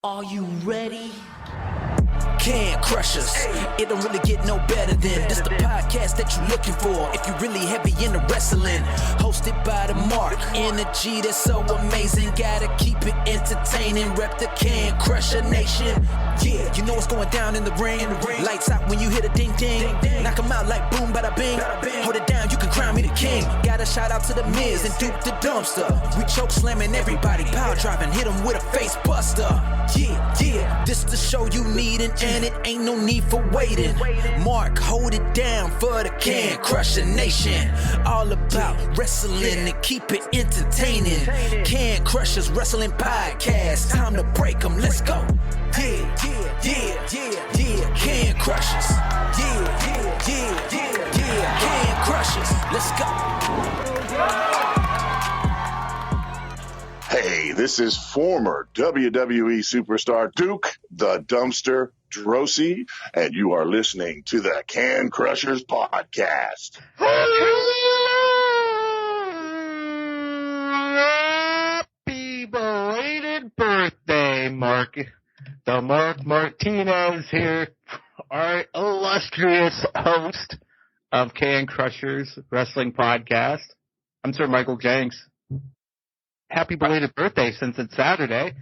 Are you ready? Can crush us. It don't really get no better than this the podcast that you're looking for if you're really heavy into wrestling. Hosted by the Mark. Energy that's so amazing. Gotta keep it entertaining. Rep the Can Crusher Nation. Yeah, you know what's going down in the ring. Lights out when you hit a ding ding. Knock them out like boom bada bing. Hold it down, you can crown me the king. Got a shout out to the Miz and Duke the Dumpster. We choke slamming everybody. Power driving, hit them with a face buster. Yeah, this the show you need and it ain't no need for waiting. Mark, hold it down for the Can Crusher Nation. All about wrestling and keep it entertaining. Can Crushers Wrestling Podcast. Time to break them, let's go. Yeah, Can Crushers. Yeah, Can Crushers. Let's go. Hey, this is former WWE superstar Duke the Dumpster Drosy, and you are listening to the Can Crushers Podcast. Happy belated birthday, Mark. The Mark Martinez here, our illustrious host of Can Crushers Wrestling Podcast. I'm Sir Michael Jenks. Happy belated birthday since it's Saturday.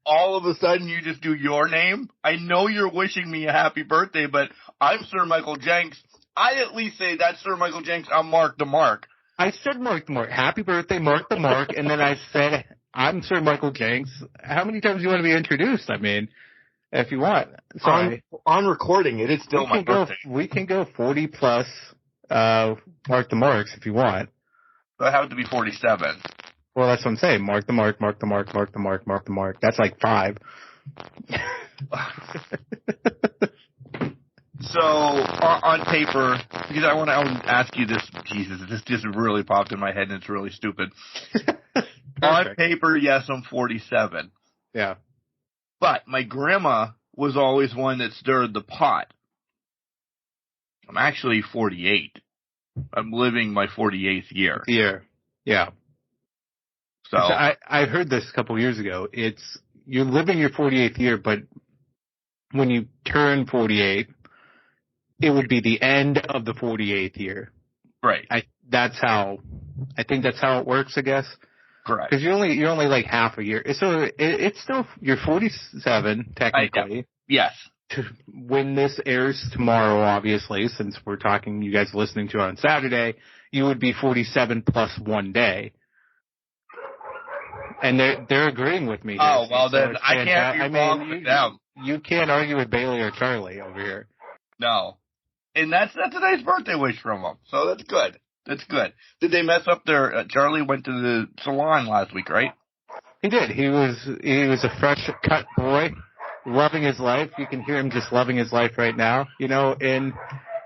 All of a sudden you just do your name? I know you're wishing me a happy birthday, but I'm Sir Michael Jenks. I at least say that's Sir Michael Jenks. I'm Mark the Mark. I said Mark the Mark. Happy birthday, Mark the Mark. And then I said, I'm Sir Michael Jenks. How many times do you want to be introduced? I mean, if you want. Sorry. On recording it, it's still my birthday. We can go 40 plus Mark the Marks if you want. I have to be 47. Well, that's what I'm saying. Mark the Mark, Mark the Mark, Mark the Mark, Mark the Mark. That's like 5. So, on paper, because I want to ask you this, Jesus, this just really popped in my head and it's really stupid. On paper, yes, I'm 47. Yeah. But my grandma was always one that stirred the pot. I'm actually 48. I'm living my 48th year. Yeah. So I heard this a couple years ago. You're living your 48th year, but when you turn 48, it would be the end of the 48th year. Right. I think that's how it works, I guess. Correct. Because you're only like half a year. So it's still, you're 47 technically. Yes. When this airs tomorrow, obviously, since we're talking, you guys are listening to it on Saturday, you would be 47 plus 1 day. And they're agreeing with me. Oh, well, then I can't be wrong with them. You can't argue with Bailey or Charlie over here. No. And that's a nice birthday wish from them. So that's good. That's good. Did they mess up their, Charlie went to the salon last week, right? He did. He was a fresh cut boy, loving his life. You can hear him just loving his life right now, and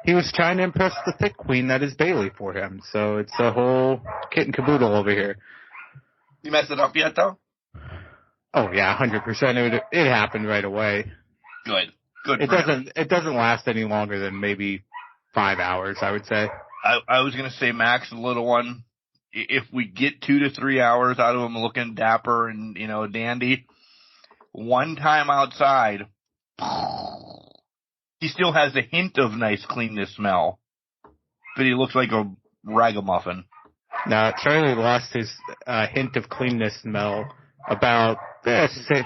he was trying to impress the thick queen that is Bailey for him. So it's a whole kit and caboodle over here. You messed it up yet, though? Oh yeah, 100%. It happened right away. Good. It doesn't last any longer than maybe 5 hours, I would say. I was gonna say Max, the little one. If we get 2 to 3 hours out of him looking dapper and dandy, one time outside, he still has a hint of nice cleanness smell, but he looks like a ragamuffin. Now, Charlie lost his hint of cleanness smell about, say,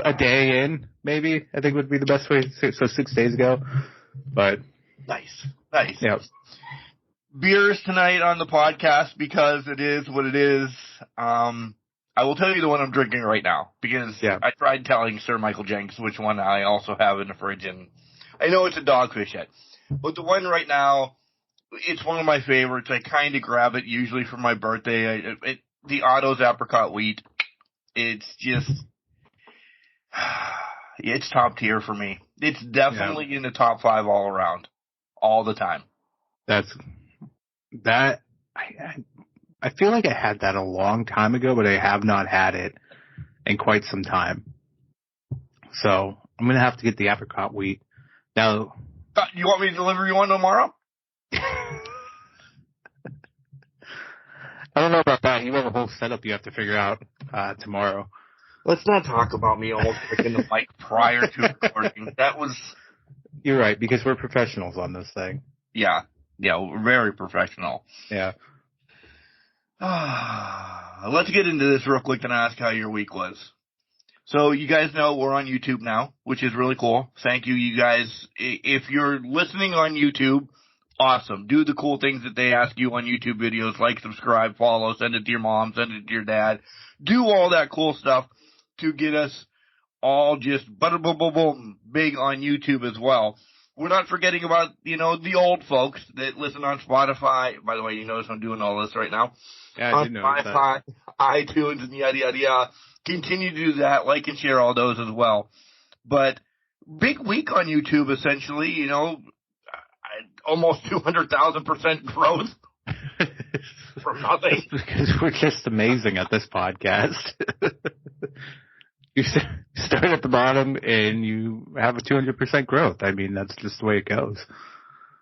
a day in, maybe, I think would be the best way to say it. So 6 days ago. But Nice. Yeah. Beers tonight on the podcast because it is what it is. I will tell you the one I'm drinking right now because I tried telling Sir Michael Jenks which one I also have in the fridge, and I know it's a Dogfish Head. But the one right now, it's one of my favorites. I kind of grab it usually for my birthday. The Otto's Apricot Wheat. It's just, it's top tier for me. It's definitely in the top 5 all around, all the time. I feel like I had that a long time ago, but I have not had it in quite some time. So I'm going to have to get the apricot wheat. Now, you want me to deliver you one tomorrow? I don't know about that. You have a whole setup you have to figure out tomorrow. Let's not talk about me almost breaking the mic prior to recording. That was... You're right, because we're professionals on this thing. Yeah. Yeah, we're very professional. Yeah. Let's get into this real quick and ask how your week was. So you guys know we're on YouTube now, which is really cool. Thank you guys. If you're listening on YouTube, awesome. Do the cool things that they ask you on YouTube videos, like, subscribe, follow, send it to your mom, send it to your dad. Do all that cool stuff to get us all just boom, big on YouTube as well. We're not forgetting about, the old folks that listen on Spotify. By the way, you notice I'm doing all this right now. Yeah, I did notice Spotify, iTunes, and yada, yada, yada. Continue to do that. Like and share all those as well. But big week on YouTube, essentially. Almost 200,000% growth from nothing. Because we're just amazing at this podcast. You start at the bottom and you have a 200% growth. I mean, that's just the way it goes.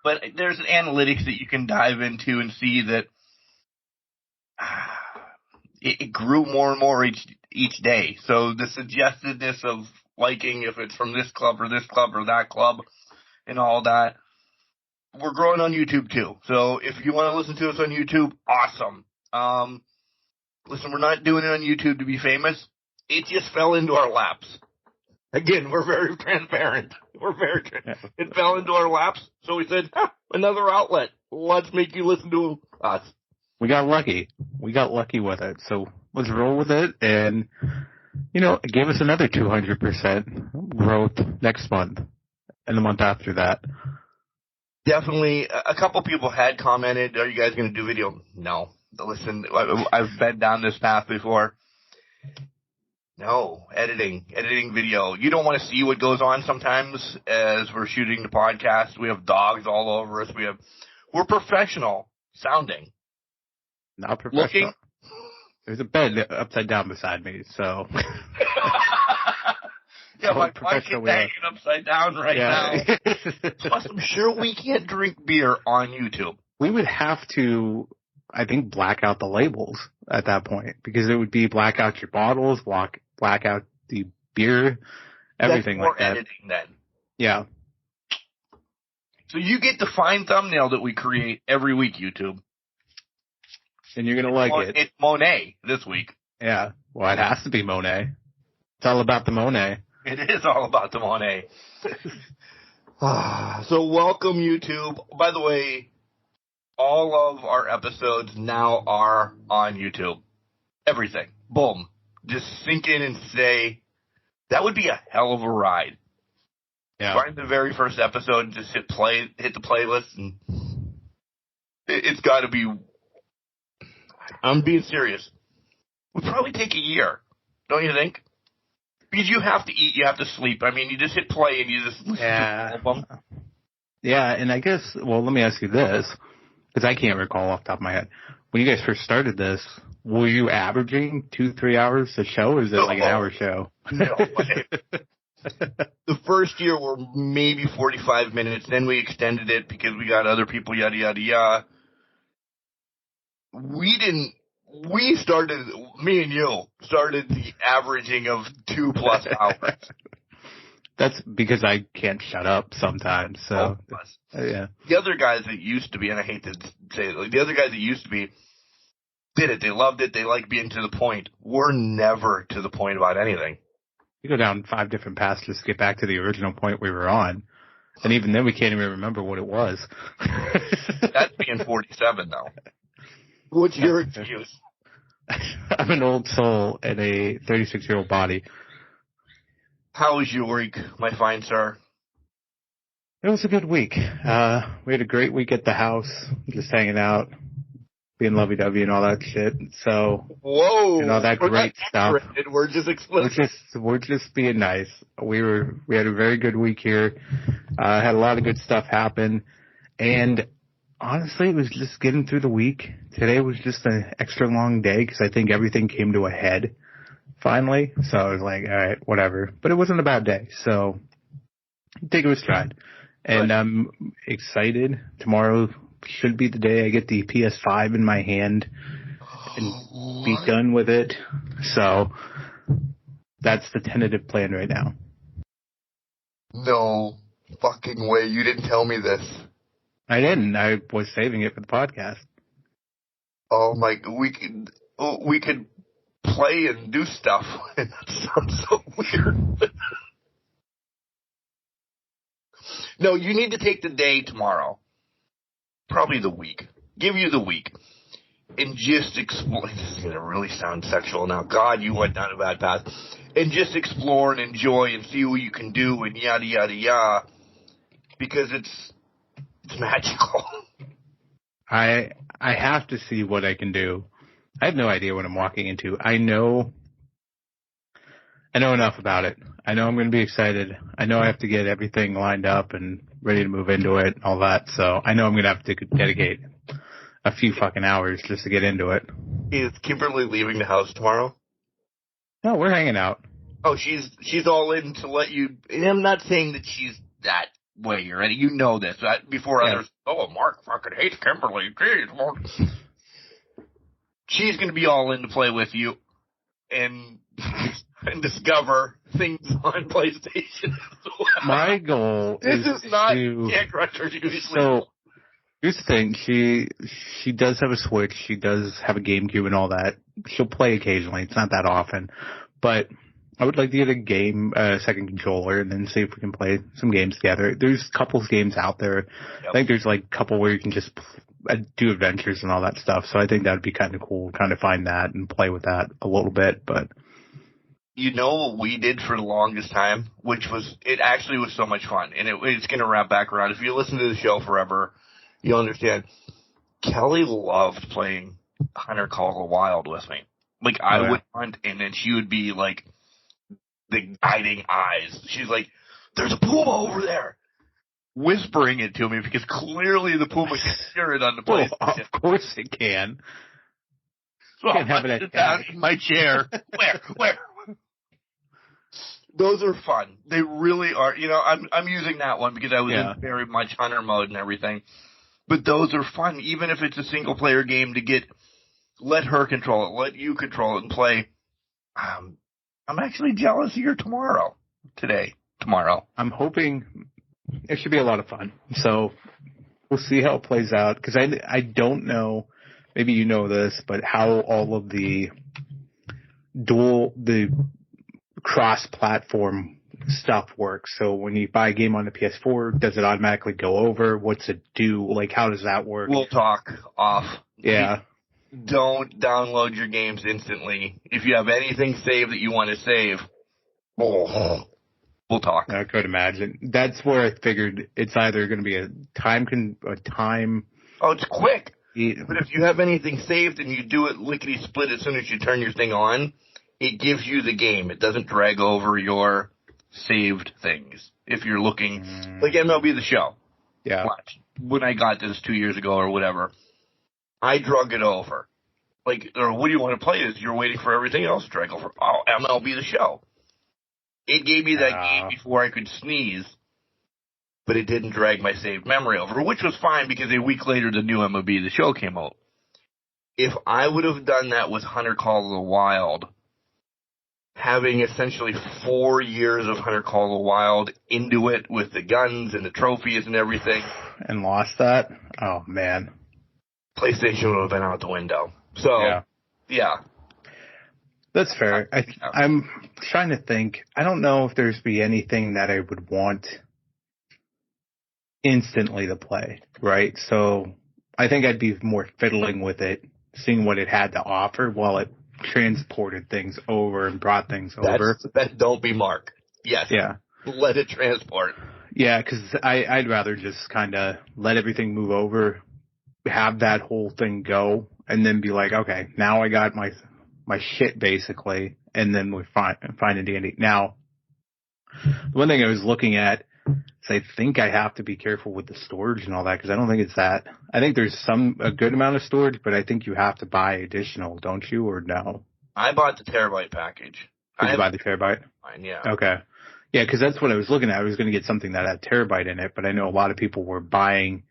But there's an analytics that you can dive into and see that it grew more and more each day. So the suggestedness of liking, if it's from this club or that club and all that, we're growing on YouTube too. So if you want to listen to us on YouTube, awesome. Listen, we're not doing it on YouTube to be famous. It just fell into our laps. Again, we're very transparent. It fell into our laps. So we said, another outlet. Let's make you listen to us. We got lucky. We got lucky with it. So let's roll with it. And, it gave us another 200% growth next month and the month after that. Definitely. A couple people had commented, are you guys going to do video? No. Listen, I've been down this path before. No. Editing video. You don't want to see what goes on sometimes as we're shooting the podcast. We have dogs all over us. We're professional sounding. Not professional. Looking. There's a bed upside down beside me, so. Yeah, my mic is hanging upside down right now. Plus, I'm sure we can't drink beer on YouTube. We would have to, I think, black out the labels at that point, because it would be black out your bottles, black out the beer, everything like that. That's more editing then. Yeah. So you get the fine thumbnail that we create every week, YouTube. And you're going to like it. It's Moné this week. Yeah. Well, it has to be Moné. It's all about the Moné. It is all about the Moné. So welcome, YouTube. By the way, all of our episodes now are on YouTube. Everything. Boom. Just sink in and say, that would be a hell of a ride. Yeah. Find the very first episode and just hit the playlist, and it's got to be... I'm being serious. It would probably take a year, don't you think? Because you have to eat, you have to sleep. I mean, you just hit play and you just listen to all of them. Yeah, and I guess, well, let me ask you this, because I can't recall off the top of my head. When you guys first started this, were you averaging 2-3 hours a show, or is it like an hour show? No way. The first year were maybe 45 minutes, then we extended it because we got other people, yada, yada, yada. Me and you started the averaging of 2+ hours. That's because I can't shut up sometimes, so. Yeah. The other guys that used to be, and I hate to say it, the other guys that used to be, did it. They loved it. They liked being to the point. We're never to the point about anything. You go down 5 different paths just to get back to the original point we were on. And even then we can't even remember what it was. That's being 47, though. What's your excuse? I'm an old soul in a 36-year-old body. How was your week, my fine sir? It was a good week. We had a great week at the house, just hanging out, being lovey-dovey and all that shit. So, whoa, and all that great stuff. We're just explicit. We're just being nice. We had a very good week here. Had a lot of good stuff happen, and honestly, it was just getting through the week. Today was just an extra long day because I think everything came to a head finally. So I was like, all right, whatever. But it wasn't a bad day, so take it with stride. And I'm excited. Tomorrow should be the day I get the PS5 in my hand and be done with it. So That's the tentative plan right now. No fucking way. You didn't tell me this. I didn't. I was saving it for the podcast. Oh my, we could play and do stuff. That sounds so weird. No, you need to take the day tomorrow. Probably the week. Give you the week. And just explore. This is going to really sound sexual now. God, you went down a bad path. And just explore and enjoy and see what you can do and yada, yada, yada. Because it's magical. I have to see what I can do. I have no idea what I'm walking into. I know enough about it. I know I'm going to be excited. I know I have to get everything lined up and ready to move into it and all that. So I know I'm going to have to dedicate a few fucking hours just to get into it. Is Kimberly leaving the house tomorrow? No, we're hanging out. Oh, she's all in to let you. And I'm not saying that she's that way already. You know this. Before others, Mark fucking hates Kimberly. Jeez, Mark. She's going to be all in to play with you and discover things on PlayStation as well. My goal is not to... Can't Crush her usually. So, here's the thing. She does have a Switch. She does have a GameCube and all that. She'll play occasionally. It's not that often. But I would like to get a second controller and then see if we can play some games together. There's a couple of games out there. Yep. I think there's like a couple where you can just do adventures and all that stuff. So I think that would be kind of cool, kind of find that and play with that a little bit. But you know what we did for the longest time, which was, it actually was so much fun. And it's going to wrap back around. If you listen to the show forever, you'll understand. Kelly loved playing Hunter Call the Wild with me. Like, I would hunt, and then she would be like the guiding eyes. She's like, there's a puma over there. Whispering it to me because clearly the puma can hear it on the PlayStation. Well, of course it can. So can't have it down in my chair. Where? Those are fun. They really are. You know, I'm using that one because I was in very much hunter mode and everything. But those are fun, even if it's a single player game to let her control it, let you control it and play. I'm actually jealous of your tomorrow. I'm hoping it should be a lot of fun. So we'll see how it plays out. Because I don't know, maybe you know this, but how all of the cross-platform stuff works. So when you buy a game on the PS4, does it automatically go over? What's it do? Like, how does that work? We'll talk off. Yeah. Don't download your games instantly. If you have anything saved that you want to save, we'll talk. I could imagine. That's where I figured it's either going to be a time. Oh, it's quick. But if you have anything saved and you do it lickety-split as soon as you turn your thing on, it gives you the game. It doesn't drag over your saved things. If you're looking, like MLB The Show. Yeah. Watch. When I got this 2 years ago or whatever, I drug it over. Like, or what do you want to play? Is you're waiting for everything else to drag over. Oh, MLB The Show. It gave me that game before I could sneeze, but it didn't drag my saved memory over, which was fine because a week later the new MLB The Show came out. If I would have done that with Hunter Call the Wild, having essentially 4 years of Hunter Call the Wild into it with the guns and the trophies and everything. And lost that? Oh, man. PlayStation would have been out the window. So, yeah. That's fair. I'm trying to think. I don't know if there's be anything that I would want instantly to play, right? So I think I'd be more fiddling with it, seeing what it had to offer while it transported things over and brought things over. Don't be Mark. Yes. Yeah. Let it transport. Yeah, because I'd rather just kind of let everything move over, have that whole thing go, and then be like, okay, now I got my shit basically, and then we find a D&D. Now, the one thing I was looking at is I think I have to be careful with the storage and all that because I don't think it's that. I think there's a good amount of storage, but I think you have to buy additional, don't you, or no? I bought the terabyte package. Did you buy the terabyte? Mine, yeah. Okay. Yeah, because that's what I was looking at. I was going to get something that had terabyte in it, but I know a lot of people were buying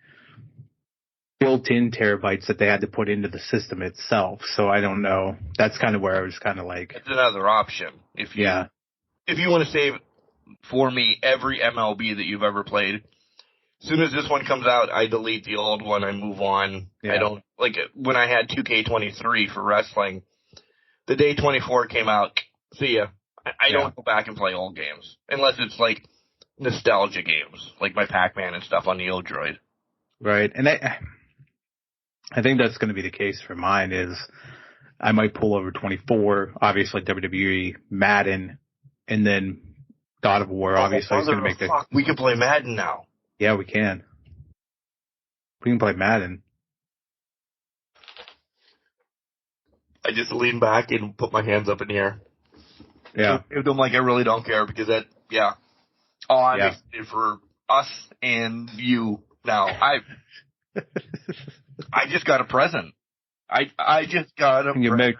built-in terabytes that they had to put into the system itself. So I don't know. That's kind of where I was kind of like. It's another option. If you if you want to save for me every MLB that you've ever played, as soon as this one comes out, I delete the old one. I move on. Yeah. I don't, like, when I had 2K23 for wrestling, the day 24 came out, see ya. I don't go back and play old games. Unless it's, like, nostalgia games, like my Pac-Man and stuff on the Odroid. Right. And I think that's going to be the case for mine is I might pull over 24, obviously WWE, Madden, and then God of War, obviously, is going to make the... We can play Madden now. Yeah, we can. We can play Madden. I just lean back and put my hands up in the air. Yeah. I'm like, I really don't care because that, yeah. Oh, I'm excited for us and you now. I just got a present. I just got a present.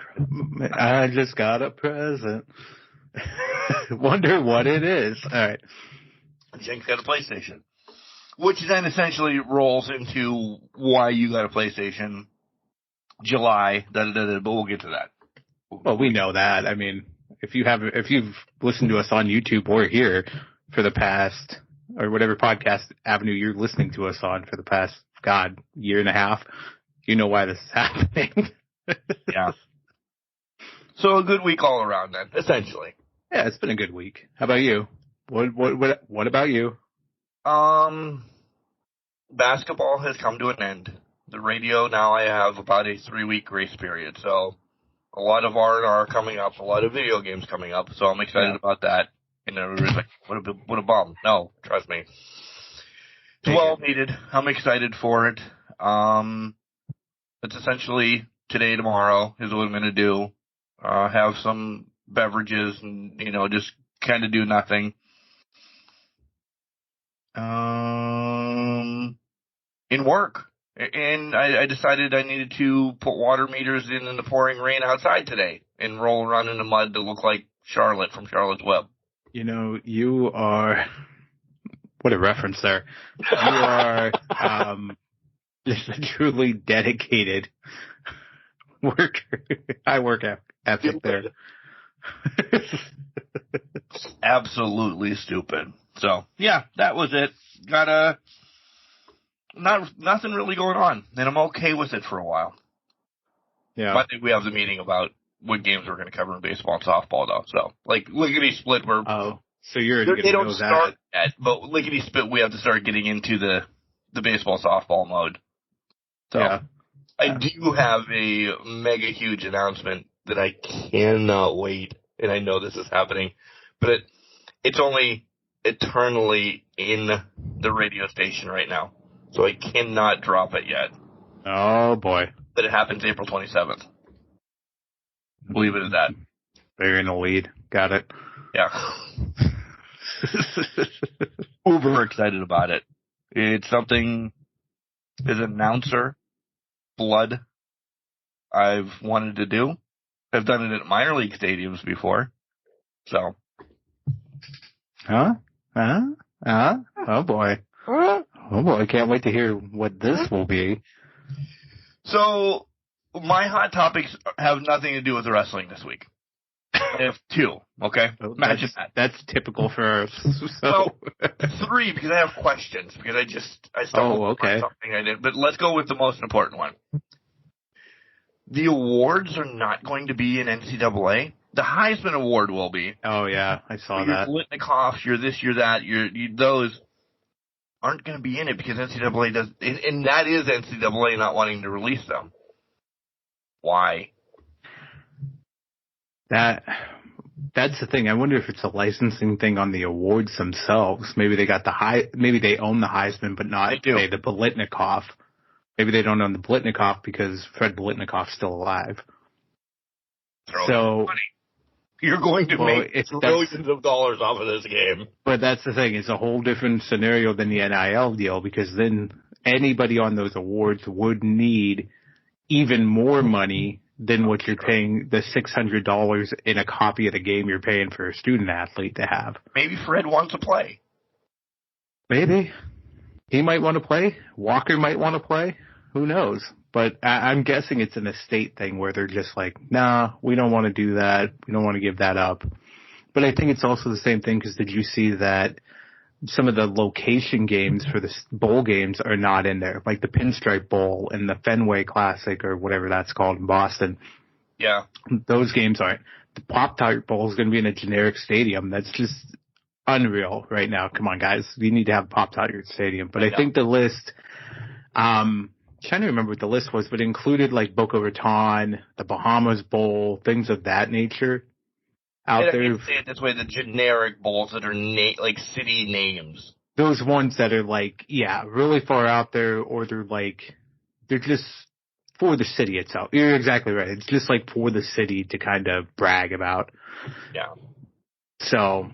I just got a present. Wonder what it is. All right. Jenks got a PlayStation. Which then essentially rolls into why you got a PlayStation. July, but we'll get to that. Well, we know that. I mean, if you've listened to us on YouTube or here for the past, or whatever podcast avenue you're listening to us on for the past, year and a half, you know why this is happening. Yeah. So a good week all around then, essentially. Yeah, it's been a good week. How about you? What about you? Basketball has come to an end. The radio, now I have about a 3-week grace period, so a lot of R&R coming up, a lot of video games coming up, so I'm excited about that. And everybody's like, what a bum. No, trust me. It's well needed. I'm excited for it. It's essentially today, tomorrow is what I'm going to do. Have some beverages and, just kind of do nothing. In work. And I decided I needed to put water meters in the pouring rain outside today and roll around in the mud to look like Charlotte from Charlotte's Web. You are, what a reference there. You are just a truly dedicated worker. High work ethic there. Absolutely stupid. So, yeah, that was it. Nothing really going on, and I'm okay with it for a while. Yeah. But I think we have the meeting about what games we're going to cover in baseball and softball, though. So, like, lickety split, so they don't start yet, but lickety split, we have to start getting into the baseball softball mode. So, yeah. I do have a mega huge announcement that I cannot wait, and I know this is happening, but it's only eternally in the radio station right now. So I cannot drop it yet. Oh, boy. But it happens April 27th. Believe it as that. They're in the lead. Got it. Yeah. Uber excited about it. It's something, as an announcer, blood, I've wanted to do. I've done it at minor league stadiums before. So. Huh? Oh, boy. Oh, boy, I can't wait to hear what this will be. So, my hot topics have nothing to do with the wrestling this week. I have 2, okay? Imagine that. That's typical for us. So. Well, 3, because I have questions, because I stumbled on something I did. But let's go with the most important one. The awards are not going to be in NCAA. The Heisman Award will be. Oh, yeah, I saw that. Your Blitnikoffs, you're this, you're that, those aren't going to be in it because NCAA does, and that is NCAA not wanting to release them. Why? That's the thing. I wonder if it's a licensing thing on the awards themselves. Maybe they got maybe they own the Heisman, but not say the Blitnikoff. Maybe they don't own the Blitnikoff because Fred Blitnikoff's still alive. So you're going to make billions of dollars off of this game. But that's the thing. It's a whole different scenario than the NIL deal because then anybody on those awards would need even more money than what you're paying the $600 in a copy of the game you're paying for a student athlete to have. Maybe Fred wants to play. Maybe. He might want to play. Walker might want to play. Who knows? But I'm guessing it's an estate thing where they're just like, nah, we don't want to do that. We don't want to give that up. But I think it's also the same thing because did you see that some of the location games for the bowl games are not in there, like the Pinstripe Bowl and the Fenway Classic or whatever that's called in Boston. Yeah. Those games aren't. The Pop-Tart Bowl is going to be in a generic stadium. That's just unreal right now. Come on, guys. We need to have Pop-Tart Stadium. But I think the list, trying to remember what the list was, but it included like Boca Raton, the Bahamas Bowl, things of that nature. Out there. Say it this way, the generic bowls that are like city names. Those ones that are like, really far out there, or they're just for the city itself. You're exactly right. It's just like for the city to kind of brag about. Yeah. So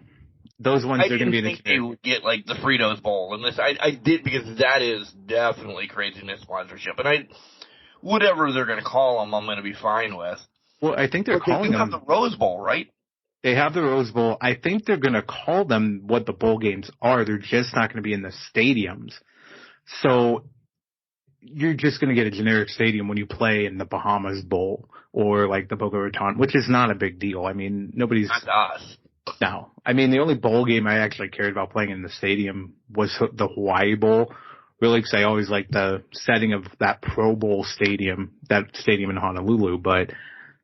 those ones are going to be I didn't think they would get like the Fritos Bowl and this. I did because that is definitely craziness sponsorship, and whatever they're going to call them, I'm going to be fine with. Well, I think they're calling them the Rose Bowl, right? They have the Rose Bowl. I think they're going to call them what the bowl games are. They're just not going to be in the stadiums. So you're just going to get a generic stadium when you play in the Bahamas Bowl or like the Boca Raton, which is not a big deal. I mean, nobody's... Not us. No. I mean, the only bowl game I actually cared about playing in the stadium was the Hawaii Bowl. Really, because I always liked the setting of that Pro Bowl stadium, that stadium in Honolulu, but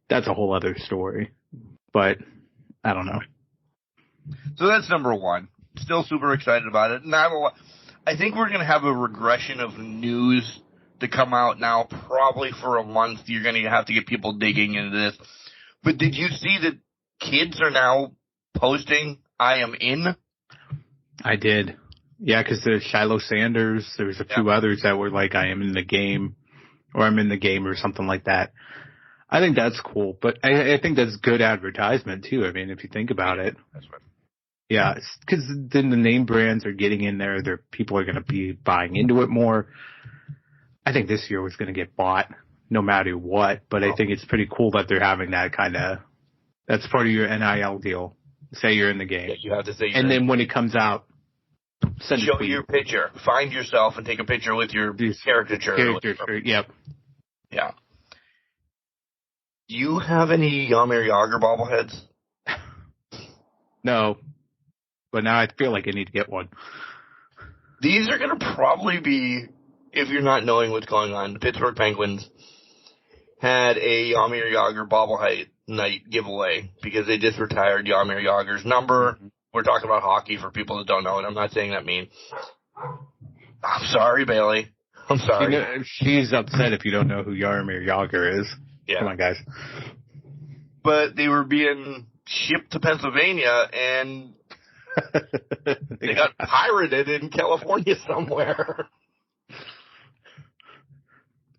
that's a whole other story. But... I don't know. So that's number one. Still super excited about it. And I think we're going to have a regression of news to come out now. Probably for a month, you're going to have to get people digging into this. But did you see that kids are now posting, I am in? I did. Yeah, because there's Shiloh Sanders. There's a few others that were like, I am in the game, or I'm in the game, or something like that. I think that's cool, but I think that's good advertisement too. I mean, if you think about it. That's right. Yeah, because then the name brands are getting in there. People are going to be buying into it more. I think this year was going to get bought no matter what, but I think it's pretty cool that they're having that that's part of your NIL deal. Say you're in the game. Yeah, you have to say and then when it comes out, show your picture. Find yourself and take a picture with your caricature. Yep. Yeah. Do you have any Jaromir Jagr bobbleheads? No, but now I feel like I need to get one. These are going to probably be, if you're not knowing what's going on, the Pittsburgh Penguins had a Jaromir Jagr bobblehead night giveaway because they just retired Jaromir Jagr's number. We're talking about hockey for people that don't know, and I'm not saying that mean. I'm sorry, Bailey. I'm sorry. She's upset if you don't know who Jaromir Jagr is. Yeah. Come on, guys. But they were being shipped to Pennsylvania, and they got pirated in California somewhere.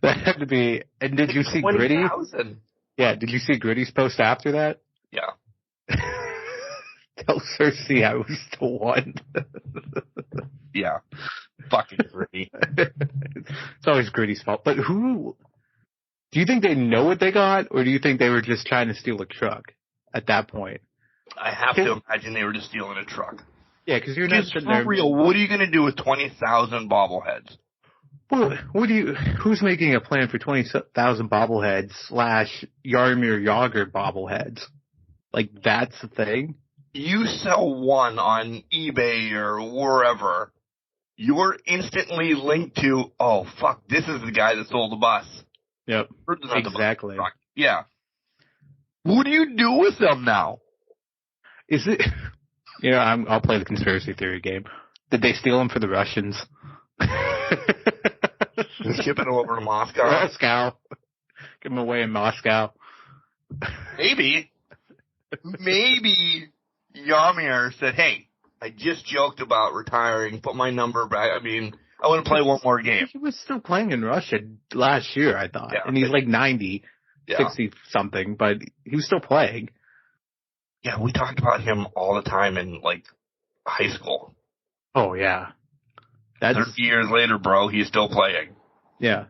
That had to be. And did you see Gritty? 20,000. Yeah. Did you see Gritty's post after that? Yeah. Tell Cersei I was the one. Yeah. Fucking Gritty. It's always Gritty's fault. But who? Do you think they know what they got, or do you think they were just trying to steal a truck at that point? I have to imagine they were just stealing a truck. Yeah, because you're not sitting there. Real. What are you going to do with 20,000 bobbleheads? Well, who's making a plan for 20,000 bobbleheads / Jaromir Jagr bobbleheads? Like, that's the thing? You sell one on eBay or wherever, you're instantly linked to, oh, fuck, this is the guy that sold the bus. Yep, exactly. Yeah. What do you do with them now? Is it... I'll play the conspiracy theory game. Did they steal them for the Russians? Shipping them over to Moscow. Give them away in Moscow. Maybe Jaromir said, hey, I just joked about retiring, put my number back. I mean, I want to play one more game. He was still playing in Russia last year, I thought. Yeah, and he's like 90, 60-something, but he was still playing. Yeah, we talked about him all the time in, like, high school. Oh, yeah. 30 years later, bro, he's still playing. Yeah.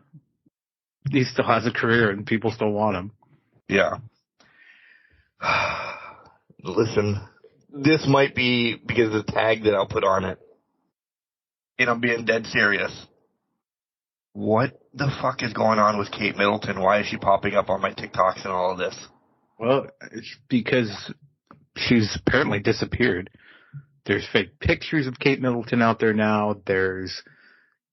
He still has a career, and people still want him. Yeah. Listen, this might be because of the tag that I'll put on it. And I'm being dead serious. What the fuck is going on with Kate Middleton? Why is she popping up on my TikToks and all of this? Well, it's because she's apparently disappeared. There's fake pictures of Kate Middleton out there now. There's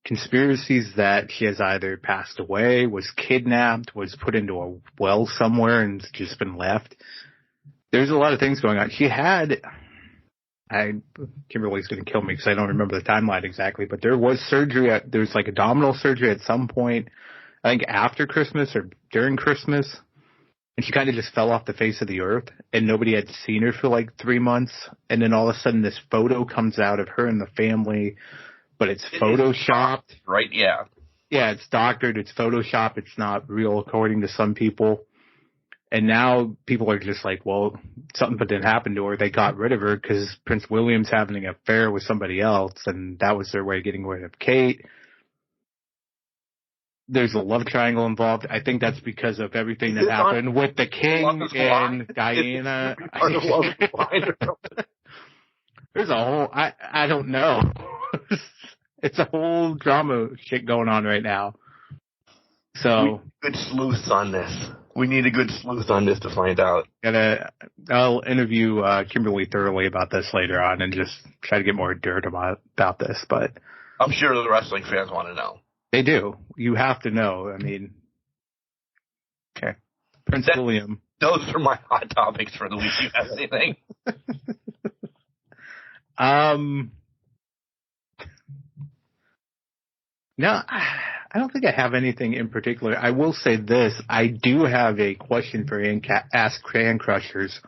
conspiracies that she has either passed away, was kidnapped, was put into a well somewhere and just been left. There's a lot of things going on. Kimberly's going to kill me because I don't remember the timeline exactly, but there was there's like abdominal surgery at some point, I think after Christmas or during Christmas, and she kind of just fell off the face of the earth, and nobody had seen her for like 3 months, and then all of a sudden this photo comes out of her and the family, but it's photoshopped. Right, yeah. Yeah, it's doctored, it's photoshopped, it's not real according to some people. And now people are just like, well, something didn't happen to her. They got rid of her because Prince William's having an affair with somebody else, and that was their way of getting rid of Kate. There's a love triangle involved. I think that's because of everything that happened with the king and Diana. There's a whole, I don't know. It's a whole drama shit going on right now. So. Good sleuths on this. We need a good sleuth on this to find out. I'll interview Kimberly thoroughly about this later on and just try to get more dirt about this. But I'm sure the wrestling fans want to know. They do. You have to know. I mean, okay. Prince William. Those are my hot topics for the week. You have anything? No, I don't think I have anything in particular. I will say this. I do have a question for Ask Can Crushers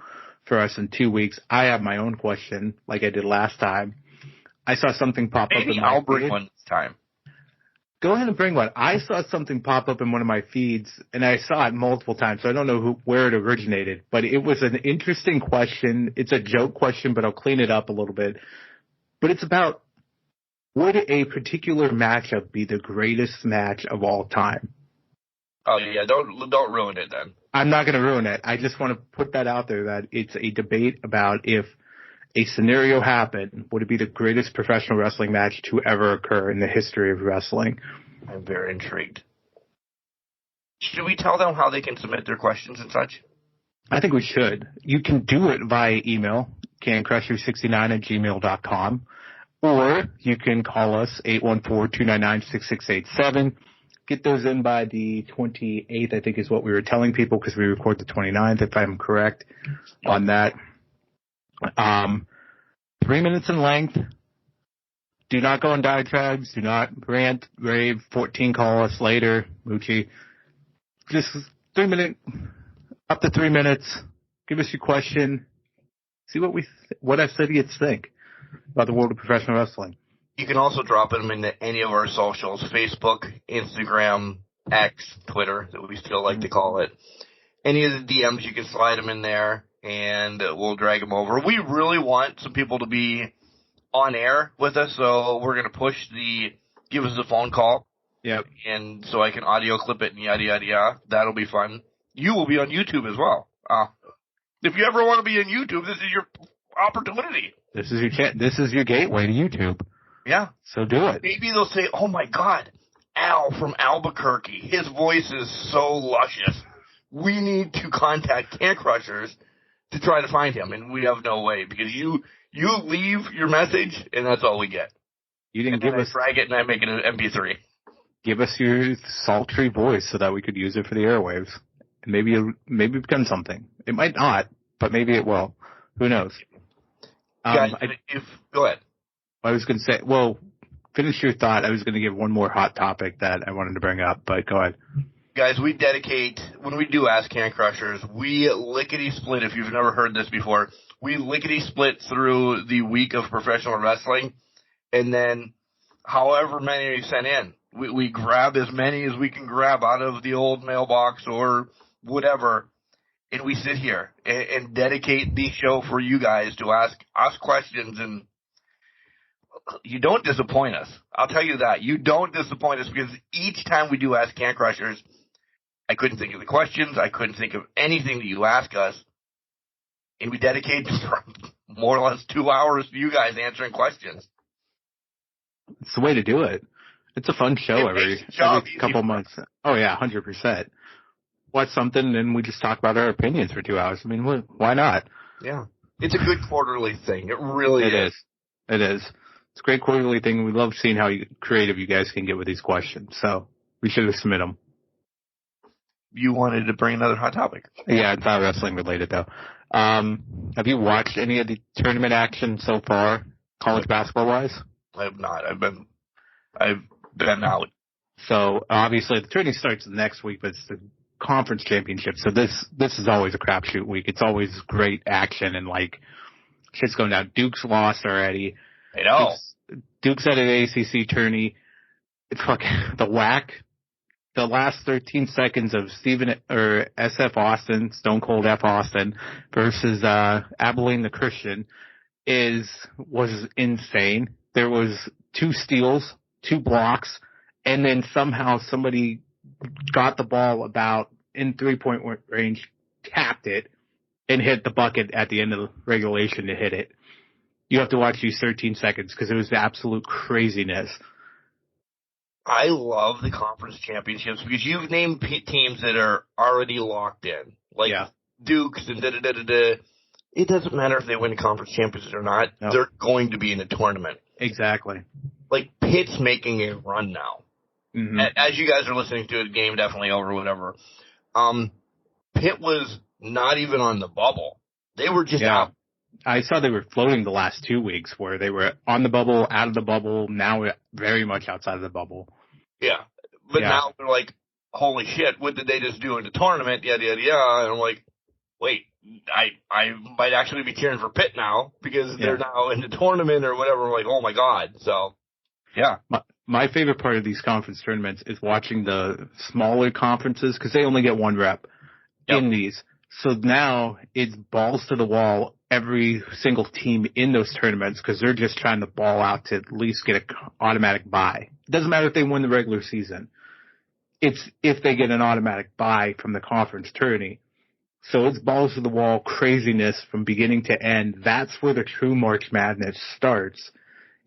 for us in 2 weeks. I have my own question, like I did last time. I saw something pop up in my I'll bring one this time. Go ahead and bring one. I saw something pop up in one of my feeds, and I saw it multiple times, so I don't know where it originated. But it was an interesting question. It's a joke question, but I'll clean it up a little bit. But it's about, would a particular matchup be the greatest match of all time? Oh, yeah. Don't ruin it then. I'm not going to ruin it. I just want to put that out there that it's a debate about if a scenario happened, would it be the greatest professional wrestling match to ever occur in the history of wrestling? I'm very intrigued. Should we tell them how they can submit their questions and such? I think we should. You can do it via email, cancrusher69@gmail.com, or you can call us, 814-299-6687. Get those in by the 28th, I think is what we were telling people, because we record the 29th, if I'm correct on that. 3 minutes in length. Do not go on diatribes. Do not rant, rave, 14 call us later, Moochie. Just 3 minutes, up to 3 minutes. Give us your question. See what our idiots think about the world of professional wrestling. You can also drop them into any of our socials, Facebook, Instagram, X, Twitter, that we still like to call it. Any of the DMs, you can slide them in there, and we'll drag them over. We really want some people to be on air with us, so we're going to push give us a phone call. Yep. And so I can audio clip it and yada, yada, yada. That'll be fun. You will be on YouTube as well. If you ever want to be on YouTube, this is your opportunity. This is your gateway to YouTube. Yeah. So do it. Maybe they'll say, oh my God, Al from Albuquerque. His voice is so luscious. We need to contact Can Crushers to try to find him, and we have no way, because you leave your message, and that's all we get. You didn't give us. I drag it, and I make it an MP3. Give us your sultry voice so that we could use it for the airwaves, and maybe become something. It might not, but maybe it will. Who knows? Guys, go ahead. I was going to say, well, finish your thought. I was going to give one more hot topic that I wanted to bring up, but go ahead. Guys, when we do Ask Can Crushers, we lickety-split, if you've never heard this before, we lickety-split through the week of professional wrestling, and then however many we sent in, we grab as many as we can grab out of the old mailbox or whatever, and we sit here and dedicate the show for you guys to ask us questions, and you don't disappoint us. I'll tell you that. You don't disappoint us, because each time we do Ask Can Crushers, I couldn't think of the questions. I couldn't think of anything that you ask us. And we dedicate more or less 2 hours to you guys answering questions. It's the way to do it. It's a fun show every couple months. Oh, yeah, 100%. Watch something and we just talk about our opinions for 2 hours. I mean, why not? Yeah. It's a good quarterly thing. It really is. It is. It's a great quarterly thing. We love seeing how creative you guys can get with these questions. So we should have submitted them. You wanted to bring another hot topic. Yeah, it's not wrestling related though. Have you watched any of the tournament action so far, college basketball wise? I have not. I've been out. So obviously the tournament starts next week, but it's the conference championship. So this is always a crapshoot week. It's always great action and like shit's going down. Duke's lost already. I know. Duke's at an ACC tourney. It's fucking the whack. The last 13 seconds of SF Austin, Stone Cold F Austin versus Abilene the Christian was insane. There was 2 steals, 2 blocks, and then somehow somebody got the ball about in 3-point range, tapped it, and hit the bucket at the end of the regulation to hit it. You have to watch these 13 seconds because it was absolute craziness. I love the conference championships because you've named teams that are already locked in, like Dukes and da-da-da-da-da. It doesn't matter if they win the conference championships or not. Nope. They're going to be in a tournament. Exactly. Like Pitt's making a run now. Mm-hmm. As you guys are listening to it, game definitely over, whatever. Pitt was not even on the bubble. They were just out. I saw they were floating the last 2 weeks where they were on the bubble, out of the bubble, now very much outside of the bubble. Yeah. But now they're like, holy shit, what did they just do in the tournament? Yada, yada, yada. And I'm like, wait, I might actually be cheering for Pitt now because they're now in the tournament or whatever. I'm like, oh my God. So, yeah. My favorite part of these conference tournaments is watching the smaller conferences because they only get 1 rep in these. So now it's balls to the wall every single team in those tournaments because they're just trying to ball out to at least get an automatic bye. It doesn't matter if they win the regular season. It's if they get an automatic bye from the conference tourney. So it's balls to the wall craziness from beginning to end. That's where the true March Madness starts,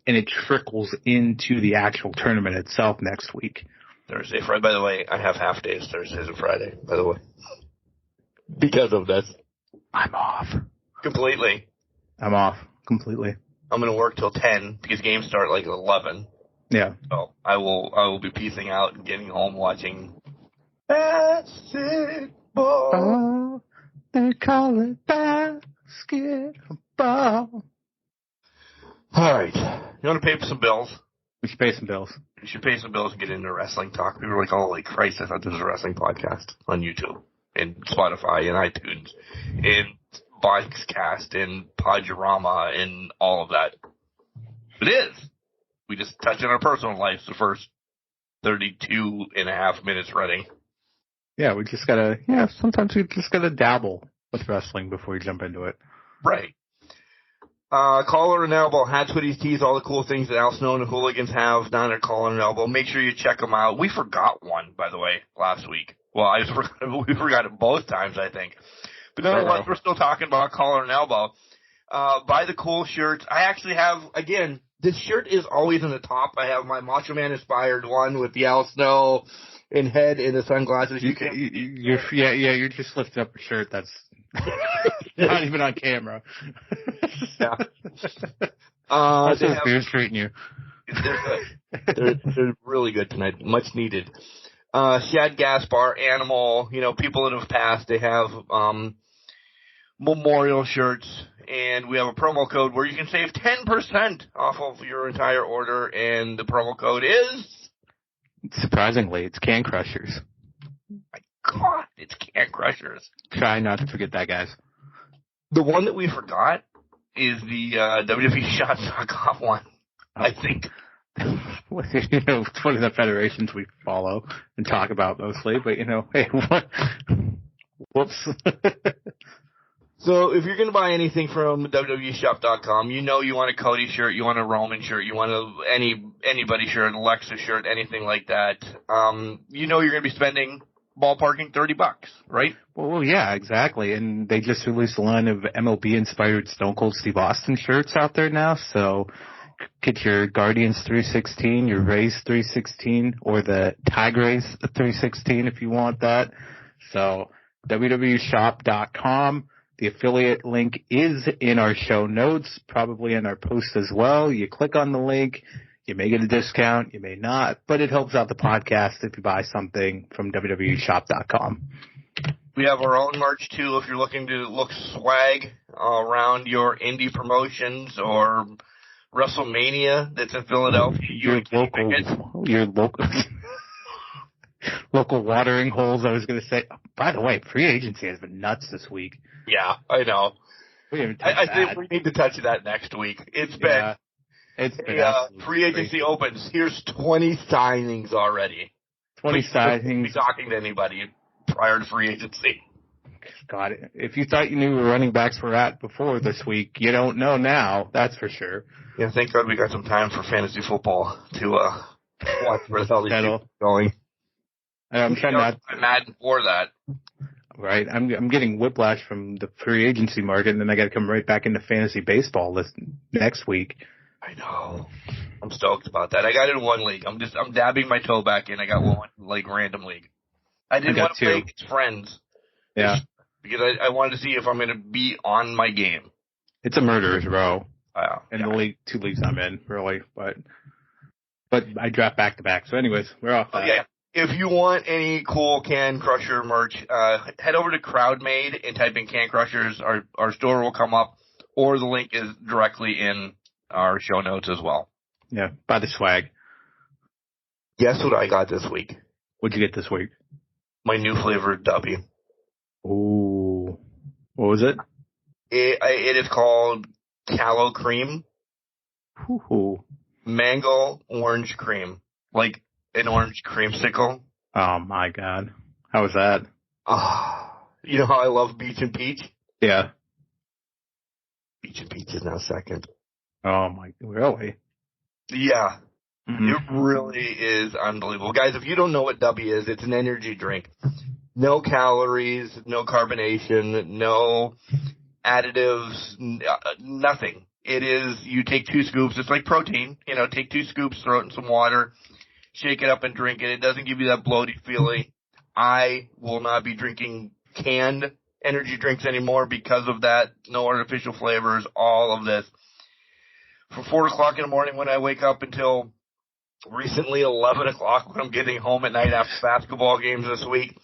and it trickles into the actual tournament itself next week. Thursday, Friday. By the way, I have half days Thursdays and Friday, by the way. Because of this. I'm off. Completely. I'm off completely. I'm going to work till 10 because games start like 11. Yeah. So I will be piecing out and getting home watching basketball. Oh, they call it basketball. All right. You want to pay some bills? We should pay some bills. We should pay some bills and get into wrestling talk. People were like, holy Christ, I thought this was a wrestling podcast on YouTube and Spotify and iTunes and Boxcast and Podurama and all of that. It is. We just touch on our personal lives the first 32 and a half minutes running. Yeah, sometimes we just gotta dabble with wrestling before we jump into it. Right. Collar and Elbow, hats, hoodies, tees, all the cool things that Al Snow and the Hooligans have down at Collar and Elbow. Make sure you check them out. We forgot one, by the way, last week. Well, we forgot it both times, I think. But nonetheless, we're still talking about Collar and Elbow. Buy the cool shirts. I actually have, again, this shirt is always in the top. I have my Macho Man inspired one with the Al Snow and head and the sunglasses. You're just lifting up a shirt that's not even on camera. Yeah. How's those beers treating you? They're really good tonight. Much needed. Shad Gaspar, Animal, people that have passed, they have memorial shirts, and we have a promo code where you can save 10% off of your entire order, and the promo code is... Surprisingly, it's Can Crushers. My God, it's Can Crushers. Try not to forget that, guys. The one that we forgot is the WWEshop.com one, I think. It's one of the federations we follow and talk about mostly, but hey, what? Whoops. So if you're going to buy anything from WWEshop.com, you want a Cody shirt, you want a Roman shirt, you want anybody shirt, an Alexa shirt, anything like that. You're going to be spending ballparking $30, right? Well, yeah, exactly. And they just released a line of MLB-inspired Stone Cold Steve Austin shirts out there now, so get your Guardians 316, your Rays 316, or the Tigres 316 if you want that. So, WWEshop.com. The affiliate link is in our show notes, probably in our post as well. You click on the link, you may get a discount, you may not, but it helps out the podcast if you buy something from WWEshop.com. We have our own merch, too, if you're looking to look swag around your indie promotions or WrestleMania that's in Philadelphia. Your local local watering holes, I was going to say. By the way, free agency has been nuts this week. Yeah, I know. I think we need to touch that next week. It's been free agency opens. Here's 20 signings already. 20 signings. Be talking to anybody prior to free agency. God, if you thought you knew where running backs were at before this week, you don't know now. That's for sure. Yeah, thank God we got some time for fantasy football to watch where the hell these people are going. I'm trying not. I'm mad for that. Right, I'm getting whiplash from the free agency market, and then I got to come right back into fantasy baseball next week. I know. I'm stoked about that. I got in one league. I'm dabbing my toe back in. I got one random league. I didn't want to play against friends. Yeah. Because I wanted to see if I'm going to be on my game. It's a murderer's row. In the two leagues I'm in, really, but I draft back to back. So, anyways, we're off that. Yeah. If you want any cool Can Crusher merch, head over to CrowdMade and type in Can Crushers. Our store will come up, or the link is directly in our show notes as well. Yeah, buy the swag. Guess what I got this week? What'd you get this week? My new flavored W. Ooh. What was it? It is called Callow Cream. Ooh. Mango orange cream. Like an orange creamsicle. Oh, my God. How was that? You know how I love Beach and Peach? Yeah. Beach and Peach is now second. Oh, my. Really? Yeah. Mm-hmm. It really is unbelievable. Guys, if you don't know what W is, it's an energy drink. No calories, no carbonation, no additives, nothing. It is, you take 2 scoops. It's like protein. Take 2 scoops, throw it in some water, shake it up and drink it. It doesn't give you that bloated feeling. I will not be drinking canned energy drinks anymore because of that. No artificial flavors, all of this. From 4 o'clock in the morning when I wake up until recently 11 o'clock when I'm getting home at night after basketball games this week,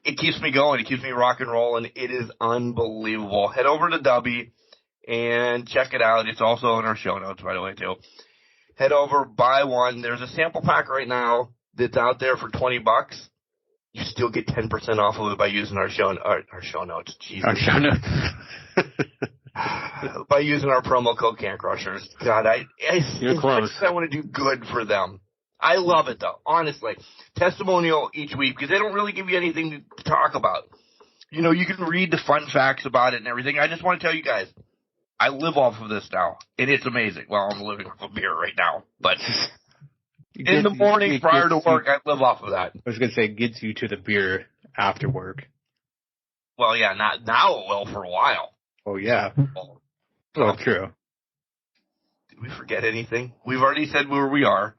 it keeps me going. It keeps me rock and rolling. It is unbelievable. Head over to W and check it out. It's also in our show notes, by the way, too. Head over, buy one. There's a sample pack right now that's out there for $20. You still get 10% off of it by using our show notes. Jesus. Our show notes. By using our promo code CanCrushers. God, You're close. I want to do good for them. I love it, though, honestly. Testimonial each week, because they don't really give you anything to talk about. You can read the fun facts about it and everything. I just want to tell you guys, I live off of this now, and it's amazing. Well, I'm living off of beer right now, but in the morning prior to work, I live off of that. I was going to say it gets you to the beer after work. Well, yeah, not now it will for a while. Oh, yeah. Oh, true. Did we forget anything? We've already said where we are.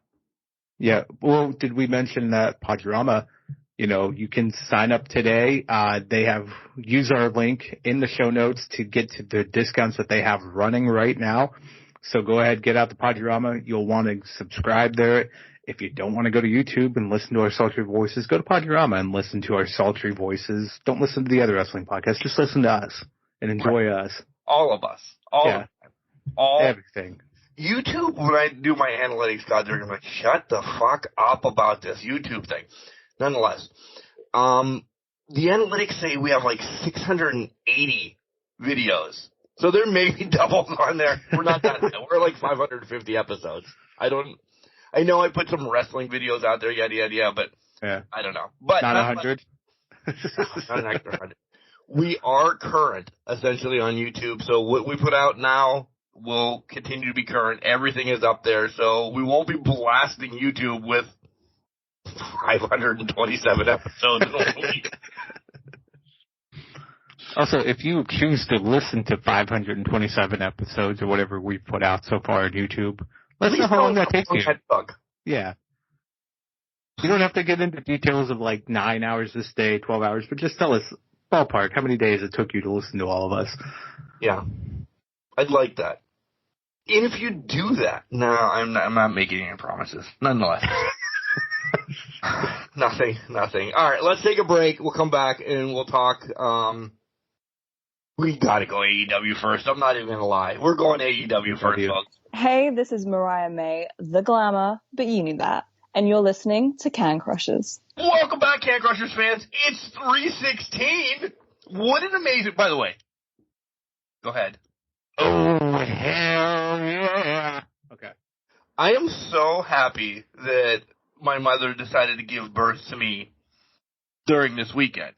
Yeah. Well, did we mention that Podurama, you can sign up today. Use our link in the show notes to get to the discounts that they have running right now. So go ahead, get out the Podurama. You'll want to subscribe there. If you don't want to go to YouTube and listen to our sultry voices, go to Podurama and listen to our sultry voices. Don't listen to the other wrestling podcasts. Just listen to us and enjoy us. All of us. Everything. YouTube, when I do my analytics, God, they're going to be like, shut the fuck up about this YouTube thing. Nonetheless, the analytics say we have 680 videos. So there may be doubles on there. We're not that. We're 550 episodes. I know I put some wrestling videos out there, yada, yada, yada, but yeah. I don't know. But not 100? Not an extra 100. We are current, essentially, on YouTube. So what we put out now will continue to be current. Everything is up there. So we won't be blasting YouTube with 527 episodes in a week. Also, if you choose to listen to 527 episodes or whatever we've put out so far on YouTube, let us know how long that takes you. Yeah. You don't have to get into details of 9 hours this day, 12 hours, but just tell us ballpark, how many days it took you to listen to all of us. Yeah. I'd like that. And if you do that, no, I'm not making any promises. Nonetheless. Nothing. All right, let's take a break. We'll come back and we'll talk. We gotta go AEW first. I'm not even gonna lie. We're going AEW first, folks. Hey, this is Mariah May, the glamour, but you knew that. And you're listening to Can Crushers. Welcome back, Can Crushers fans. It's 3:16. What an amazing... By the way, go ahead. Oh, hell yeah. Okay. I am so happy that my mother decided to give birth to me during this weekend.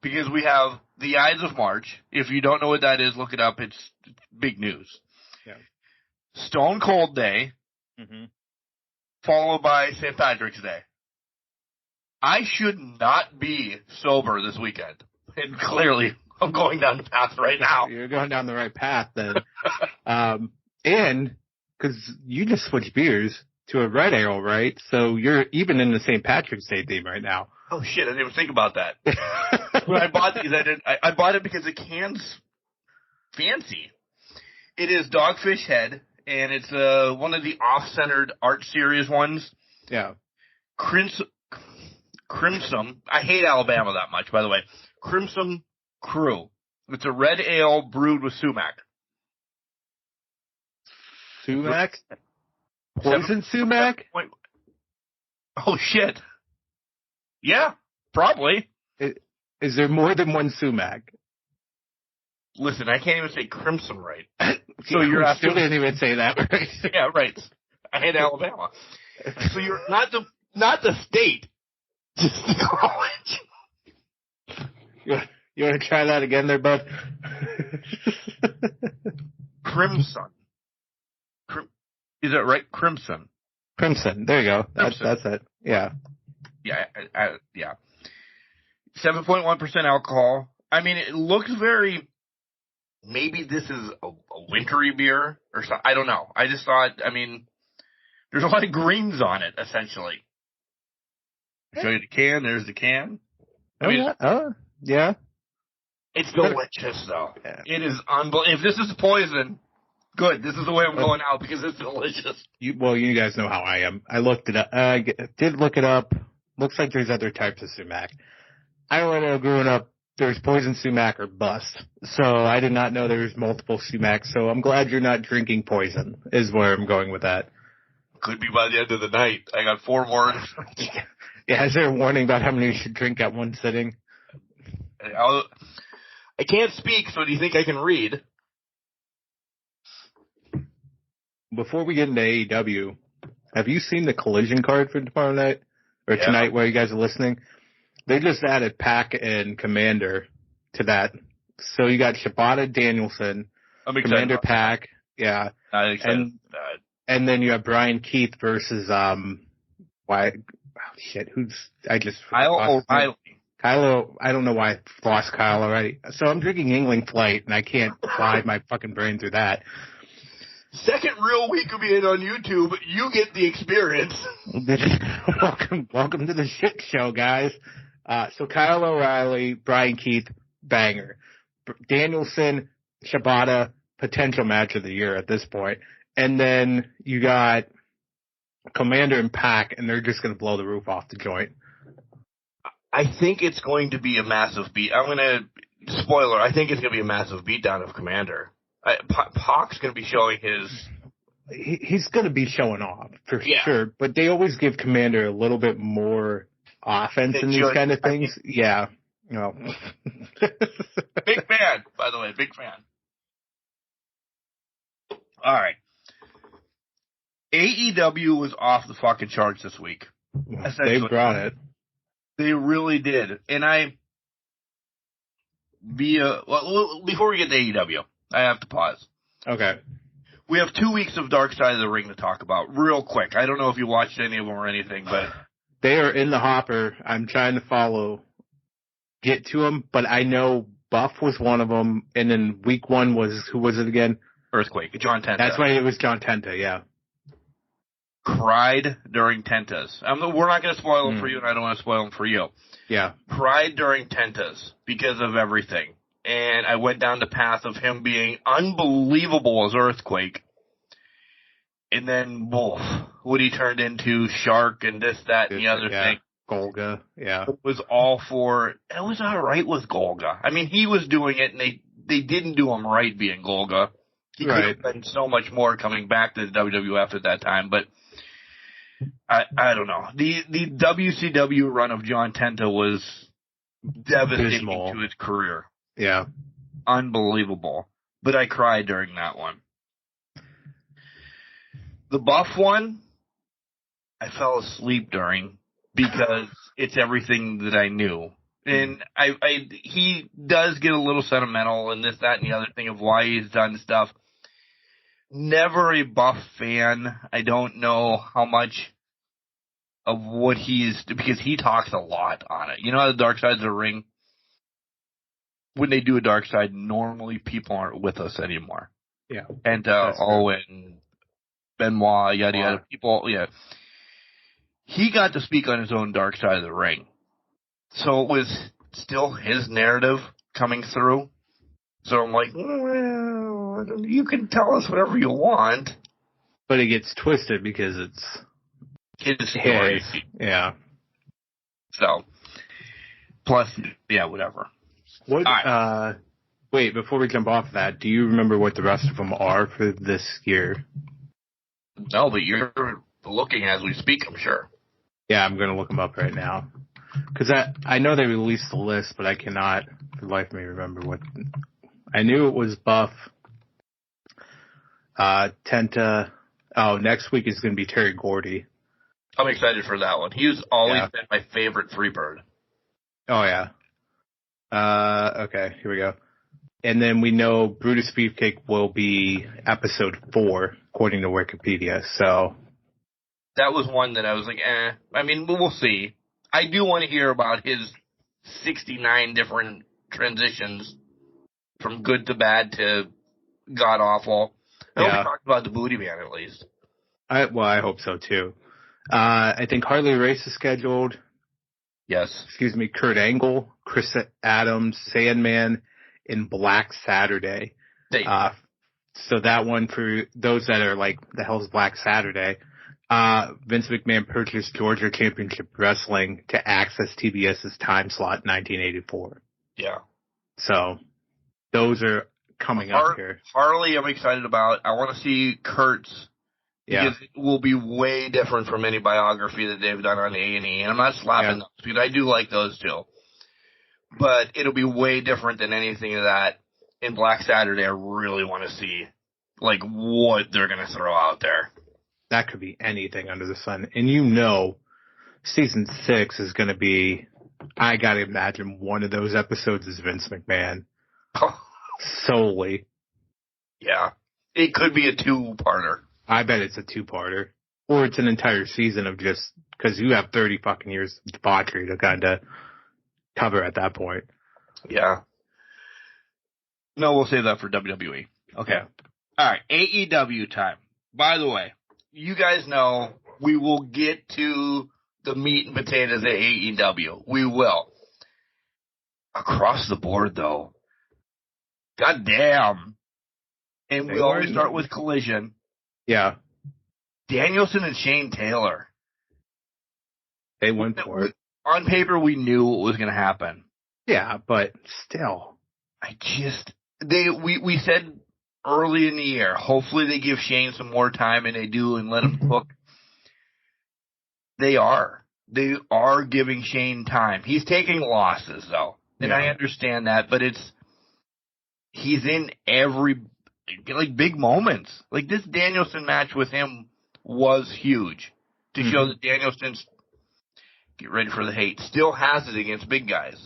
Because we have the Ides of March. If you don't know what that is, look it up. It's big news. Yeah. Stone Cold Day, followed by St. Patrick's Day. I should not be sober this weekend. And clearly, I'm going down the path right now. You're going down the right path then. And, because you just switched beers to a red ale, right? So you're even in the St. Patrick's Day theme right now. Oh, shit, I didn't even think about that. When I bought these, I bought it because the can's fancy. It is Dogfish Head, and it's one of the off-centered art series ones. Yeah. Crimson. I hate Alabama that much, by the way. Crimson Crew. It's a red ale brewed with sumac. Sumac? Poison sumac? Oh, shit. Yeah, probably. Is there more than one sumac? Listen, I can't even say crimson right. So you're asking... Still didn't even say that right. Yeah, right. I hate Alabama. So you're not the state, just the college. You want to try that again there, bud? Crimson. Is that right? Crimson. Crimson. There you go. That's it. Yeah. Yeah. 7.1% alcohol. I mean, it looks very... Maybe this is a wintry beer or something. I don't know. I just thought, I mean, there's a lot of greens on it, essentially. I'll show you the can. There's the can. Yeah. It's delicious, though. Yeah. It is unbelievable. If this is poison, good. This is the way I'm going out because it's delicious. You guys know how I am. I looked it up. I did look it up. Looks like there's other types of sumac. I don't know, growing up, there's poison sumac or bust. So I did not know there was multiple sumac. So I'm glad you're not drinking poison, is where I'm going with that. Could be by the end of the night. I got 4 more. Yeah, is there a warning about how many you should drink at one sitting? I can't speak, so do you think I can read? Before we get into AEW, have you seen the Collision card for tomorrow night? Or tonight while you guys are listening? They just added Pac and Commander to that. So you got Shibata, Danielson, Commander Pac, yeah. And then you have Brian Keith versus, Kyle O'Reilly. Kylo, I don't know why I lost Kyle already. So I'm drinking Yingling Flight, and I can't fly my fucking brain through that. Second real week of being on YouTube, you get the experience. Welcome to the shit show, guys. So Kyle O'Reilly, Brian Keith, banger. Danielson, Shibata, potential match of the year at this point. And then you got Commander and Pac, and they're just going to blow the roof off the joint. I think it's going to be a massive beat. Spoiler, I think it's going to be a massive beatdown of Commander. Pac's going to be showing his... He's going to be showing off, for sure. But they always give Commander a little bit more offense in these kind of things. Yeah. No. Big fan, by the way. Big fan. All right. AEW was off the fucking charts this week. They brought it. They really did. And before we get to AEW, I have to pause. Okay. We have 2 weeks of Dark Side of the Ring to talk about real quick. I don't know if you watched any of them or anything, but... They are in the hopper. I'm trying to get to them, but I know Buff was one of them, and then week 1 was, who was it again? Earthquake, John Tenta. That's right, it was John Tenta, yeah. Crazy. cried during Tentas. We're not going to spoil them for you, and I don't want to spoil them for you. Yeah. Cried during Tentas because of everything. And I went down the path of him being unbelievable as Earthquake. And then, what he turned into, Shark and this, that, and the other thing. Golga, yeah. It was all right with Golga. I mean, he was doing it, and they didn't do him right being Golga. He could have been so much more coming back to the WWF at that time, but I don't know. The WCW run of John Tenta was devastating to his career. Yeah. Unbelievable. But I cried during that one. The Buff one, I fell asleep during because it's everything that I knew. And he does get a little sentimental and this, that, and the other thing of why he's done stuff. Never a Buff fan. I don't know how much of what because he talks a lot on it. You know how the Dark Side of the Ring? When they do a Dark Side, normally people aren't with us anymore. Yeah. And Owen, Benoit, yada yada, people, yeah. He got to speak on his own Dark Side of the Ring. So it was still his narrative coming through. So I'm like, well, you can tell us whatever you want. But it gets twisted because it's his story. Yeah. So, plus, yeah, whatever. What? Right. Wait, before we jump off that, do you remember what the rest of them are for this year? No, but you're looking as we speak, I'm sure. Yeah, I'm going to look them up right now. Because I know they released the list, but I cannot for the life of me remember what. I knew it was Buff, Tenta. Oh, next week is going to be Terry Gordy. I'm excited for that one. He's always been my favorite Freebird. Oh, yeah. Okay, here we go. And then we know Brutus Beefcake will be episode 4, according to Wikipedia, so. That was one that I was like, I mean, we'll see. I do want to hear about his 69 different transitions from good to bad to god-awful. I hope we talked about the Booty Man, at least. I hope so, too. I think Harley Race is scheduled. Yes. Excuse me, Kurt Angle, Chris Adams, Sandman, and Black Saturday. So that one, for those that are like, the hell's Black Saturday? Vince McMahon purchased Georgia Championship Wrestling to access TBS's time slot in 1984. Yeah. So those are coming up here. Harley, I'm excited about. I want to see Kurt's. Because it will be way different from any biography that they've done on A&E. And I'm not slapping those, because I do like those too. But it'll be way different than anything of that. In Black Saturday, I really want to see, like, what they're going to throw out there. That could be anything under the sun. And you know, season 6 is going to be, I got to imagine one of those episodes is Vince McMahon. Solely. Yeah. It could be a 2-parter. I bet it's a 2-parter. Or it's an entire season of just, because you have 30 fucking years of debauchery to kind of cover at that point. Yeah. No, we'll save that for WWE. Okay. All right. AEW time. By the way, you guys know we will get to the meat and potatoes at AEW. We will. Across the board, though. God damn. And we always start with Collision. Yeah. Danielson and Shane Taylor. They went for it. On paper, we knew what was going to happen. Yeah, but still. We said early in the year, hopefully they give Shane some more time, and they do, and let him cook. They are. They are giving Shane time. He's taking losses, though. And I understand that, but he's in every, like, big moments. Like, this Danielson match with him was huge to show that Danielson's, get ready for the hate, still has it against big guys.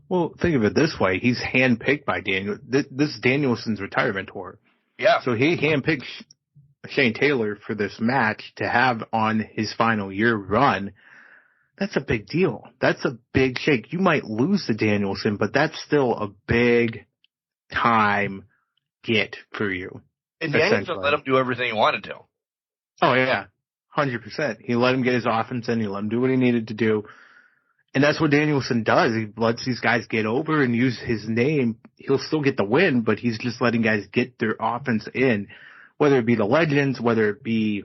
Well, think of it this way. He's handpicked by Daniel. This is Danielson's retirement tour. Yeah. So he handpicked Shane Taylor for this match to have on his final year run. That's a big deal. That's a big shake. You might lose to Danielson, but that's still a big time get for you. And Danielson let him do everything he wanted to. Oh, yeah. 100%. He let him get his offense in. He let him do what he needed to do. And that's what Danielson does. He lets these guys get over and use his name. He'll still get the win, but he's just letting guys get their offense in, whether it be the legends, whether it be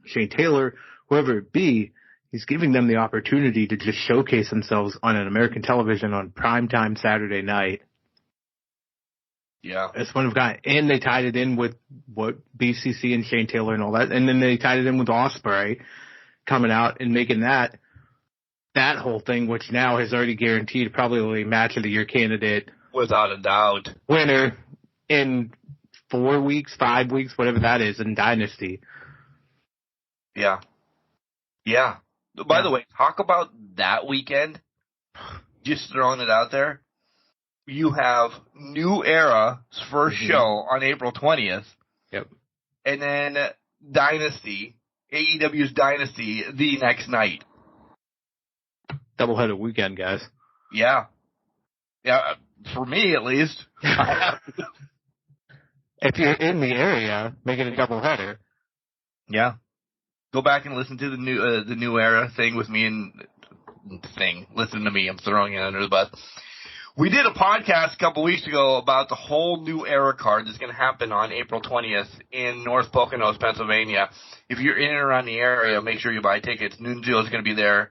Shane Taylor, whoever it be. He's giving them the opportunity to just showcase themselves on an American television on primetime Saturday night. Yeah. That's one of got, and they tied it in with what BCC and Shane Taylor and all that. And then they tied it in with Ospreay coming out and making that whole thing, which now has already guaranteed probably a match of the year candidate. Without a doubt. Winner in 4 weeks, 5 weeks, whatever that is in Dynasty. Yeah. Yeah. By the way, talk about that weekend. Just throwing it out there. You have New Era's first show on April 20th. Yep. And then Dynasty, AEW's Dynasty, the next night. Doubleheader weekend, guys. Yeah. Yeah, for me at least. If you're in the area, make it a doubleheader. Yeah. Go back and listen to the New Era thing with me and listen to me. I'm throwing it under the bus. We did a podcast a couple weeks ago about the whole New Era card that's going to happen on April 20th in North Poconos, Pennsylvania. If you're in and around the area, make sure you buy tickets. Nunzio is going to be there.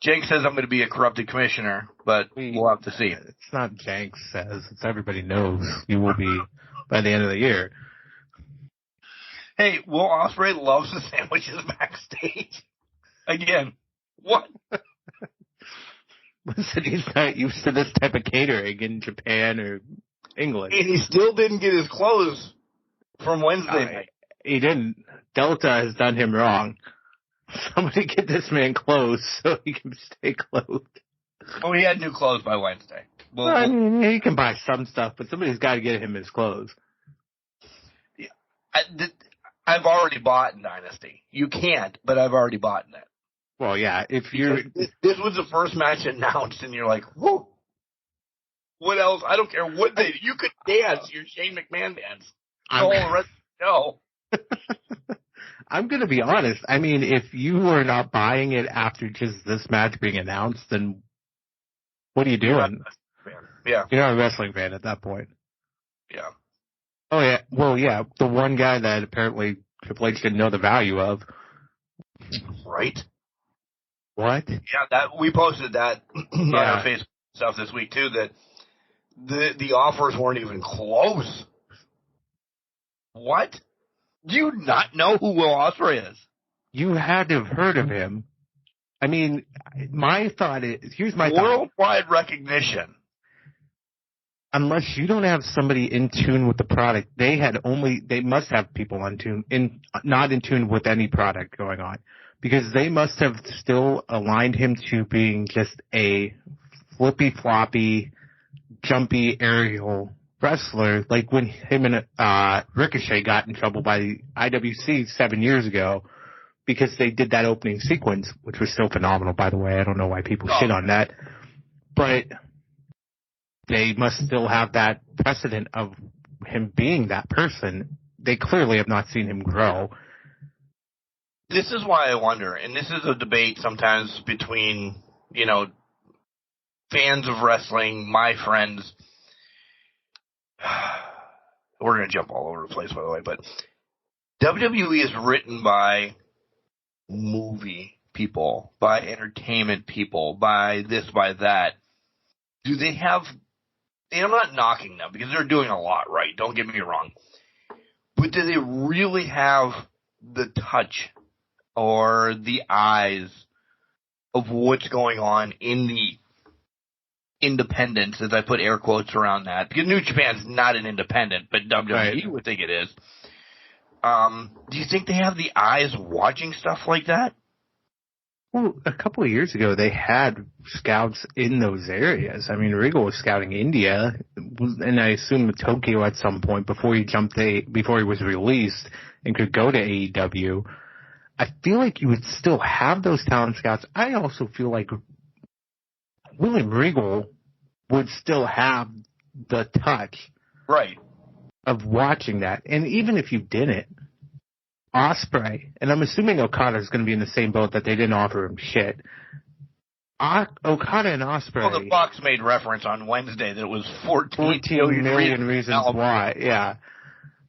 Jenks says I'm going to be a corrupted commissioner, but we'll have to see. It's not Jenks says. It's everybody knows you will be by the end of the year. Hey, Will Ospreay loves the sandwiches backstage. Again, what? Listen, he's not used to this type of catering in Japan or England. And he still didn't get his clothes from Wednesday night. He didn't. Delta has done him wrong. Somebody get this man clothes so he can stay clothed. Oh, he had new clothes by Wednesday. Well, I mean, he can buy some stuff, but somebody's got to get him his clothes. Yeah, I've already bought in Dynasty. You can't, but I've already bought in it. Well, yeah, if you're... This was the first match announced, and you're like, whoa. What else? I don't care what they... You could dance your Shane McMahon dance. The whole rest of the show. I'm going to be honest. I mean, if you are not buying it after just this match being announced, then what are you doing? Yeah. You're not a wrestling fan at that point. Yeah. Oh, yeah. Well, yeah, the one guy that apparently Triple H didn't know the value of. Right. What? Yeah, we posted that on our Facebook stuff this week, too, that the offers weren't even close. What? Do you not know who Will Ospreay is? You had to have heard of him. I mean, my thought is, here's my thought. Worldwide recognition. Unless you don't have somebody in tune with the product, they must have people not in tune with any product going on. Because they must have still aligned him to being just a flippy-floppy, jumpy aerial wrestler, like when him and Ricochet got in trouble by the IWC 7 years ago because they did that opening sequence, which was still phenomenal, by the way. I don't know why people shit on that. But they must still have that precedent of him being that person. They clearly have not seen him grow. This is why I wonder, and this is a debate sometimes between, fans of wrestling, my friends. We're going to jump all over the place, by the way, but WWE is written by movie people, by entertainment people, by this, by that. Do they have, and I'm not knocking them because they're doing a lot right, don't get me wrong, but do they really have the touch or the eyes of what's going on in the independents, as I put air quotes around that, because New Japan's not an independent, but WWE would think it is. Do you think they have the eyes watching stuff like that? Well, a couple of years ago, they had scouts in those areas. I mean, Regal was scouting India, and I assume Tokyo at some point before he was released and could go to AEW. I feel like you would still have those talent scouts. I also feel like William Regal would still have the touch of watching that. And even if you didn't, Ospreay, and I'm assuming Okada's going to be in the same boat that they didn't offer him shit. Okada and Ospreay. Well, the Bucks made reference on Wednesday that it was 14 million reasons why. Yeah,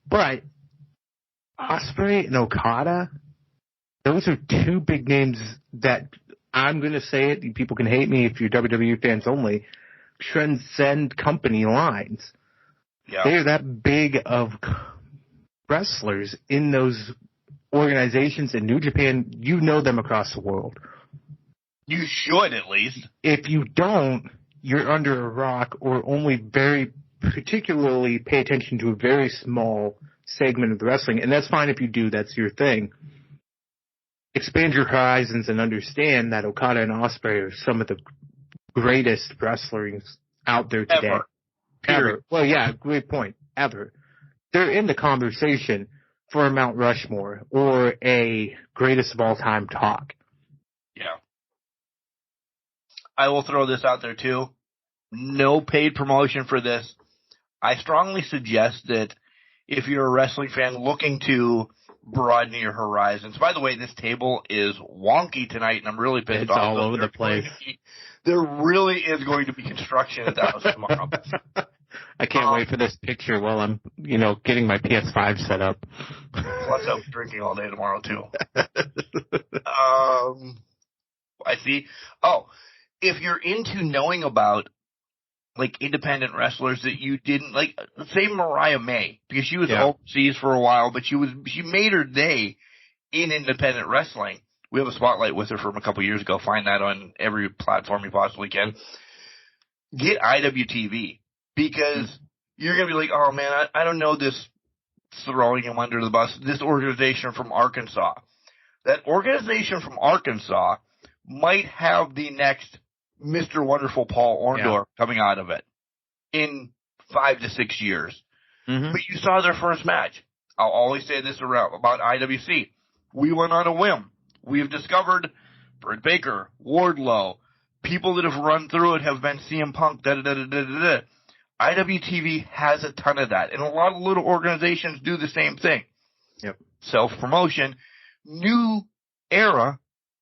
but Ospreay and Okada, those are two big names that I'm going to say it. People can hate me if you're WWE fans only. Transcend company lines. Yeah. They're that big of wrestlers in those organizations in New Japan. You know them across the world. You should, at least. If you don't, you're under a rock or only very particularly pay attention to a very small segment of the wrestling. And that's fine if you do. That's your thing. Expand your horizons and understand that Okada and Ospreay are some of the greatest wrestlers out there today. Ever. Well, yeah, great point. Ever. They're in the conversation for a Mount Rushmore or a greatest of all time talk. Yeah. I will throw this out there too. No paid promotion for this. I strongly suggest that if you're a wrestling fan looking to broaden your horizons. By the way, this table is wonky tonight, and I'm really pissed off. It's all over the place. There really is going to be construction at the house tomorrow. I can't wait for this picture while I'm, getting my PS5 set up. Plus, I'm drinking all day tomorrow, too. I see. Oh, if you're into knowing about, independent wrestlers that you didn't, say Mariah May, because she was overseas for a while, but she made her day in independent wrestling. We have a spotlight with her from a couple years ago. Find that on every platform you possibly can. Get IWTV, because you're going to be like, oh, man, I don't know this, throwing him under the bus, this organization from Arkansas. That organization from Arkansas might have the next Mr. Wonderful Paul Orndorff coming out of it in 5 to 6 years. Mm-hmm. But you saw their first match. I'll always say this about IWC. We went on a whim. We have discovered Britt Baker, Wardlow, people that have run through it have been CM Punk, da-da-da-da-da-da. IWTV has a ton of that, and a lot of little organizations do the same thing. Yep. Self-promotion. New Era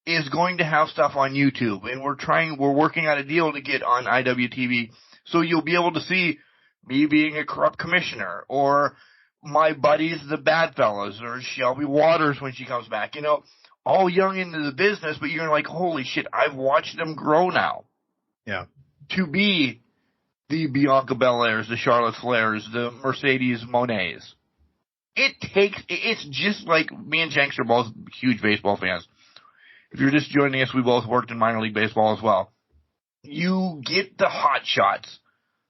is going to have stuff on YouTube, and we're working out a deal to get on IWTV, so you'll be able to see me being a corrupt commissioner, or my buddies, the Bad Fellas, or Shelby Waters when she comes back, all young into the business, but you're like, holy shit, I've watched them grow now. Yeah. To be the Bianca Belairs, the Charlotte Flairs, the Mercedes Monets. It's just like me and Jenks are both huge baseball fans. If you're just joining us, we both worked in minor league baseball as well. You get the hot shots,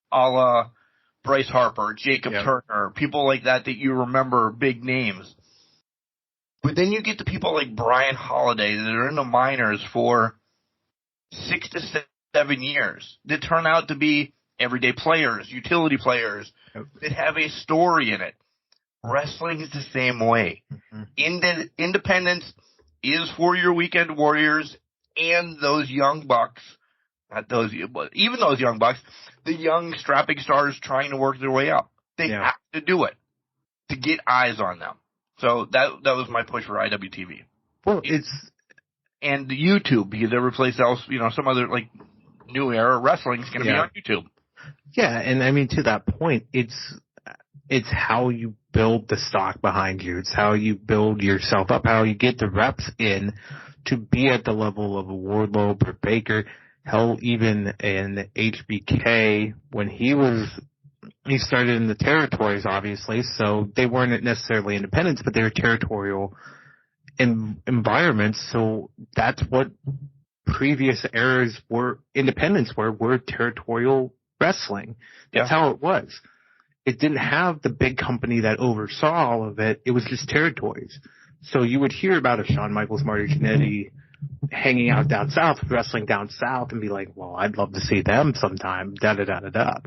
a la Bryce Harper, Jacob Turner, people like that you remember, big names. But then you get the people like Brian Holiday that are in the minors for 6 to 7 years that turn out to be everyday players, utility players that have a story in it. Wrestling is the same way. Mm-hmm. Independence is for your weekend warriors and those young bucks. Even those young bucks, the young strapping stars trying to work their way up. They have to do it to get eyes on them. So that was my push for IWTV. Well, and YouTube, because every place else, some other New Era wrestling is going to be on YouTube. Yeah, and I mean, to that point, it's how you build the stock behind you. It's how you build yourself up, how you get the reps in to be at the level of a Wardlow, Britt Baker, hell, even in HBK when he started in the territories, obviously, so they weren't necessarily independents, but they were territorial environments, so that's what previous eras independents were territorial wrestling. That's how it was. It didn't have the big company that oversaw all of it. It was just territories. So you would hear about a Shawn Michaels, Marty Jannetty hanging out down south, wrestling down south, and be like, well, I'd love to see them sometime, da-da-da-da-da.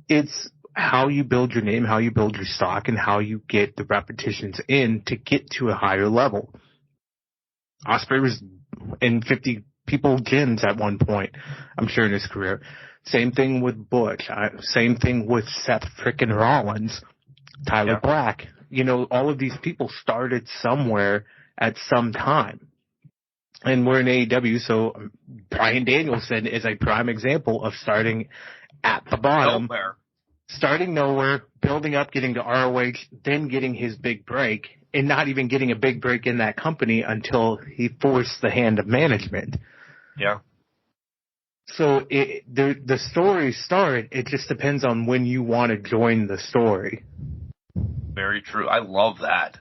It's how you build your name, how you build your stock, and how you get the repetitions in to get to a higher level. Ospreay was in 50 people gyms at one point, I'm sure, in his career. Same thing with Butch. Same thing with Seth frickin' Rollins, Tyler Black. all of these people started somewhere at some time. And we're in AEW, so Bryan Danielson is a prime example of starting at the bottom. Starting nowhere, building up, getting to ROH, then getting his big break, and not even getting a big break in that company until he forced the hand of management. Yeah. So the story started. It just depends on when you want to join the story. Very true. I love that.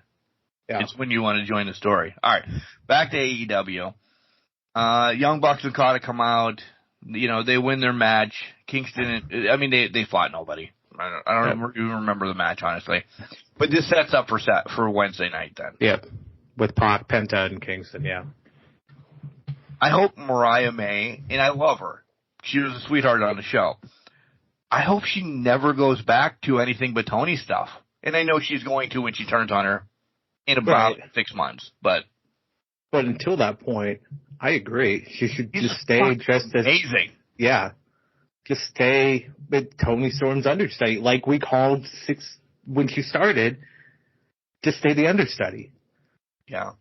Yeah. It's when you want to join the story. All right, back to AEW. Young Bucks and Okada come out. They win their match. Kingston, they fought nobody. I don't even remember the match, honestly. But this sets up for Wednesday night then. Yep. With Pac, Penta, and Kingston, yeah. I hope Mariah May, and I love her. She was a sweetheart on the show. I hope she never goes back to anything but Tony stuff. And I know she's going to when she turns on her in about 6 months. But until that point, I agree. She should just stay just as amazing. Yeah. Just stay with Tony Storm's understudy. Like we called when she started, just stay the understudy. Yeah.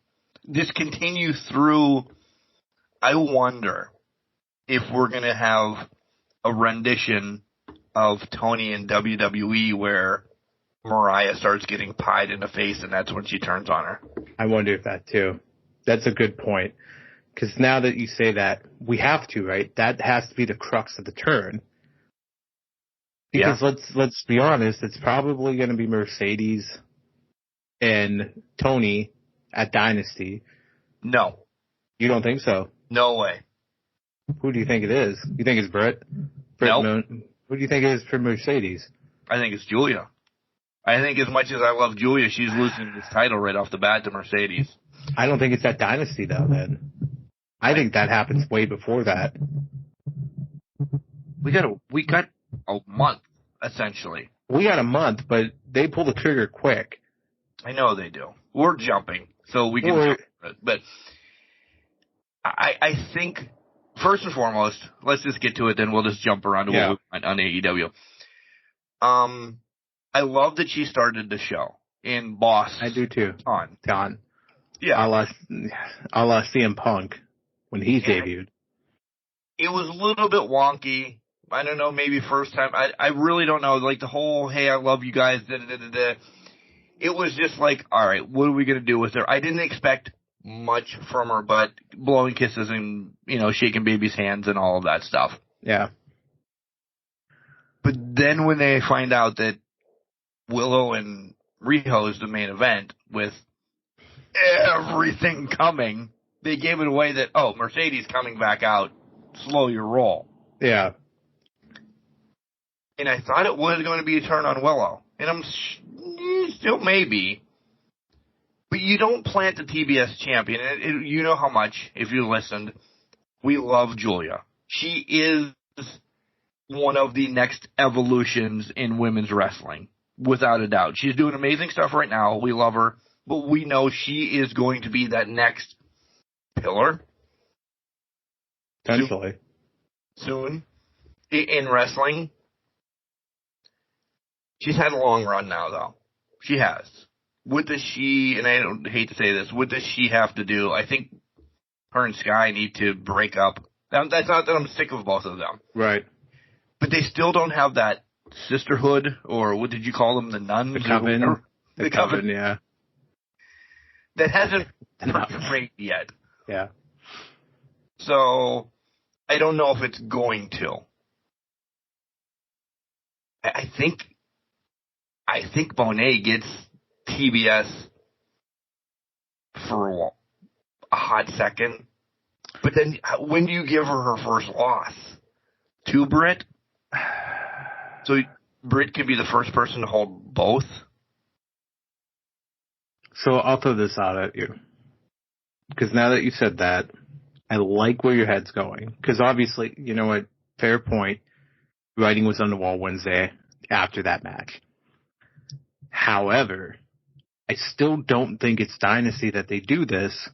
Just continue through. I wonder if we're going to have a rendition of Tony in WWE where Mariah starts getting pied in the face and that's when she turns on her. I wonder if that too. That's a good point. Because now that you say that, we have to, right? That has to be the crux of the turn. Because let's be honest, it's probably going to be Mercedes and Tony at Dynasty. No. You don't think so? No way. Who do you think it is? You think it's Britt? No. Who do you think it is for Mercedes? I think it's Julia. I think as much as I love Julia, she's losing this title right off the bat to Mercedes. I don't think it's at Dynasty, though, then. I think that happens way before that. We got a month, essentially. We got a month, but they pull the trigger quick. I know they do. We're jumping, so we can jump it. But I think, first and foremost, let's just get to it, then we'll just jump around to what we want on AEW. I love that she started the show in Boss. I do too. Ton. Yeah. A la CM Punk when he debuted. It was a little bit wonky. I don't know, maybe first time. I really don't know. Like the whole, hey, I love you guys, da-da-da-da-da. It was just like, all right, what are we going to do with her? I didn't expect much from her, but blowing kisses and, shaking baby's hands and all of that stuff. Yeah. But then when they find out that Willow and Riho is the main event with everything coming, they gave it away that, Mercedes coming back out, slow your roll. Yeah. And I thought it was going to be a turn on Willow. And I'm still maybe. But you don't plant the TBS champion. You know how much, if you listened, we love Julia. She is one of the next evolutions in women's wrestling, without a doubt. She's doing amazing stuff right now. We love her. But we know she is going to be that next pillar. Potentially. Soon. In wrestling. She's had a long run now, though. She has. What does she, and I don't hate to say this, what does she have to do? I think her and Sky need to break up. That's not that I'm sick of both of them. Right. But they still don't have that sisterhood, or what did you call them, the nuns? The coven. The coven, yeah. That hasn't performed yet. Yeah. So, I don't know if it's going to. I think Moné gets TBS for a hot second. But then, when do you give her first loss? To Britt? So, Britt could be the first person to hold both? So, I'll throw this out at you. Because now that you said that, I like where your head's going. Because obviously, you know what, fair point. Writing was on the wall Wednesday after that match. However, I still don't think it's Dynasty that they do this,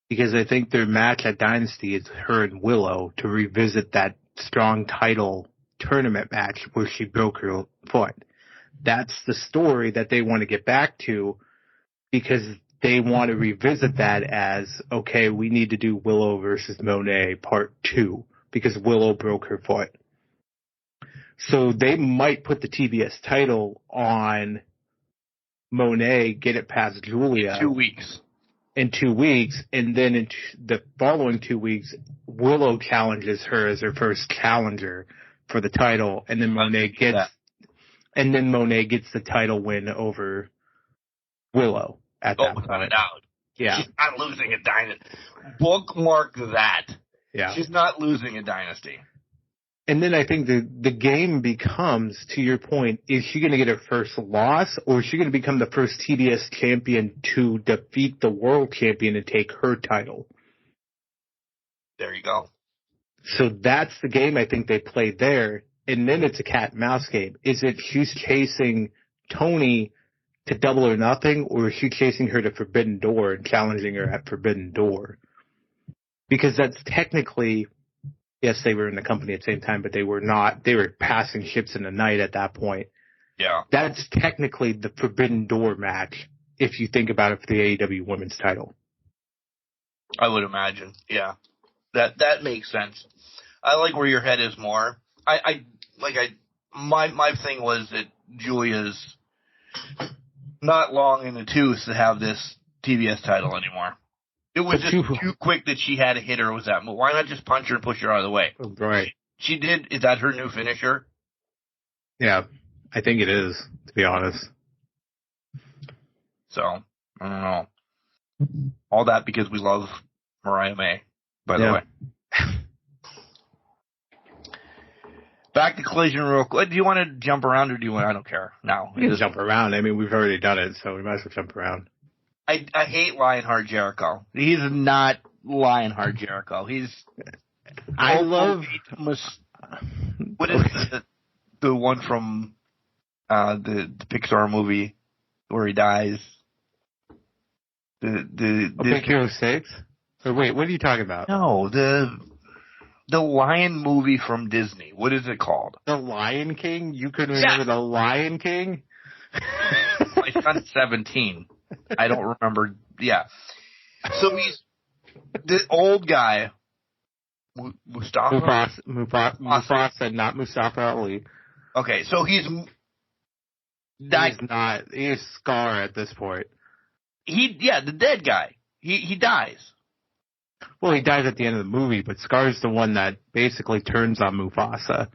because I think their match at Dynasty is her and Willow to revisit that strong title tournament match where she broke her foot. that's the story that they want to get back to, because they want to revisit that as, okay, we need to do Willow versus Moné part 2 because Willow broke her foot. So they might put the TBS title on Moné, get it past Julia. 2 weeks. In 2 weeks, and then in the following 2 weeks, Willow challenges her as her first challenger for the title, and then Moné gets the title win over Willow at that point. Without a doubt. Yeah. She's not losing a dynasty. Bookmark that. Yeah. She's not losing a dynasty. And then I think the game becomes, to your point, is she going to get her first loss, or is she going to become the first TBS champion to defeat the world champion and take her title? There you go. So that's the game I think they played there. And then it's a cat and mouse game. Is it she's chasing Tony to Double or Nothing, or is she chasing her to Forbidden Door and challenging her at Forbidden Door? Because that's technically, yes, they were in the company at the same time, but they were not. They were passing ships in the night at that point. Yeah. That's technically the Forbidden Door match, if you think about it, for the AEW Women's title. I would imagine. Yeah. That makes sense. I like where your head is more. My thing was that Julia's not long in the tooth to have this TBS title anymore. It was just too quick that she had to hit her with that move. Why not just punch her and push her out of the way? Right. She did. Is that her new finisher? Yeah, I think it is, to be honest. So, I don't know. All that because we love Mariah May, by the way. Back to Collision real quick. Do you want to jump around or do you want? I don't care. No. We can jump around. I mean, we've already done it, so we might as well jump around. I hate Lionheart Jericho. He's not Lionheart Jericho. He's. I love. What is the one from the Pixar movie where he dies? Big Hero 6? Or wait, what are you talking about? No, the Lion movie from Disney. What is it called? The Lion King? You couldn't remember The Lion King? My son's 17. I don't remember. Yeah. So he's the old guy. Mustafa, not Mustafa Ali. Okay, so he's Scar at this point. The dead guy. He dies. Well, he dies at the end of the movie, but Scar's the one that basically turns on Mufasa.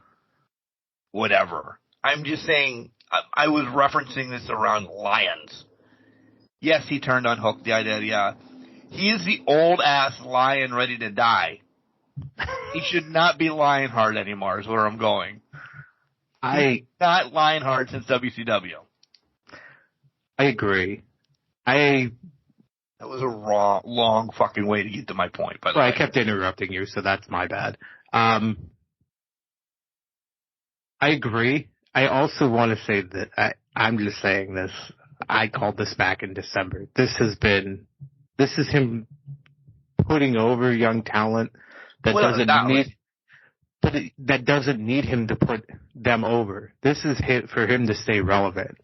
Whatever. I'm just saying, I was referencing this around lions. Yes, he turned on Hook, yeah. He is the old-ass lion ready to die. He should not be Lionheart anymore is where I'm going. He's not Lionheart since WCW. I agree. That was a long fucking way to get to my point. By the way, I kept interrupting you, so that's my bad. I agree. I also want to say that I'm just saying this. I called this back in December. This is him putting over young talent that doesn't need him to put them over. This is for him to stay relevant.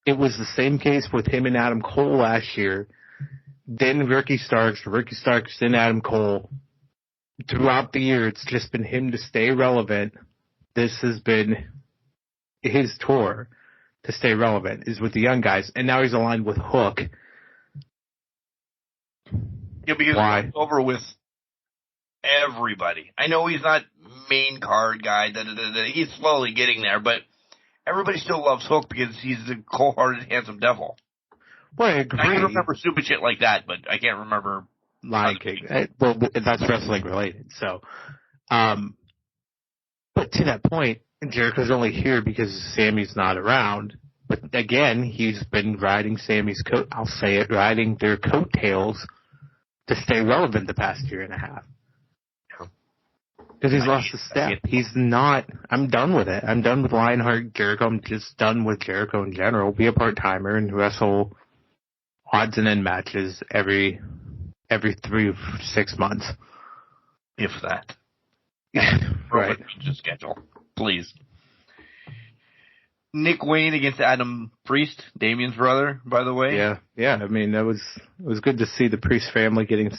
It was the same case with him and Adam Cole last year. Then Ricky Starks, then Adam Cole. Throughout the year, it's just been him to stay relevant. This has been his tour to stay relevant, is with the young guys. And now he's aligned with Hook. Yeah, because he's over with everybody. I know he's not main card guy. He's slowly getting there, but everybody still loves Hook because he's the cold-hearted, handsome devil. Well, I agree. I can remember stupid shit like that, but I can't remember Lion King. Well, that's wrestling related. So, but to that point, Jericho's only here because Sammy's not around. But again, he's been riding Sammy's riding their coattails to stay relevant the past year and a half. Because he's lost a step. He's not. I'm done with it. I'm done with Lionheart Jericho. I'm just done with Jericho in general. Be a part-timer and wrestle odds and end matches every 3 or 6 months. If that. Right. Just schedule. Please. Nick Wayne against Adam Priest, Damien's brother, by the way. Yeah. I mean, it was good to see the Priest family getting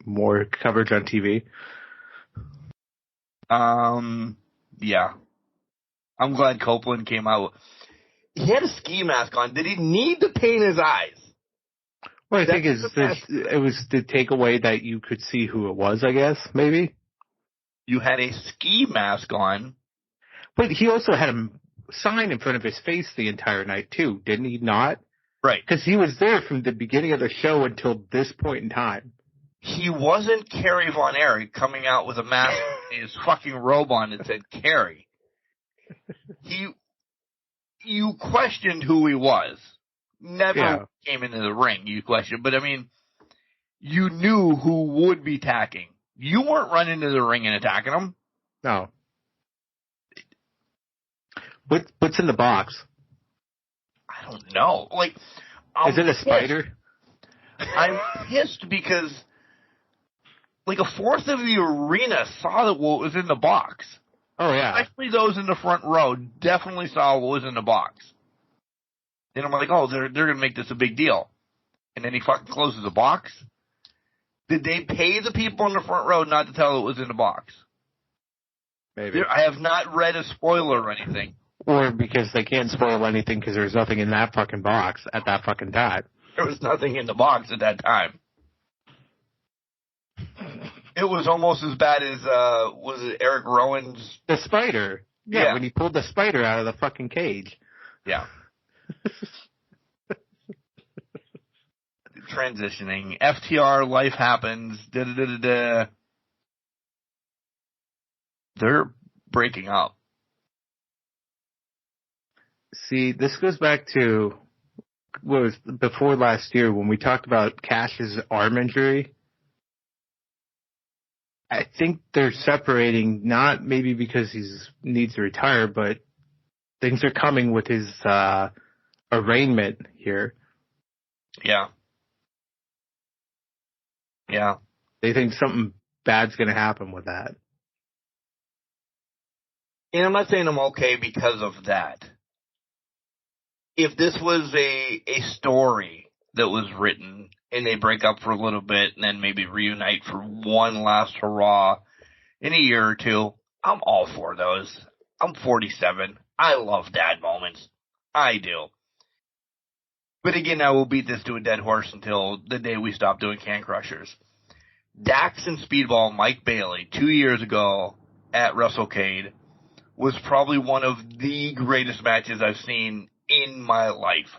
more coverage on TV. Yeah. I'm glad Copeland came out. He had a ski mask on. Did he need to paint his eyes? Well, I think it was the takeaway that you could see who it was, I guess, maybe. You had a ski mask on. But he also had a sign in front of his face the entire night, too, didn't he not? Right. Because he was there from the beginning of the show until this point in time. He wasn't Kerry Von Erich coming out with a mask and his fucking robe on that said Kerry. You questioned who he was. Never came into the ring, you questioned. But, I mean, you knew who would be attacking. You weren't running into the ring and attacking him. No. What's in the box? I don't know. Like, is it a spider? I'm pissed because, like, a fourth of the arena saw what was in the box. Oh, yeah. Especially those in the front row definitely saw what was in the box. And I'm like, oh, they're going to make this a big deal. And then he fucking closes the box. Did they pay the people in the front row not to tell what was in the box? Maybe. I have not read a spoiler or anything. Or because they can't spoil anything because there's nothing in that fucking box at that fucking time. There was nothing in the box at that time. It was almost as bad as, was it Eric Rowan's? The spider. Yeah, when he pulled the spider out of the fucking cage. Yeah. Transitioning. FTR, life happens. Da-da-da-da-da. They're breaking up. See, this goes back to what was before last year when we talked about Cash's arm injury. I think they're separating, not maybe because he needs to retire, but things are coming with his arraignment here. Yeah. Yeah. They think something bad's going to happen with that. And I'm not saying I'm okay because of that. If this was a story that was written and they break up for a little bit and then maybe reunite for one last hurrah in a year or two, I'm all for those. I'm 47. I love dad moments. I do. But again, I will beat this to a dead horse until the day we stop doing Can Crushers. Dax and Speedball Mike Bailey 2 years ago at WrestleCade was probably one of the greatest matches I've seen in my life.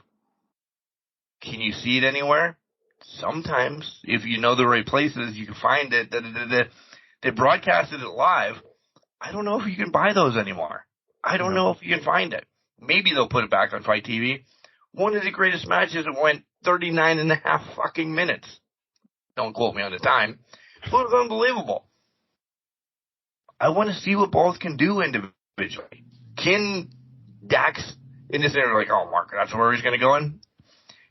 Can you see it anywhere? Sometimes. If you know the right places, you can find it. They broadcasted it live. I don't know if you can buy those anymore. I don't know if you can find it. Maybe they'll put it back on Fight TV. One of the greatest matches that went 39 and a half fucking minutes. Don't quote me on the time. It was unbelievable. I want to see what both can do individually. Can Dax, in this area, like, oh, Mark, that's where he's going to go in?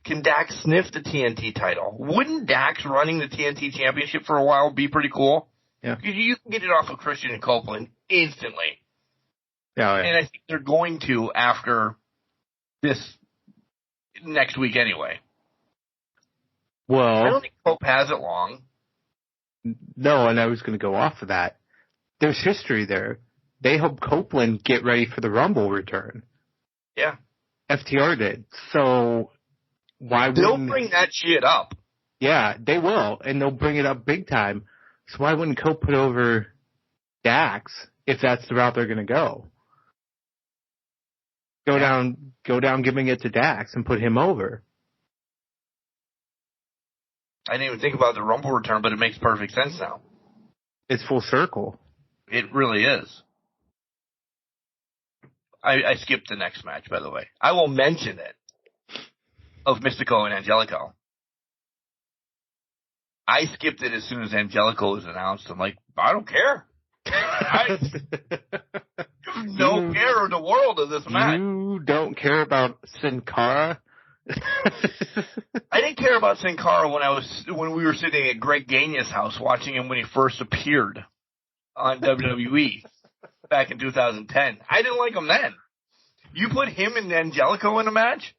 Can Dax sniff the TNT title? Wouldn't Dax running the TNT championship for a while be pretty cool? Yeah. Because you can get it off of Christian and Copeland instantly. Yeah. And I think they're going to after this next week anyway. Well, I don't think Cope has it long. No, and I was going to go off of that. There's history there. They helped Copeland get ready for the Rumble return. Yeah. FTR did. So why they'll wouldn't... bring that shit up. Yeah, they will, and they'll bring it up big time. So why wouldn't Cope put over Dax if that's the route they're going to go? Go down giving it to Dax and put him over. I didn't even think about the Rumble return, but it makes perfect sense now. It's full circle. It really is. I skipped the next match, by the way. I will mention it. Of Mystico and Angelico. I skipped it as soon as Angelico was announced. I'm like, I don't care. I have no care in the world of this match. You don't care about Sin Cara? I didn't care about Sin Cara when we were sitting at Greg Gagne's house watching him when he first appeared on WWE back in 2010. I didn't like him then. You put him and Angelico in a match?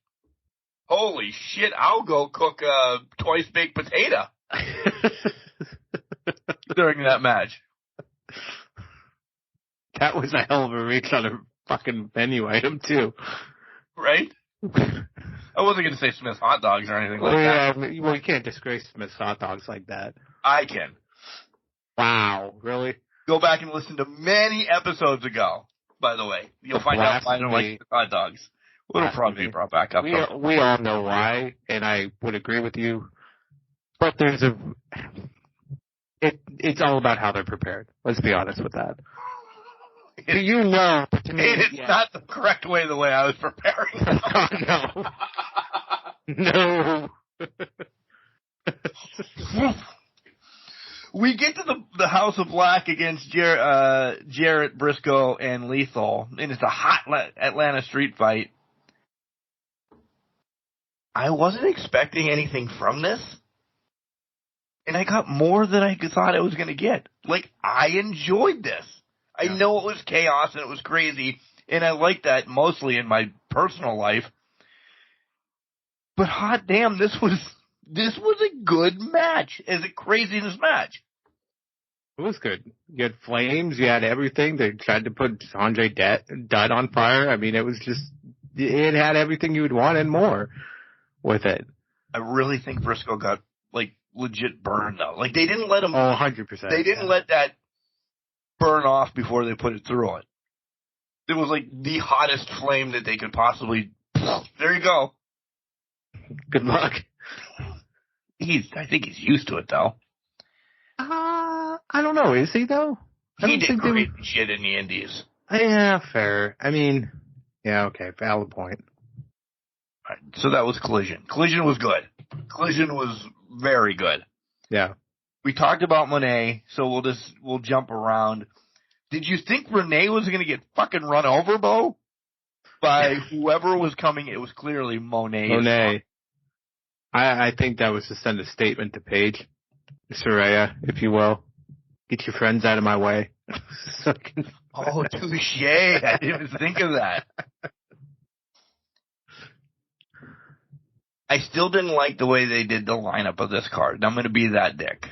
Holy shit, I'll go cook a twice-baked potato during that match. That was a hell of a reach on a fucking menu item, too. Right? I wasn't going to say Smith's hot dogs or anything like that. Well, you can't disgrace Smith's hot dogs like that. I can. Wow, really? Go back and listen to many episodes ago, by the way. You'll find out why I don't like hot dogs. It'll probably be brought back up. We all know why, and I would agree with you. But it's all about how they're prepared. Let's be honest with that. Do you know? To me, it's not the correct way the way I was preparing. No. We get to the House of Black against Jarrett, Briscoe, and Lethal, and it's a hot Atlanta street fight. I wasn't expecting anything from this, and I got more than I thought I was going to get. Like, I enjoyed this. I know it was chaos and it was crazy, and I like that mostly in my personal life. But hot damn, this was a good match. As a craziness match. It was good. You had flames, you had everything. They tried to put Andre Dutt on fire. I mean, it had everything you would want and more with it. I really think Briscoe got, like, legit burned, though. Like, they didn't let him... Oh, 100%. They didn't let that burn off before they put it through it. It was, like, the hottest flame that they could possibly... There you go. Good luck. I think he's used to it, though. I don't know. Is he, though? He did great shit in the Indies. Yeah, fair. I mean, yeah, okay. Valid point. Right, so that was Collision. Collision was good. Collision was very good. Yeah. We talked about Moné, so we'll jump around. Did you think Renee was going to get fucking run over, Bo? By whoever was coming? It was clearly Moné. Moné. I think that was to send a statement to Paige. Soraya, if you will. Get your friends out of my way. Oh, touche. I didn't even think of that. I still didn't like the way they did the lineup of this card. I'm going to be that dick.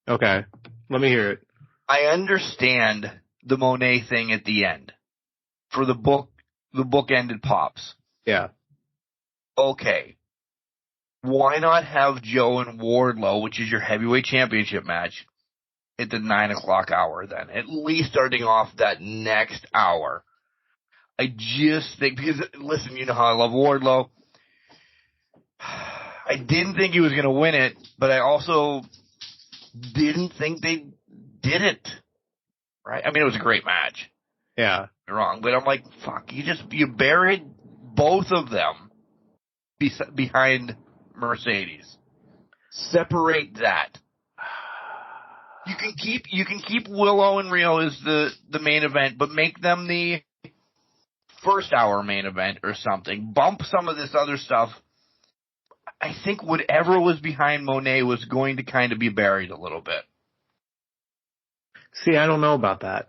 Okay. Let me hear it. I understand the Moné thing at the end. For the book-ended pops. Yeah. Okay. Why not have Joe and Wardlow, which is your heavyweight championship match, at the 9 o'clock hour then? At least starting off that next hour. I just think, because, listen, you know how I love Wardlow. I didn't think he was going to win it, but I also didn't think they did it. Right? I mean, it was a great match. Yeah. You're wrong, but I'm like, fuck, you buried both of them behind Mercedes. Separate that. You can keep Willow and Rio as the main event, but make them the first hour main event or something. Bump some of this other stuff. I think whatever was behind Moné was going to kind of be buried a little bit. See, I don't know about that.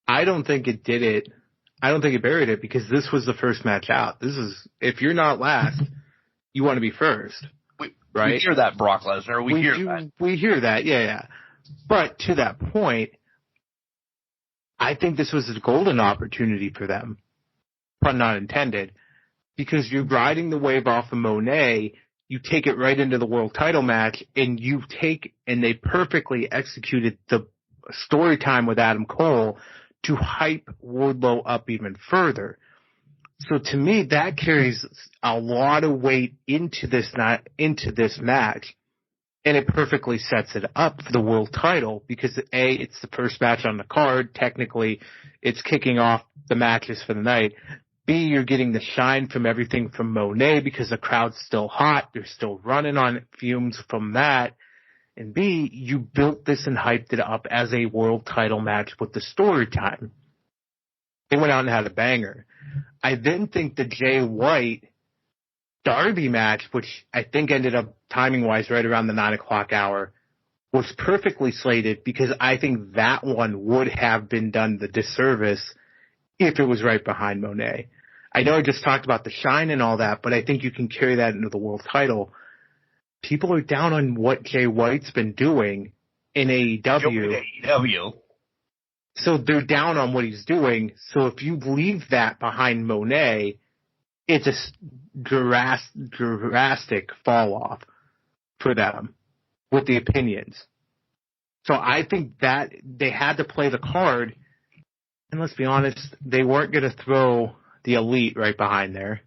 I don't think it did it. I don't think it buried it because this was the first match out. If you're not last, you want to be first. Right? We hear that, Brock Lesnar. We hear that, yeah. But to that point, I think this was a golden opportunity for them. Pun not intended. Because you're riding the wave off of Moné, you take it right into the world title match, and they perfectly executed the story time with Adam Cole to hype Wardlow up even further. So to me, that carries a lot of weight into this match, and it perfectly sets it up for the world title because A, it's the first match on the card. Technically, it's kicking off the matches for the night. B, you're getting the shine from everything from Moné because the crowd's still hot. They're still running on fumes from that. And B, you built this and hyped it up as a world title match with the story time. They went out and had a banger. I then think the Jay White Darby match, which I think ended up timing-wise right around the 9 o'clock hour, was perfectly slated because I think that one would have been done the disservice if it was right behind Moné. I know I just talked about the shine and all that, but I think you can carry that into the world title. People are down on what Jay White's been doing in AEW. So they're down on what he's doing. So if you leave that behind Moné, it's a drastic fall off for them with the opinions. So I think that they had to play the card. And let's be honest, they weren't going to throw the Elite right behind there.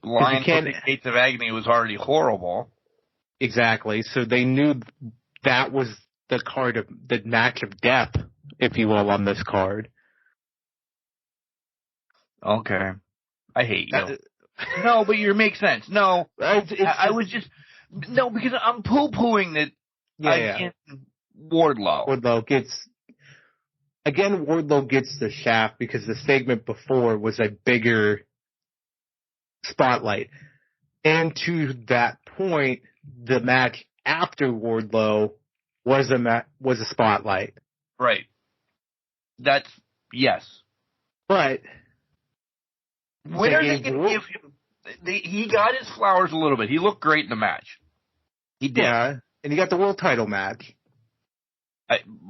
Lions with the Gates of Agony was already horrible. Exactly. So they knew that was the card of the match of death, if you will, on this card. Okay. I hate you. No, but you make sense. No, I was just because I'm poo-pooing that. Yeah. Wardlow gets the shaft because the segment before was a bigger spotlight, and to that point, the match after Wardlow was a spotlight. Right. That's yes. But when are they going to give him? He got his flowers a little bit. He looked great in the match. He did. Yeah, and he got the world title match.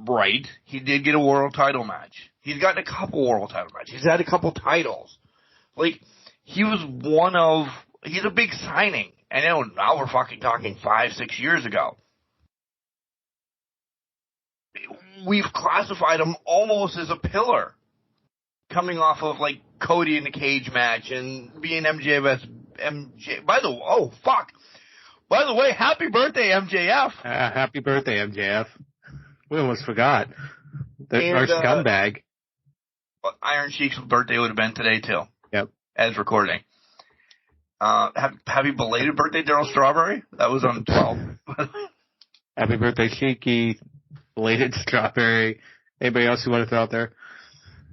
Right. He did get a world title match. He's gotten a couple world title matches. He's had a couple titles. Like, he's a big signing. And now we're fucking talking 5-6 years ago. We've classified him almost as a pillar. Coming off of, like, Cody in the cage match and being MJ. By the way, happy birthday, MJF. Happy birthday, MJF. We almost forgot. Our scumbag. Iron Sheik's birthday would have been today, too. Yep. As recording. Happy belated birthday, Daryl Strawberry. That was on 12. Happy birthday, Sheiky. Belated Strawberry. Anybody else you want to throw out there?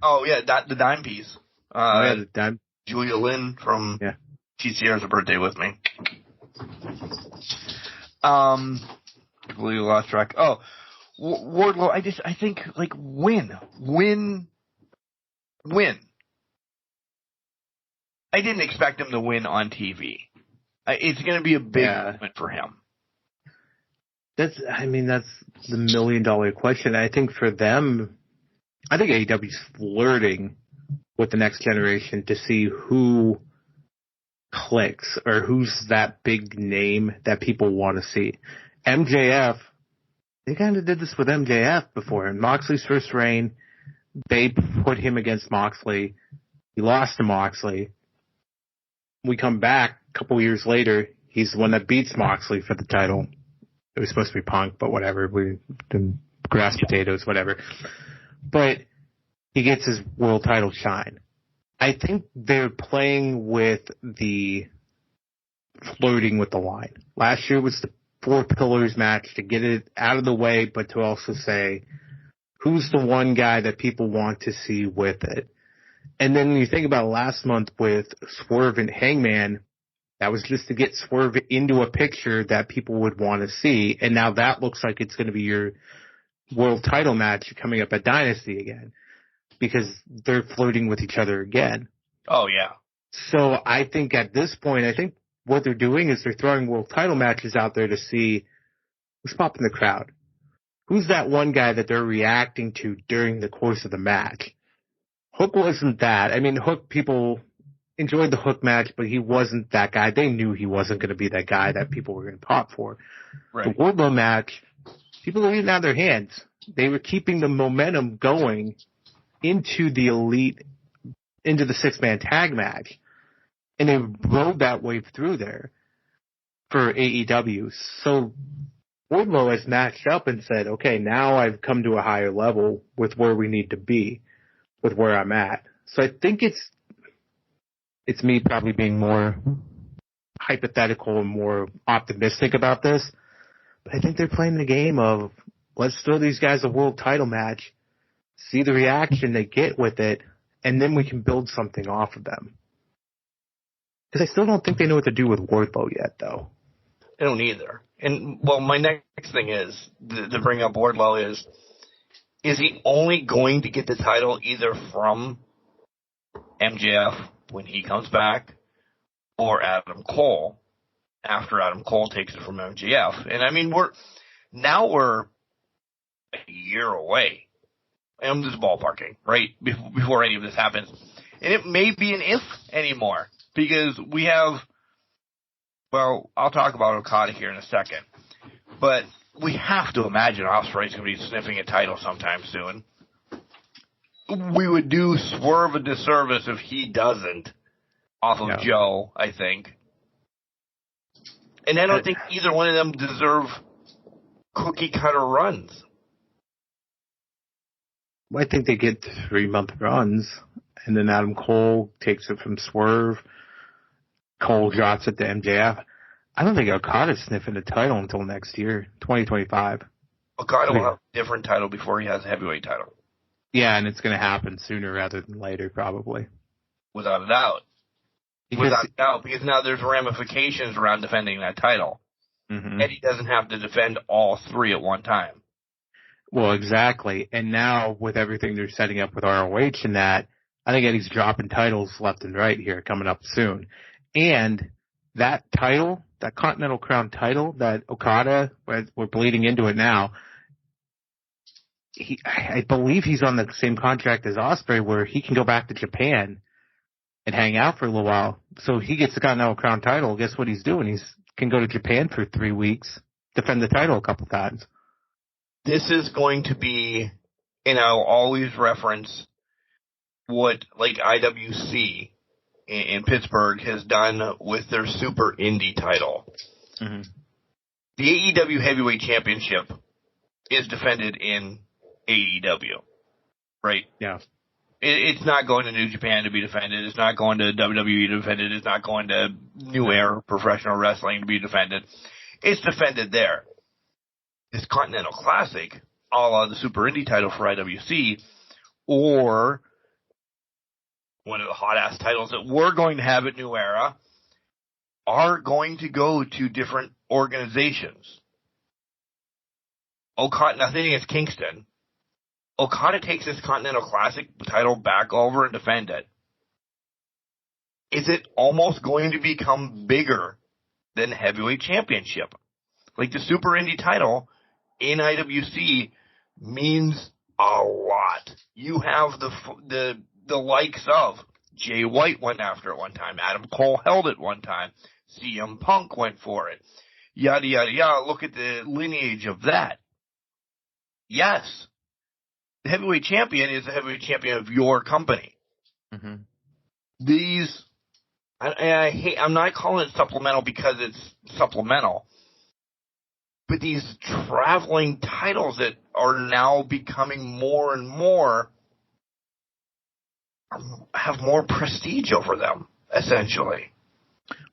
Oh, yeah, the dime piece. The dime. Julia Lynn from GCR has a birthday with me. Completely lost track. Oh, Wardlow, I think, like, win. I didn't expect him to win on TV. It's going to be a big moment for him. That's the $1 million question. I think for them, I think AEW's flirting with the next generation to see who clicks or who's that big name that people want to see. MJF, they kind of did this with MJF before. In Moxley's first reign, they put him against Moxley. He lost to Moxley. We come back a couple years later, he's the one that beats Moxley for the title. It was supposed to be Punk, but whatever. We did grass potatoes, whatever. But he gets his world title shine. I think they're playing with the flirting with the line. Last year was the 4 pillars match to get it out of the way, but to also say, who's the one guy that people want to see with it? And then when you think about last month with Swerve and Hangman, that was just to get Swerve into a picture that people would want to see. And now that looks like it's going to be your world title match coming up at Dynasty again because they're flirting with each other again. Oh, yeah. So I think at this point, what they're doing is they're throwing world title matches out there to see who's popping the crowd. Who's that one guy that they're reacting to during the course of the match? Hook wasn't that. I mean, Hook, people enjoyed the Hook match, but he wasn't that guy. They knew he wasn't going to be that guy that people were going to pop for. Right. The Wardlow match, people were eating out of their hands. They were keeping the momentum going into the Elite, into the 6-man tag match. And they rode that wave through there for AEW. So Wardlow has matched up and said, okay, now I've come to a higher level with where we need to be, with where I'm at. So I think it's me probably being more hypothetical and more optimistic about this. But I think they're playing the game of, let's throw these guys a world title match, see the reaction they get with it, and then we can build something off of them. Because I still don't think they know what to do with Wardlow yet, though. I don't either. And, well, my next thing is, to bring up Wardlow is he only going to get the title either from MJF when he comes back, or Adam Cole after Adam Cole takes it from MJF. And I mean, we're a year away. I'm just ballparking, right? Before any of this happens. And it may be an if anymore, because we have, well, I'll talk about Okada here in a second, but we have to imagine Ospreay's going to be sniffing a title sometime soon. We would do Swerve a disservice if he doesn't, off of Joe, I think. And I don't think either one of them deserve cookie-cutter runs. I think they get 3-month runs, and then Adam Cole takes it from Swerve. Cole drops it to MJF. I don't think Okada's sniffing the title until next year, 2025. Okada will have a different title before he has a heavyweight title. Yeah, and it's going to happen sooner rather than later, probably. Without a doubt. Without a doubt, because now there's ramifications around defending that title. Mm-hmm. And he doesn't have to defend all three at one time. Well, exactly. And now, with everything they're setting up with ROH and that, I think Eddie's dropping titles left and right here coming up soon. And that title, that Continental Crown title, that Okada, we're bleeding into it now, I believe he's on the same contract as Ospreay where he can go back to Japan and hang out for a little while. So he gets the Continental Crown title. Guess what he's doing? He can go to Japan for 3 weeks, defend the title a couple times. This is going to be, and I'll always reference what like IWC in Pittsburgh has done with their Super Indie title. Mm-hmm. The AEW Heavyweight Championship is defended in AEW, right? Yeah. It's not going to New Japan to be defended. It's not going to WWE to defend it. It's not going to New Era Professional Wrestling to be defended. It's defended there. This Continental Classic, a la the Super Indie title for IWC, or one of the hot-ass titles that we're going to have at New Era, are going to go to different organizations. Okada, nothing against Kingston. Okada takes this Continental Classic title back over and defend it. Is it almost going to become bigger than the Heavyweight Championship? Like the Super Indie title in IWC means a lot. You have the likes of Jay White went after it one time. Adam Cole held it one time. CM Punk went for it. Yada, yada, yada. Look at the lineage of that. Yes. The heavyweight champion is the heavyweight champion of your company. Mm-hmm. These, I'm not calling it supplemental because it's supplemental, but these traveling titles that are now becoming more and more have more prestige over them, essentially.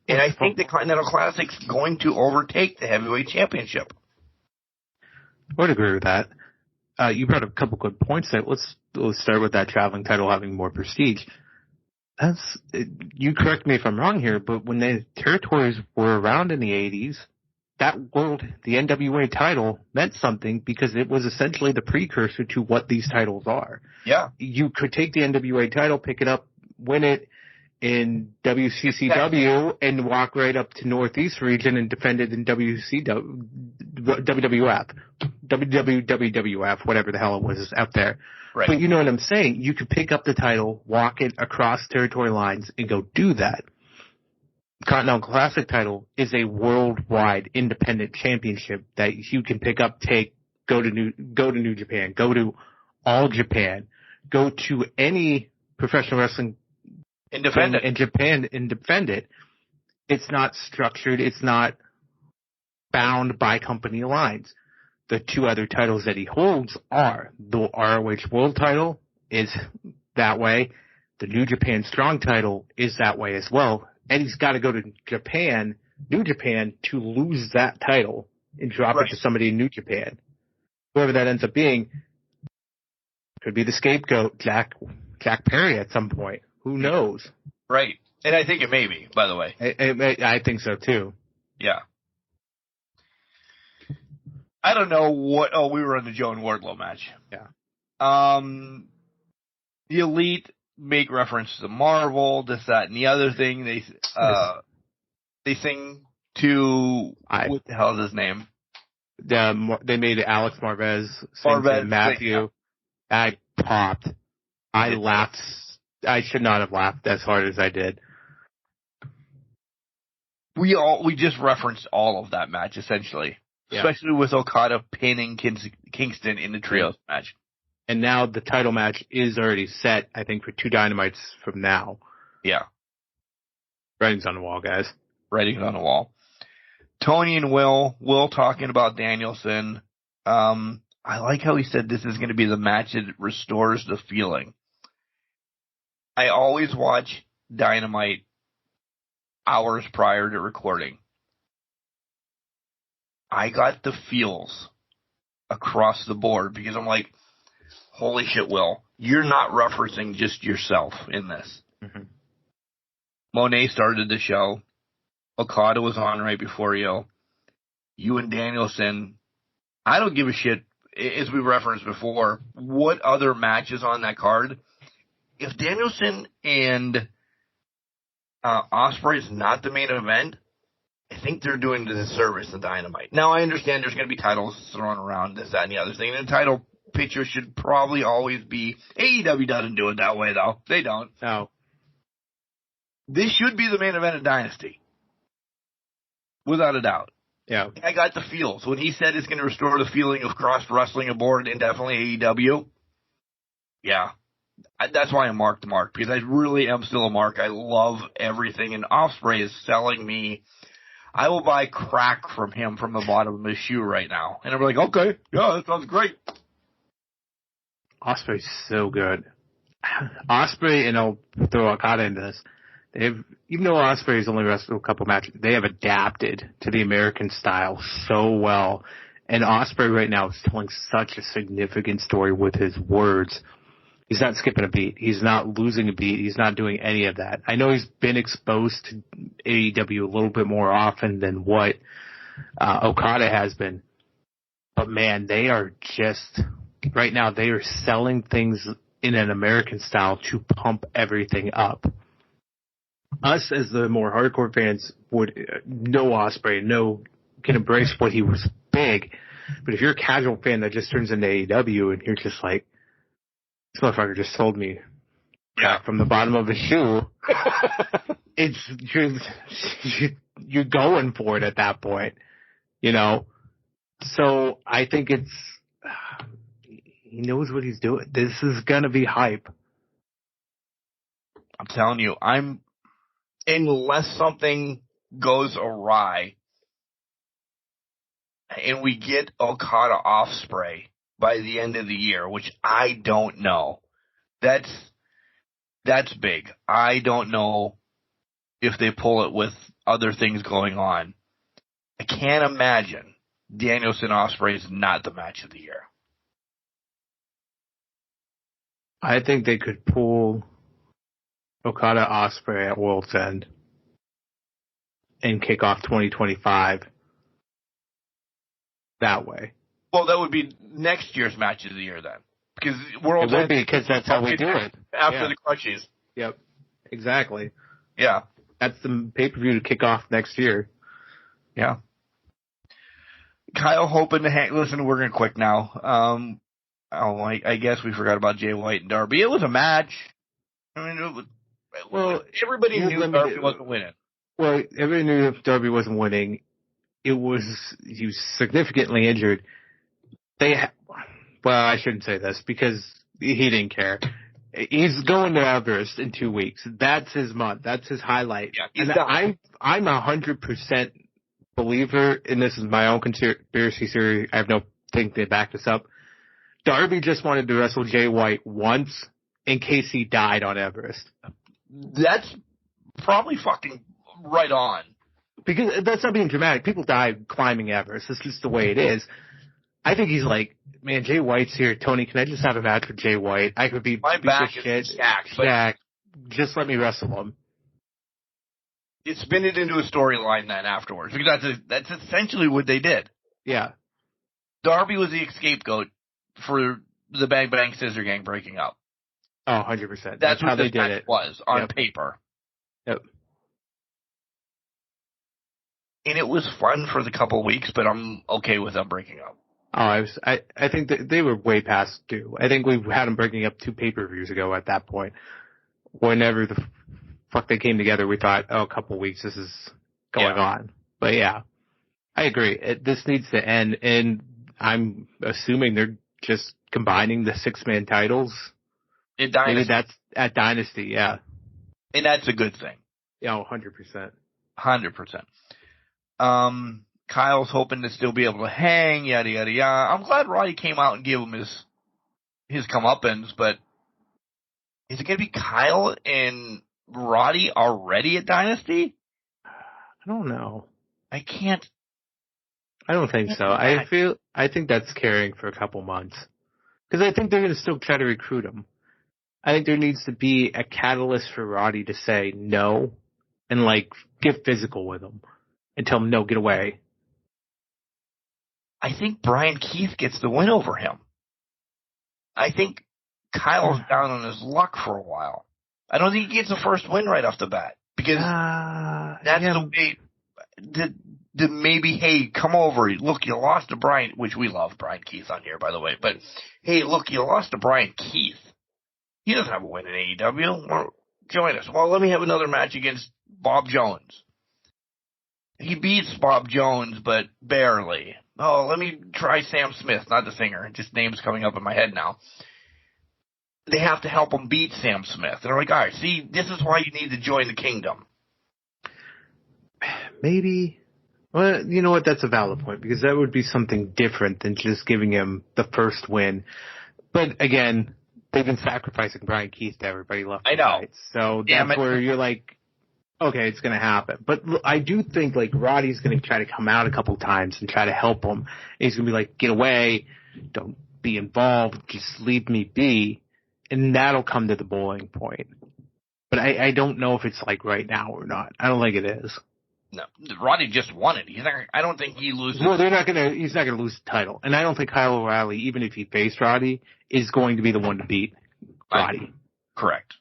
And I think the Continental Classic's going to overtake the Heavyweight Championship. I would agree with that. You brought up a couple good points there. Let's start with that traveling title having more prestige. You correct me if I'm wrong here, but when the territories were around in the 80s, that the NWA title meant something because it was essentially the precursor to what these titles are. Yeah. You could take the NWA title, pick it up, win it in WCCW, and walk right up to Northeast region and defend it in WWF, whatever the hell it was out there. Right. But you know what I'm saying? You could pick up the title, walk it across territory lines, and go do that. Continental Classic title is a worldwide independent championship that you can pick up, go to New Japan, go to All Japan, go to any professional wrestling and defend it in Japan and defend it. It's not structured. It's not bound by company lines. The two other titles that he holds are the ROH World title is that way. The New Japan Strong title is that way as well. And he's got to go to Japan, New Japan, to lose that title and drop it to somebody in New Japan. Whoever that ends up being could be the scapegoat, Jack Perry at some point. Who knows? Right. And I think it may be, by the way. I think so, too. Yeah. I don't know what... Oh, we were on the Joe and Wardlow match. Yeah. The Elite make reference to Marvel, this, that, and the other thing. They sing to what the hell is his name? They made Alex Marvez sing to Matthew. I popped. I laughed. I should not have laughed as hard as I did. We just referenced all of that match essentially, especially with Okada pinning Kingston in the trios match. And now the title match is already set, I think, for 2 Dynamites from now. Yeah. Writing's on the wall, guys. Writing's on the wall. Tony and Will talking about Danielson. I like how he said this is going to be the match that restores the feeling. I always watch Dynamite hours prior to recording. I got the feels across the board because I'm like, holy shit, Will, you're not referencing just yourself in this. Mm-hmm. Moné started the show. Okada was on right before you. You and Danielson. I don't give a shit, as we referenced before, what other matches on that card. If Danielson and Ospreay is not the main event, I think they're doing the disservice to Dynamite. Now, I understand there's going to be titles thrown around, this, that, and the other thing. And the title picture should probably always be... AEW doesn't do it that way, though. They don't. No. This should be the main event of Dynasty. Without a doubt. Yeah. I got the feels. When he said it's going to restore the feeling of cross-wrestling aboard indefinitely AEW, yeah. That's why I'm Mark to Mark, because I really am still a Mark. I love everything, and Ospreay is selling me. I will buy crack from him from the bottom of his shoe right now. And I'm like, okay, yeah, that sounds great. Ospreay's so good. Ospreay, and I'll throw Okada into this. Even though Ospreay's only wrestled a couple matches, they have adapted to the American style so well. And Ospreay right now is telling such a significant story with his words. He's not skipping a beat. He's not losing a beat. He's not doing any of that. I know he's been exposed to AEW a little bit more often than what Okada has been. But man, they are just, right now, they are selling things in an American style to pump everything up. Us, as the more hardcore fans, would know Ospreay, can embrace what he was big. But if you're a casual fan that just turns into AEW and you're just like, this motherfucker just sold me from the bottom of his shoe, you're going for it at that point, you know? So I think he knows what he's doing. This is going to be hype. I'm telling you, unless something goes awry and we get Okada Ospreay by the end of the year, which I don't know. That's big. I don't know if they pull it with other things going on. I can't imagine Danielson Ospreay is not the match of the year. I think they could pull Okada Ospreay at World's End and kick off 2025 that way. Well, that would be next year's match of the year then. Because World's End... It would be, because that's how we do it. After the crutches. Yep. Exactly. Yeah. That's the pay-per-view to kick off next year. Yeah. Kyle hoping to hang... Listen, we're going to quick now. I guess we forgot about Jay White and Darby. It was a match. I mean, everybody knew Darby wasn't winning. Well, everybody knew if Darby wasn't winning. He was significantly injured. Well, I shouldn't say this because he didn't care. He's going to Everest in 2 weeks. That's his month. That's his highlight. Yeah, and I'm 100% believer, and this is my own conspiracy theory. I have no thing to back this up. Darby just wanted to wrestle Jay White once in case he died on Everest. That's probably fucking right on. Because that's not being dramatic. People die climbing Everest. It's just the way it is. I think he's like, man, Jay White's here. Tony, can I just have a match with Jay White? I could be my back is jacked. Just let me wrestle him. You spin it into a storyline then afterwards. Because that's essentially what they did. Yeah. Darby was the scapegoat for the Bang Bang Scissor Gang breaking up. Oh, 100%. That's how what they this did match it. was on Yep. paper. Yep. And it was fun for the couple of weeks, but I'm okay with them breaking up. Oh, I think that they were way past due. I think we had them breaking up 2 pay-per-views ago at that point. Whenever the fuck they came together, we thought, oh, a couple of weeks, this is going on. But yeah, I agree. This needs to end, and I'm assuming they're just combining the 6-man titles. In Dynasty. Maybe that's at Dynasty, yeah. And that's a good thing. Yeah, 100%. 100%. Kyle's hoping to still be able to hang, yada, yada, yada. I'm glad Roddy came out and gave him his comeuppance, but is it going to be Kyle and Roddy already at Dynasty? I don't know. I don't think so. I think that's carrying for a couple months. Because I think they're going to still try to recruit him. I think there needs to be a catalyst for Roddy to say no and, get physical with him and tell him, no, get away. I think Brian Keith gets the win over him. I think Kyle's down on his luck for a while. I don't think he gets the first win right off the bat. Because that's the way that maybe, hey, come over. Look, you lost to Brian, which we love Brian Keith on here, by the way. But, hey, look, you lost to Brian Keith. He doesn't have a win in AEW. Well, join us. Well, let me have another match against Bob Jones. He beats Bob Jones, but barely. Oh, let me try Sam Smith, not the singer. Just names coming up in my head now. They have to help him beat Sam Smith. They're like, all right, see, this is why you need to join the kingdom. Maybe. Well, you know what? That's a valid point, because that would be something different than just giving him the first win. But again, they've been sacrificing Brian Keith to everybody left and right. So that's where you're like, okay, it's going to happen. But I do think, Roddy's going to try to come out a couple times and try to help him. And he's going to be like, get away. Don't be involved. Just leave me be. And that'll come to the boiling point. But I don't know if it's right now or not. I don't think it is. No, Roddy just won it. I don't think he loses. Well, he's not going to lose the title. And I don't think Kyle O'Reilly, even if he faced Roddy, is going to be the one to beat Roddy. Correct.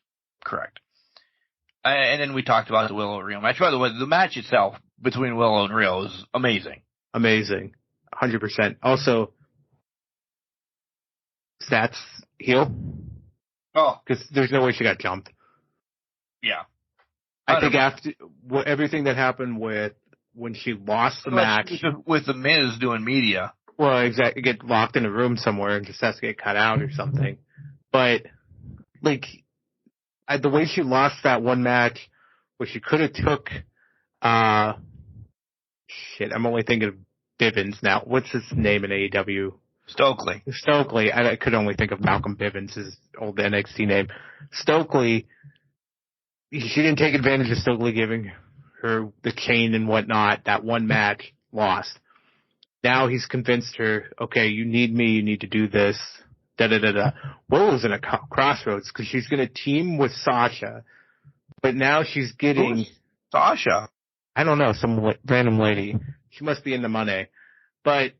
And then we talked about the Willow and Rio match. By the way, the match itself between Willow and Rio is amazing. Amazing. 100%. Also, stats heel. Oh. Because there's no way she got jumped. Yeah. I think after everything that happened with when she lost the match. With the Miz doing media. Well, exactly. Get locked in a room somewhere and just has to get cut out or something. But, the way she lost that one match, where she could have took, I'm only thinking of Bivens now. What's his name in AEW? Stokely. I could only think of Malcolm Bivens, his old NXT name. Stokely, she didn't take advantage of Stokely giving her the chain and whatnot. That one match, lost. Now he's convinced her, okay, you need me, you need to do this. Willow's in a crossroads because she's going to team with Sasha, but now she's getting... Who's Sasha? I don't know, some random lady. She must be in the money. But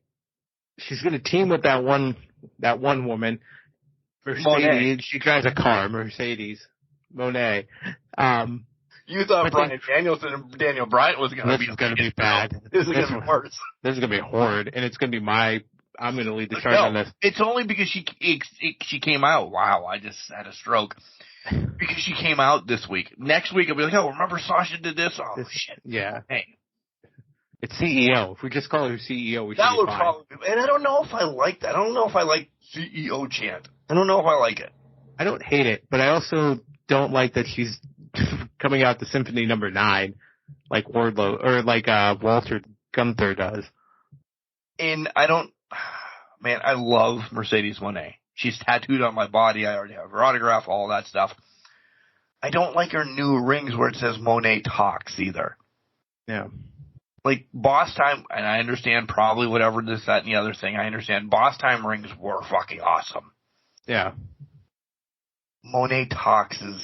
she's going to team with that one woman, Mercedes. Moné. She drives a car, Mercedes. Moné. You thought Bryan Danielson and Daniel Bryan was going to be... This is going to be bad. This is going to be worse. This is going to be horrid, and it's going to be I'm going to lead the charge on this. It's only because she came out. Wow, I just had a stroke. Because she came out this week. Next week, I'll be like, oh, remember Sasha did this? Oh, shit. Yeah. Hey. It's CEO. If we just call her CEO, we should That be would fine. probably be. And I don't know if I like that. I don't know if I like CEO chant. I don't know if I like it. I don't hate it, but I also don't like that she's coming out to Symphony number 9 like Wardlow, or like Walter Gunther does. And I don't... Man, I love Merdedes Moné. She's tattooed on my body. I already have her autograph, all that stuff. I don't like her new rings where it says Moné Talks either. Yeah. Like, Boss Time, and I understand probably whatever this, that, and the other thing. I understand Boss Time rings were fucking awesome. Yeah. Moné Talks is...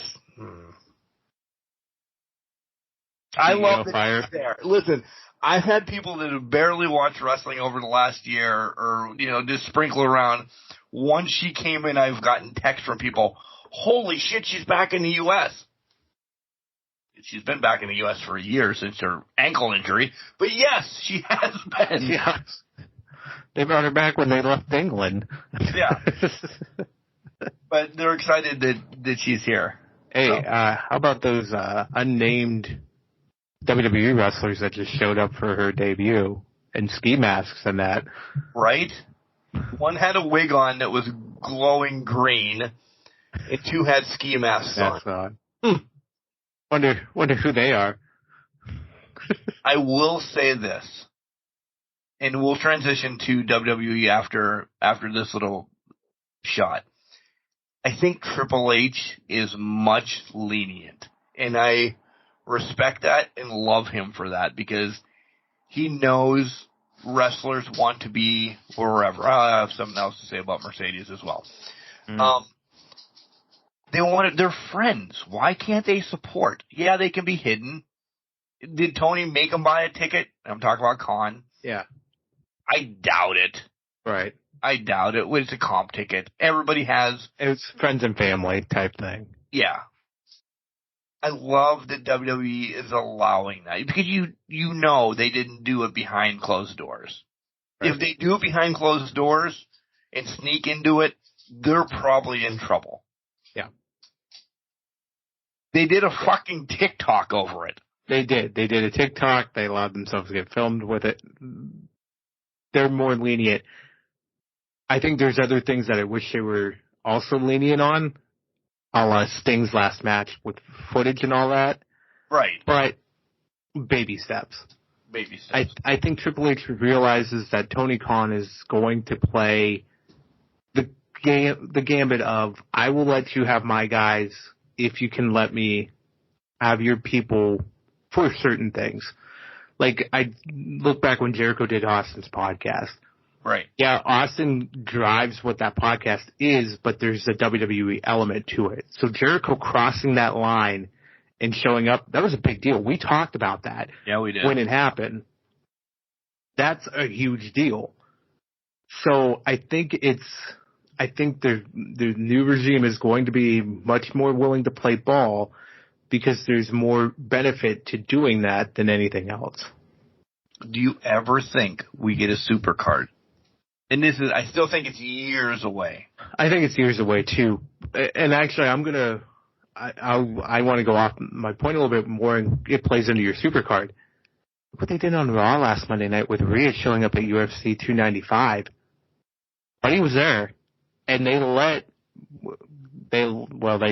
I love that she's there. Listen, I've had people that have barely watched wrestling over the last year or, just sprinkle around once she came in, I've gotten texts from people, holy shit, she's back in the U.S. She's been back in the U.S. for a year since her ankle injury. But yes, she has been. Yeah. They brought her back when they left England. Yeah. But they're excited that she's here. Hey, how about those unnamed WWE wrestlers that just showed up for her debut and ski masks and that? Right? One had a wig on that was glowing green, and two had ski masks on. Wonder who they are. I will say this, and we'll transition to WWE after this little shot. I think Triple H is much lenient, and I respect that and love him for that because he knows wrestlers want to be wherever. I have something else to say about Mercedes as well. They're friends. Why can't they support? Yeah, they can be hidden. Did Tony make them buy a ticket? I'm talking about Khan. Yeah. I doubt it. Right. I doubt it. It's a comp ticket. Everybody has. It's friends and family type thing. Yeah. I love that WWE is allowing that because you know they didn't do it behind closed doors. Right. If they do it behind closed doors and sneak into it, they're probably in trouble. Yeah. They did a fucking TikTok over it. They did. They did a TikTok. They allowed themselves to get filmed with it. They're more lenient. I think there's other things that I wish they were also lenient on, a la Sting's last match with footage and all that. Right. But baby steps. Baby steps. I think Triple H realizes that Tony Khan is going to play the gambit of, I will let you have my guys if you can let me have your people for certain things. Like, I look back when Jericho did Austin's podcast. Right. Yeah, Austin drives what that podcast is, but there's a WWE element to it. So Jericho crossing that line and showing up, that was a big deal. We talked about that. Yeah, we did. When it happened. That's a huge deal. So I think the new regime is going to be much more willing to play ball because there's more benefit to doing that than anything else. Do you ever think we get a super card? And I still think it's years away. I think it's years away too. And actually, I want to go off my point a little bit more, and it plays into your super card. Look what they did on Raw last Monday night with Rhea showing up at UFC 295. Buddy was there, and they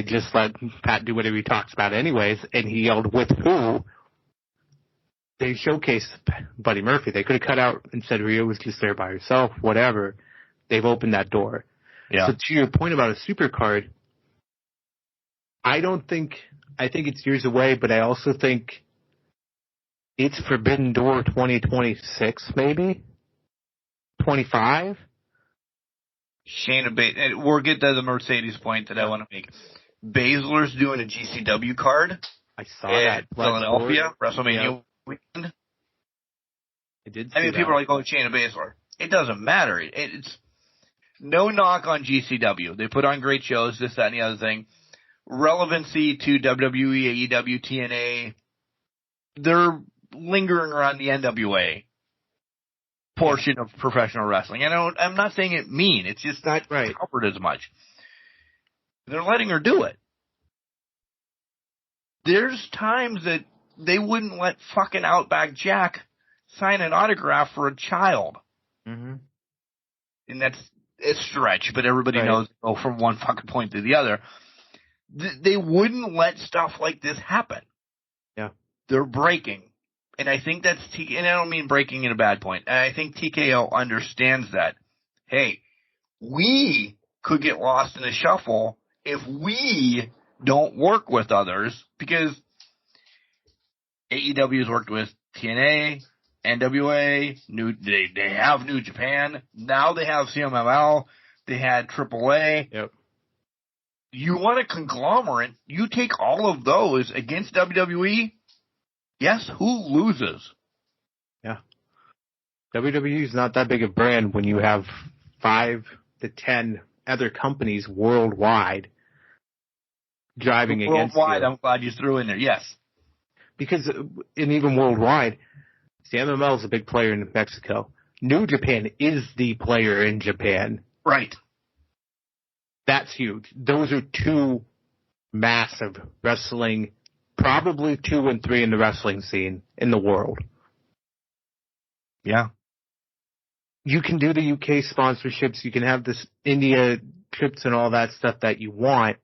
just let Pat do whatever he talks about anyways, and he yelled, "With who?" They showcased Buddy Murphy. They could have cut out and said Rhea was just there by herself, whatever. They've opened that door. Yeah. So to your point about a super card, I think it's years away, but I also think it's Forbidden Door 2026, maybe? 25? Shayna Baszler, we'll get to the Mercedes point that I want to make. Baszler's doing a GCW card. I saw that. Philadelphia, WrestleMania weekend. People are like, oh, Shayna Baszler. It doesn't matter. It's no knock on GCW. They put on great shows, this, that, and the other thing. Relevancy to WWE, AEW, TNA. They're lingering around the NWA portion of professional wrestling. I'm not saying it mean. It's just not covered as much. They're letting her do it. There's times that they wouldn't let fucking Outback Jack sign an autograph for a child. Mm-hmm. And that's a stretch, but everybody knows from one fucking point to the other. They wouldn't let stuff like this happen. Yeah. They're breaking. And I think that's and I don't mean breaking in a bad point. And I think TKO understands that. Hey, we could get lost in the shuffle if we don't work with others, because AEW has worked with TNA, NWA, they have New Japan, now they have CMLL, they had AAA. Yep. You want a conglomerate, you take all of those against WWE, guess who loses? Yeah. WWE is not that big a brand when you have 5 to 10 other companies worldwide driving against worldwide, you. I'm glad you threw in there. Yes. Because, and even worldwide, the MML is a big player in Mexico. New Japan is the player in Japan. Right. That's huge. Those are two massive wrestling, probably 2 and 3 in the wrestling scene in the world. Yeah. You can do the UK sponsorships. You can have this India trips and all that stuff that you want.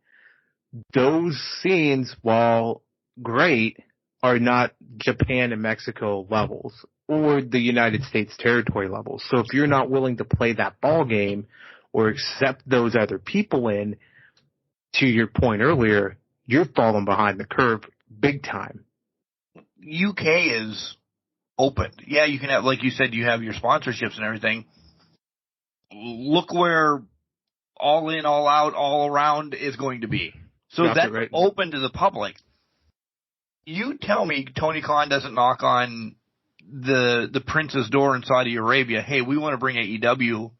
Those scenes, while great, are not Japan and Mexico levels or the United States territory levels. So if you're not willing to play that ball game or accept those other people in, to your point earlier, you're falling behind the curve big time. UK is open. Yeah, you can have, like you said, you have your sponsorships and everything. Look where All In, All Out, All Around is going to be. So that's right. Open to the public. You tell me Tony Khan doesn't knock on the prince's door in Saudi Arabia. Hey, we want to bring AEW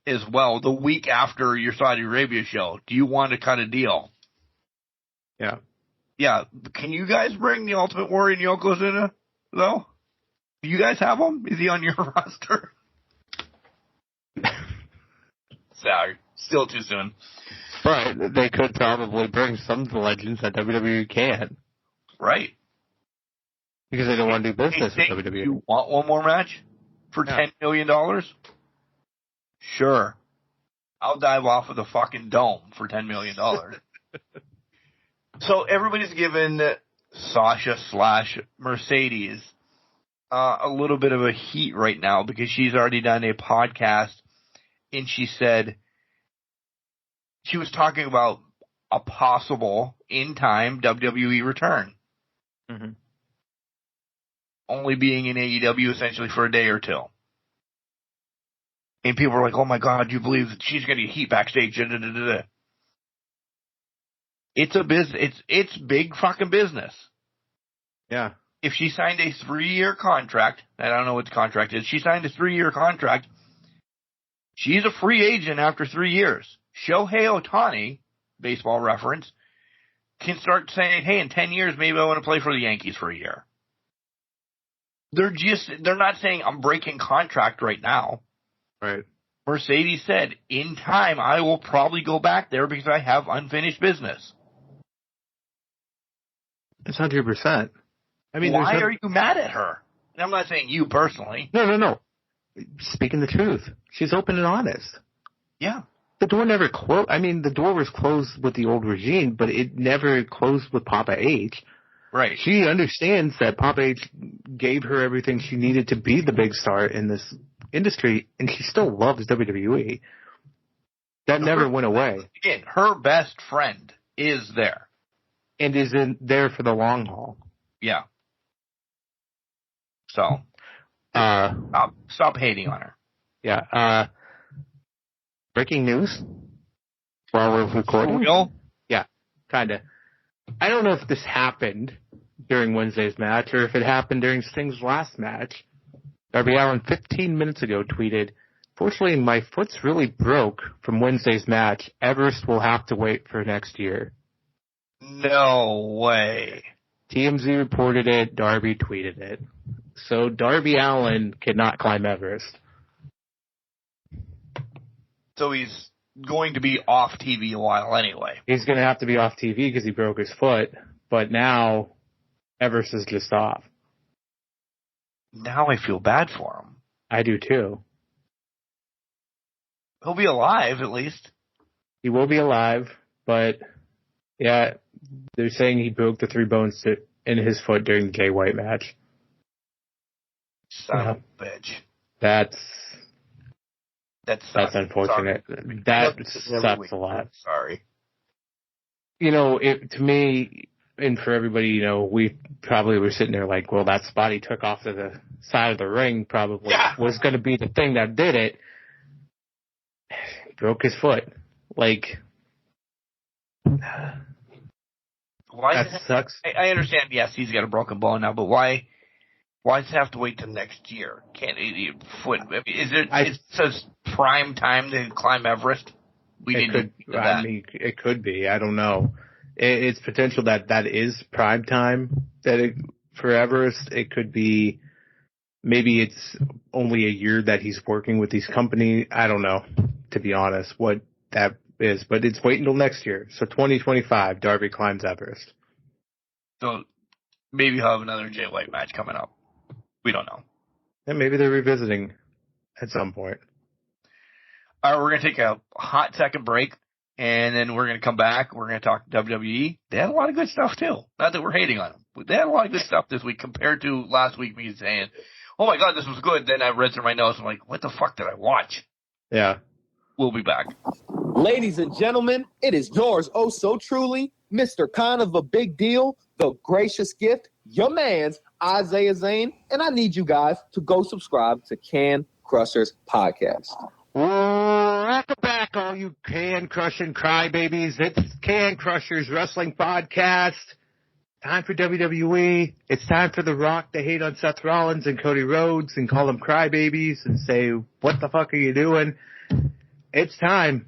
as well the week after your Saudi Arabia show. Do you want to cut a deal? Yeah. Yeah. Can you guys bring the Ultimate Warrior and Yokozuna, though? Do you guys have him? Is he on your roster? Sorry. Still too soon. But they could probably bring some of the legends that WWE can. Right. Because they don't want to do business with WWE. You want one more match for $10 million? Sure. I'll dive off of the fucking dome for $10 million. So everybody's given Sasha / Mercedes a little bit of a heat right now because she's already done a podcast and she said she was talking about a possible in-time WWE return. Mm-hmm. Only being in AEW essentially for a day or two. And people are like, oh my God, you believe that she's going to get heat backstage? It's a business. It's big fucking business. Yeah. If she signed a 3-year contract, I don't know what the contract is. She signed a 3-year contract. She's a free agent after 3 years. Shohei Ohtani, baseball reference, can start saying, hey, in 10 years, maybe I want to play for the Yankees for a year. They're not saying I'm breaking contract right now. Right. Mercedes said, in time, I will probably go back there because I have unfinished business. It's 100%. I mean, why are you mad at her? And I'm not saying you personally. No. Speaking the truth. She's open and honest. Yeah. The door never closed. I mean, the door was closed with the old regime, but it never closed with Papa H. Right. She understands that Papa H gave her everything she needed to be the big star in this industry, and she still loves WWE. That never went away. Again, her best friend is there. And is in there for the long haul. Yeah. So, stop hating on her. Yeah. Breaking news while we're recording. Real? Yeah, kind of. I don't know if this happened during Wednesday's match or if it happened during Sting's last match. Darby Allin 15 minutes ago tweeted, fortunately, my foot's really broke from Wednesday's match. Everest will have to wait for next year. No way. TMZ reported it. Darby tweeted it. So Darby Allin cannot climb Everest. So he's going to be off TV a while anyway. He's going to have to be off TV because he broke his foot. But now Everest is just off. Now I feel bad for him. I do too. He'll be alive at least. He will be alive, but yeah, they're saying he broke the 3 bones in his foot during the Jay White match. Son of a bitch. That's unfortunate. Sorry. That sucks a lot. Sorry. You know, to me, and for everybody, you know, we probably were sitting there like, well, that spot he took off to the side of the ring probably was going to be the thing that did it. He broke his foot. Like, why that sucks. I understand, yes, he's got a broken bone now, but why does it have to wait till next year? Can't he foot? I mean, is it says prime time to climb Everest? We need to do that. I mean, it could be. I don't know. It's potential that is prime time for Everest. It could be. Maybe it's only a year that he's working with these companies. I don't know, to be honest, what that is. But it's waiting until next year. So 2025, Darby climbs Everest. So maybe he'll have another Jay White match coming up. We don't know. And maybe they're revisiting at some point. All right, we're going to take a hot second break, and then we're going to come back. We're going to talk WWE. They had a lot of good stuff, too. Not that we're hating on them. But they had a lot of good stuff this week compared to last week, me saying, oh, my God, this was good. Then I read through my notes. I'm like, what the fuck did I watch? Yeah. We'll be back. Ladies and gentlemen, it is yours, oh so truly, Mr. Kind of a Big Deal, the gracious gift, your man's Isaiah Zane, and I need you guys to go subscribe to Can Crushers Podcast. Welcome back, all you Can Crushing crybabies. It's Can Crushers Wrestling Podcast. Time for WWE. It's time for The Rock to hate on Seth Rollins and Cody Rhodes and call them crybabies and say, what the fuck are you doing? It's time.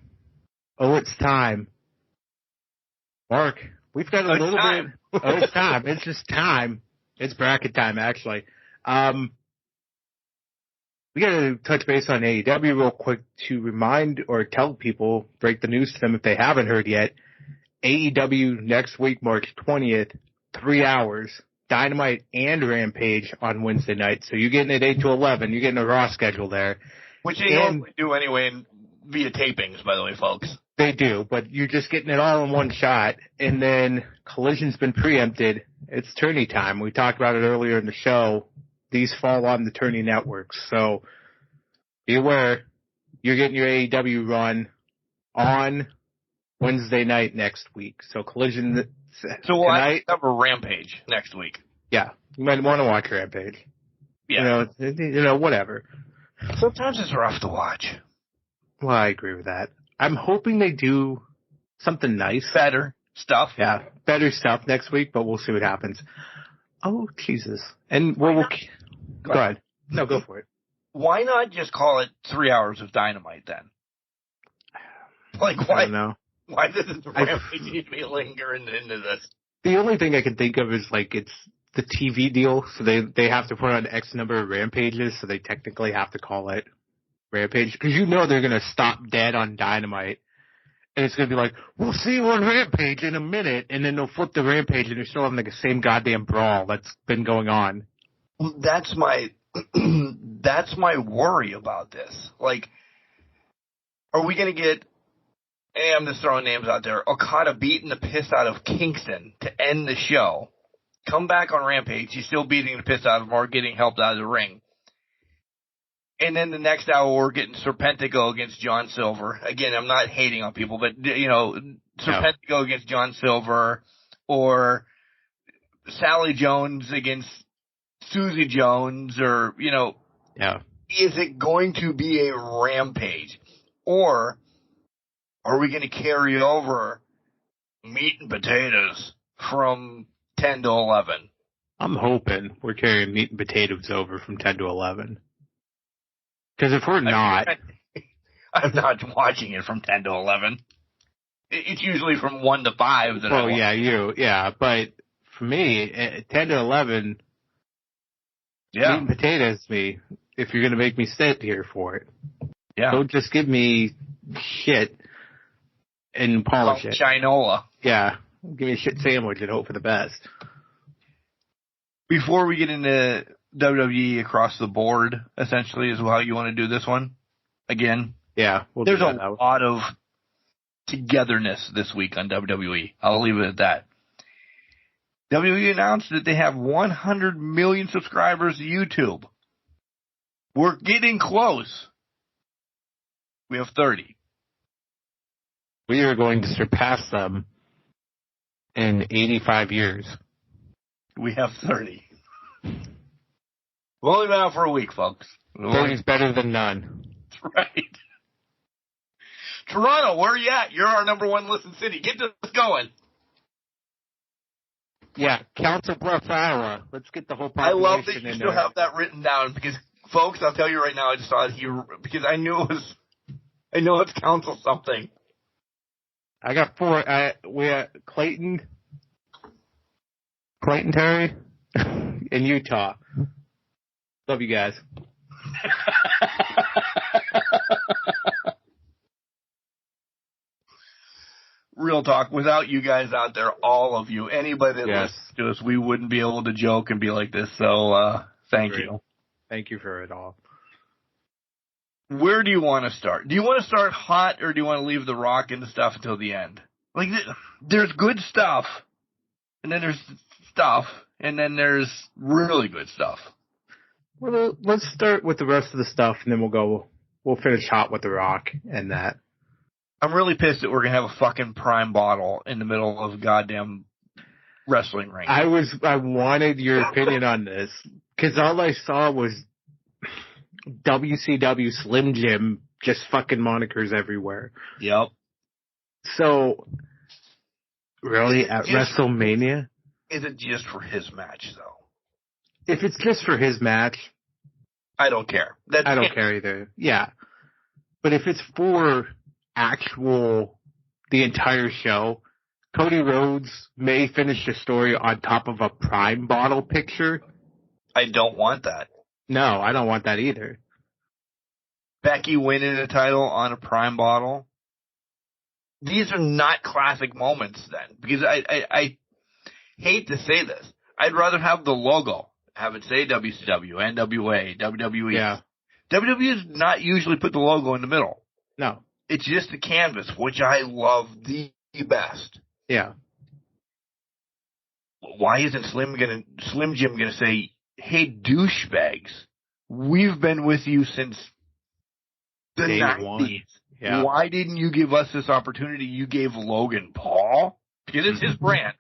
Oh, it's time. Mark, we've got a little bit. Oh, it's time. It's just time. It's bracket time, actually. We got to touch base on AEW real quick to remind or tell people, break the news to them if they haven't heard yet. AEW next week, March 20th, 3 hours, Dynamite and Rampage on Wednesday night. So you're getting it 8 to 11. You're getting a Raw schedule there. Which they normally do anyway via tapings, by the way, folks. They do, but you're just getting it all in one shot. And then Collision's been preempted. It's tourney time. We talked about it earlier in the show. These fall on the tourney networks. So be aware, you're getting your AEW run on Wednesday night next week. So Collision tonight. We'll have a Rampage next week. Yeah. You might want to watch Rampage. Yeah. You know, whatever. Sometimes it's rough to watch. Well, I agree with that. I'm hoping they do something nice. Better stuff. Yeah, better stuff next week, but we'll see what happens. Oh, Jesus. And go ahead. No, go for it. Why not just call it 3 hours of Dynamite then? Like, why? I don't know. Why does the Rampage need to be lingering into this? The only thing I can think of is, like, it's the TV deal, so they have to put on X number of Rampages, so they technically have to call it Rampage, because you know they're going to stop dead on Dynamite, and it's going to be like, we'll see you on Rampage in a minute, and then they'll flip the Rampage, and they're still having like the same goddamn brawl that's been going on. That's my worry about this. Like, are we going to get, I'm just throwing names out there, Okada beating the piss out of Kingston to end the show, come back on Rampage, he's still beating the piss out of him or getting helped out of the ring. And then the next hour, we're getting Serpentico against John Silver. Again, I'm not hating on people, but, Serpentico against John Silver, or Sally Jones against Susie Jones, or, is it going to be a Rampage? Or are we going to carry over meat and potatoes from 10 to 11? I'm hoping we're carrying meat and potatoes over from 10 to 11. Because if we're not... I'm not watching it from 10 to 11. It's usually from 1 to 5. But for me, 10 to 11, meat and potatoes me, if you're going to make me sit here for it. Yeah. Don't just give me shit and polish it. Shinola. Yeah. Give me a shit sandwich and hope for the best. Before we get into WWE across the board, essentially, is how you want to do this one. Again, there's a lot of togetherness this week on WWE. I'll leave it at that. WWE announced that they have 100 million subscribers to YouTube. We're getting close. We have 30. We are going to surpass them in 85 years. We have 30. We've only been out for a week, folks. 30 is better than none. That's right. Toronto, where are you at? You're our number one listen city. Get this going. Yeah, Council Bluffs, Iowa. Let's get the whole population. I love that you still have that written down because, folks, I'll tell you right now, I just saw it here because I know it's Council something. I got 4. We have Clayton Terry, in Utah. Love you guys. Real talk, without you guys out there, all of you, anybody that listens to us, we wouldn't be able to joke and be like this. So, thank you. Thank you for it all. Where do you want to start? Do you want to start hot, or do you want to leave the Rock and the stuff until the end? Like, there's good stuff, and then there's stuff, and then there's really good stuff. Well, let's start with the rest of the stuff, and then we'll finish hot with the Rock and that. I'm really pissed that we're going to have a fucking Prime bottle in the middle of a goddamn wrestling ring. I wanted your opinion on this, because all I saw was WCW Slim Jim, just fucking monikers everywhere. Yep. So, really, at WrestleMania? Is it just for his match, though? If it's just for his match, I don't care. I don't care either. Yeah. But if it's for the entire show, Cody Rhodes may finish the story on top of a Prime bottle picture. I don't want that. No, I don't want that either. Becky winning a title on a Prime bottle. These are not classic moments then, because I hate to say this. I'd rather have the logo, have it say WCW, NWA, WWE. Yeah. WWE does not usually put the logo in the middle. No. It's just the canvas, which I love the best. Yeah. Why isn't Slim Jim gonna say, "Hey, douchebags, we've been with you since the Day 90s. One. Yeah. Why didn't you give us this opportunity you gave Logan Paul?" Because it's his brand.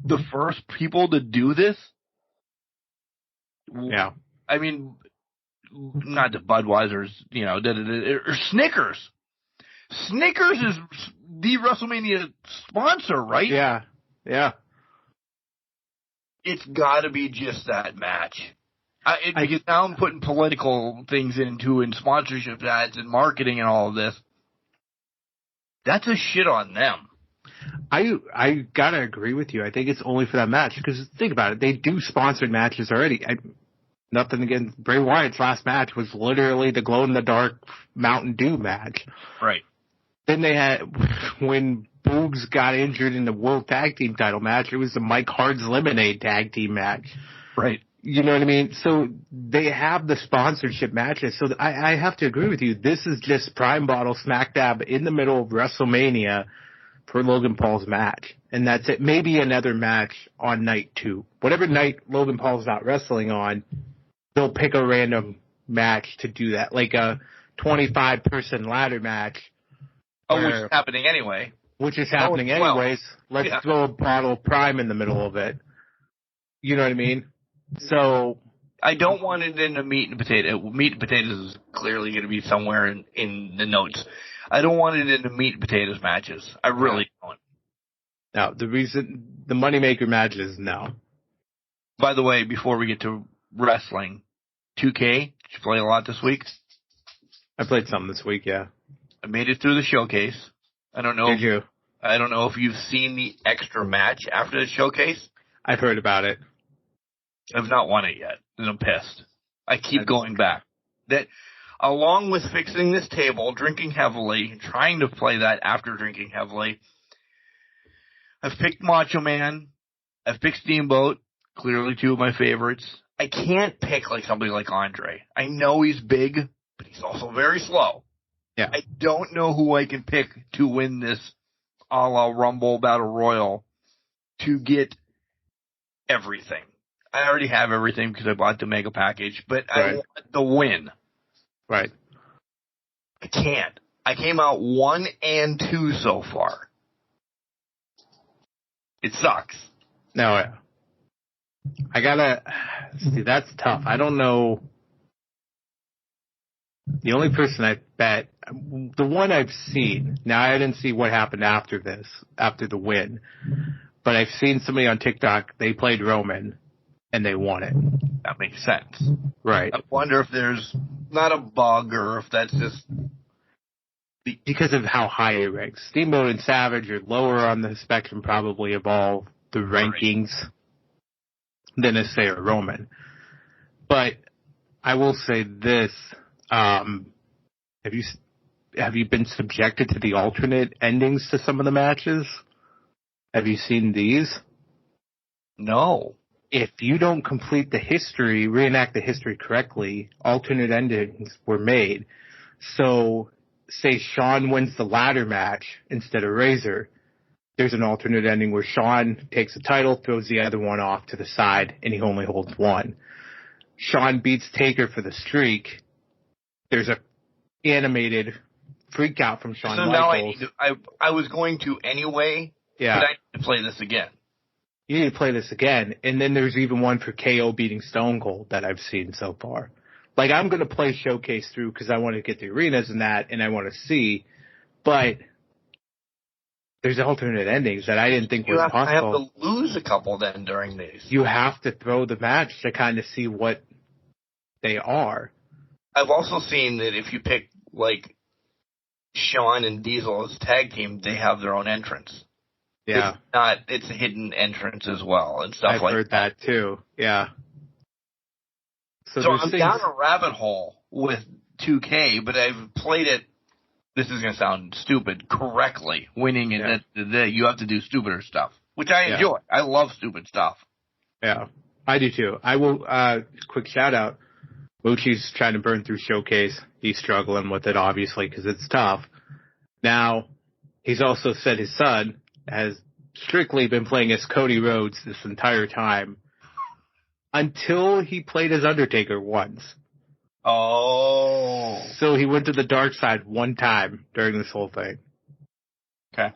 The first people to do this? Yeah. I mean, not the Budweiser's, or Snickers. Snickers is the WrestleMania sponsor, right? Yeah. Yeah. It's got to be just that match. Because now I'm putting political things into and sponsorship ads and marketing and all of this. That's a shit on them. I gotta agree with you. I think it's only for that match, because think about it. They do sponsored matches already. Nothing against Bray Wyatt's last match was literally the glow-in-the-dark Mountain Dew match. Right. Then they had, when Boogs got injured in the World Tag Team title match, it was the Mike Hard's Lemonade Tag Team match. Right. You know what I mean? So they have the sponsorship matches. So I have to agree with you. This is just Prime Bottle smack dab in the middle of WrestleMania for Logan Paul's match. And that's it. Maybe another match on night 2. Whatever night Logan Paul's not wrestling on, they'll pick a random match to do that. Like a 25-person ladder match. Which is happening anyway. Which is happening anyways. Let's throw a bottle of Prime in the middle of it. You know what I mean? So I don't want it in a meat and potato. Meat and potatoes is clearly going to be somewhere in the notes. I don't want it in the meat and potatoes matches. I really don't. No, the moneymaker matches, no. By the way, before we get to wrestling, 2K, did you play a lot this week? I played some this week, yeah. I made it through the showcase. I don't know. Did you? I don't know if you've seen the extra match after the showcase. I've heard about it. I've not won it yet, and I'm pissed. I keep going back. That, along with fixing this table, drinking heavily, trying to play that after drinking heavily, I've picked Macho Man. I've picked Steamboat, clearly 2 of my favorites. I can't pick somebody like Andre. I know he's big, but he's also very slow. Yeah. I don't know who I can pick to win this a la Rumble Battle Royal to get everything. I already have everything because I bought the mega package, but I want the win. Right. I can't. I came out 1 and 2 so far. It sucks. No, I gotta see. That's tough. I don't know. The only person I bet, the one I've seen. Now I didn't see what happened after the win, but I've seen somebody on TikTok. They played Roman, and they won it. That makes sense. Right. I wonder if there's not a bug or if that's just because of how high it ranks. Steamboat and Savage are lower on the spectrum probably of all the rankings than, let's say, a Roman. But I will say this, have you been subjected to the alternate endings to some of the matches? Have you seen these? No. If you don't complete the history, reenact the history correctly, alternate endings were made. So, say Shawn wins the ladder match instead of Razor, there's an alternate ending where Shawn takes the title, throws the other one off to the side, and he only holds one. Shawn beats Taker for the streak. There's a animated freak out from Shawn Michaels. Now I was going to anyway, but I need to play this again. You need to play this again. And then there's even one for KO beating Stone Cold that I've seen so far. Like, I'm going to play Showcase through because I want to get the arenas and that, and I want to see. But there's alternate endings that I didn't think was possible. I have to lose a couple then during these. You have to throw the match to kind of see what they are. I've also seen that if you pick, like, Shawn and Diesel as tag team, they have their own entrance. Yeah. It's a hidden entrance as well and stuff like that. I've heard that too. Yeah. So I'm down a rabbit hole with 2K, but I've played it, this is going to sound stupid, correctly, winning, and you have to do stupider stuff, which I enjoy. I love stupid stuff. Yeah, I do too. I will, quick shout out, Moochie's trying to burn through Showcase. He's struggling with it, obviously, because it's tough. Now, he's also said his son has strictly been playing as Cody Rhodes this entire time, until he played as Undertaker once. Oh. So he went to the dark side one time during this whole thing. Okay.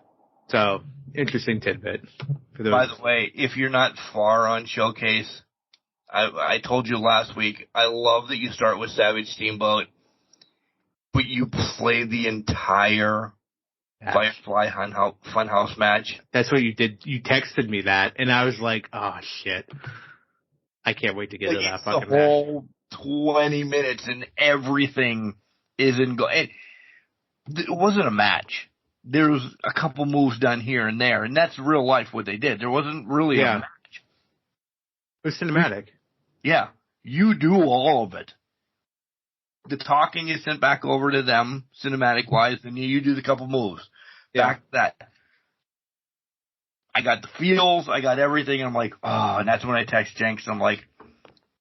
So, interesting tidbit. By the way, if you're not far on Showcase, I told you last week, I love that you start with Savage Steamboat, but you play the entire Firefly Funhouse match. That's what you did. You texted me that, and I was like, oh, shit. I can't wait to get to that fucking match. The whole 20 minutes and everything is in go. It wasn't a match. There was a couple moves done here and there, and that's real life what they did. There wasn't really a match. It was cinematic. Yeah. You do all of it. The talking is sent back over to them, cinematic-wise, and you do the couple moves. Back to that. I got the feels, I got everything, and I'm like, oh, and that's when I text Jenks, and I'm like,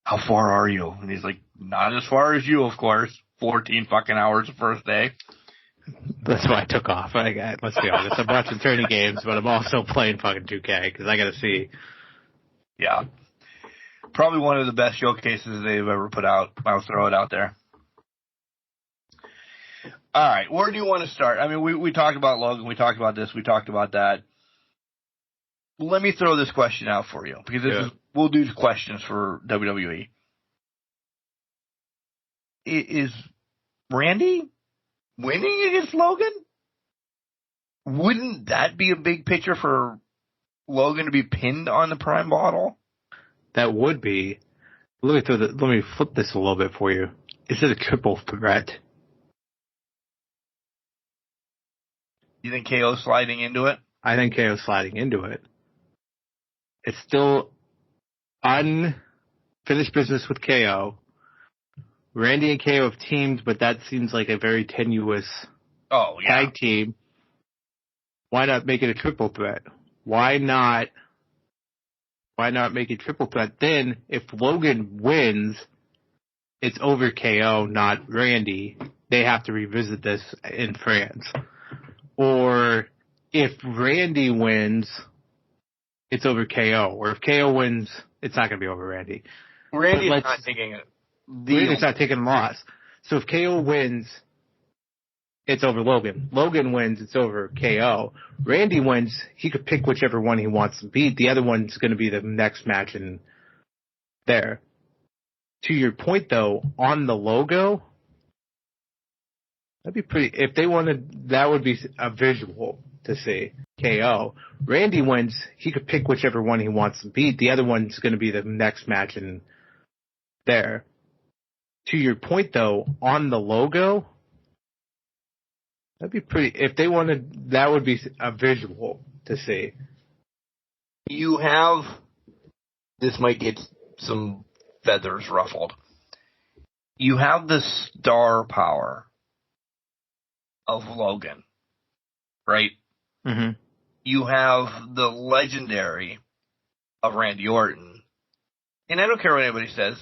how far are you? And he's like, not as far as you, of course. 14 fucking hours the first day. That's why I took off. Let's be honest, I'm watching tourney games, but I'm also playing fucking 2K, because I gotta see. Yeah. Probably one of the best showcases they've ever put out. I'll throw it out there. All right, where do you want to start? I mean, we talked about Logan, we talked about this, we talked about that. Let me throw this question out for you, because we'll do questions for WWE. Is Randy winning against Logan? Wouldn't that be a big picture for Logan to be pinned on the Prime bottle? That would be. Let me flip this a little bit for you. Is it a triple threat? You think KO's sliding into it? I think KO's sliding into it. It's still unfinished business with KO. Randy and KO have teamed, but that seems like a very tenuous tag team. Why not make it a triple threat? Why not make it triple threat? Then, if Logan wins, it's over KO, not Randy. They have to revisit this in France. Or if Randy wins, it's over KO. Or if KO wins, it's not going to be over Randy. Randy's not taking it. Randy's not taking a loss. So if KO wins, it's over Logan. Logan wins, it's over KO. Randy wins, he could pick whichever one he wants to beat. The other one's going to be the next match in there. To your point, though, on the logo, that'd be pretty. If they wanted, that would be a visual to see. KO. Randy wins, he could pick whichever one he wants to beat. The other one's going to be the next match in there. To your point, though, on the logo, That'd be pretty. If they wanted, that would be a visual to see. You have, this might get some feathers ruffled. You have the star power of Logan, right? Mm-hmm. You have the legendary of Randy Orton. And I don't care what anybody says.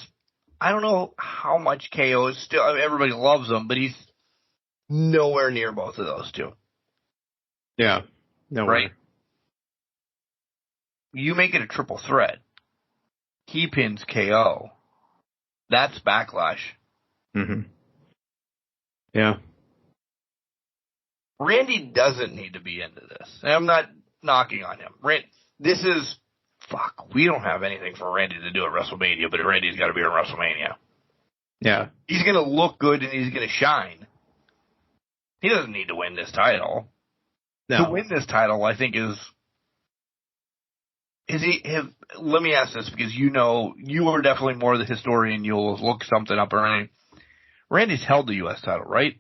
I don't know how much KO is still, I mean, everybody loves him, but he's nowhere near both of those two. Yeah. No right? way. You make it a triple threat. He pins KO. That's Backlash. Mm-hmm. Yeah. Randy doesn't need to be into this. And I'm not knocking on him. This is, we don't have anything for Randy to do at WrestleMania, but Randy's got to be at WrestleMania. Yeah. He's going to look good and he's going to shine. He doesn't need to win this title. No. To win this title, I think let me ask this, because you are definitely more the historian. You'll look something up or anything. Randy's held the U.S. title, right?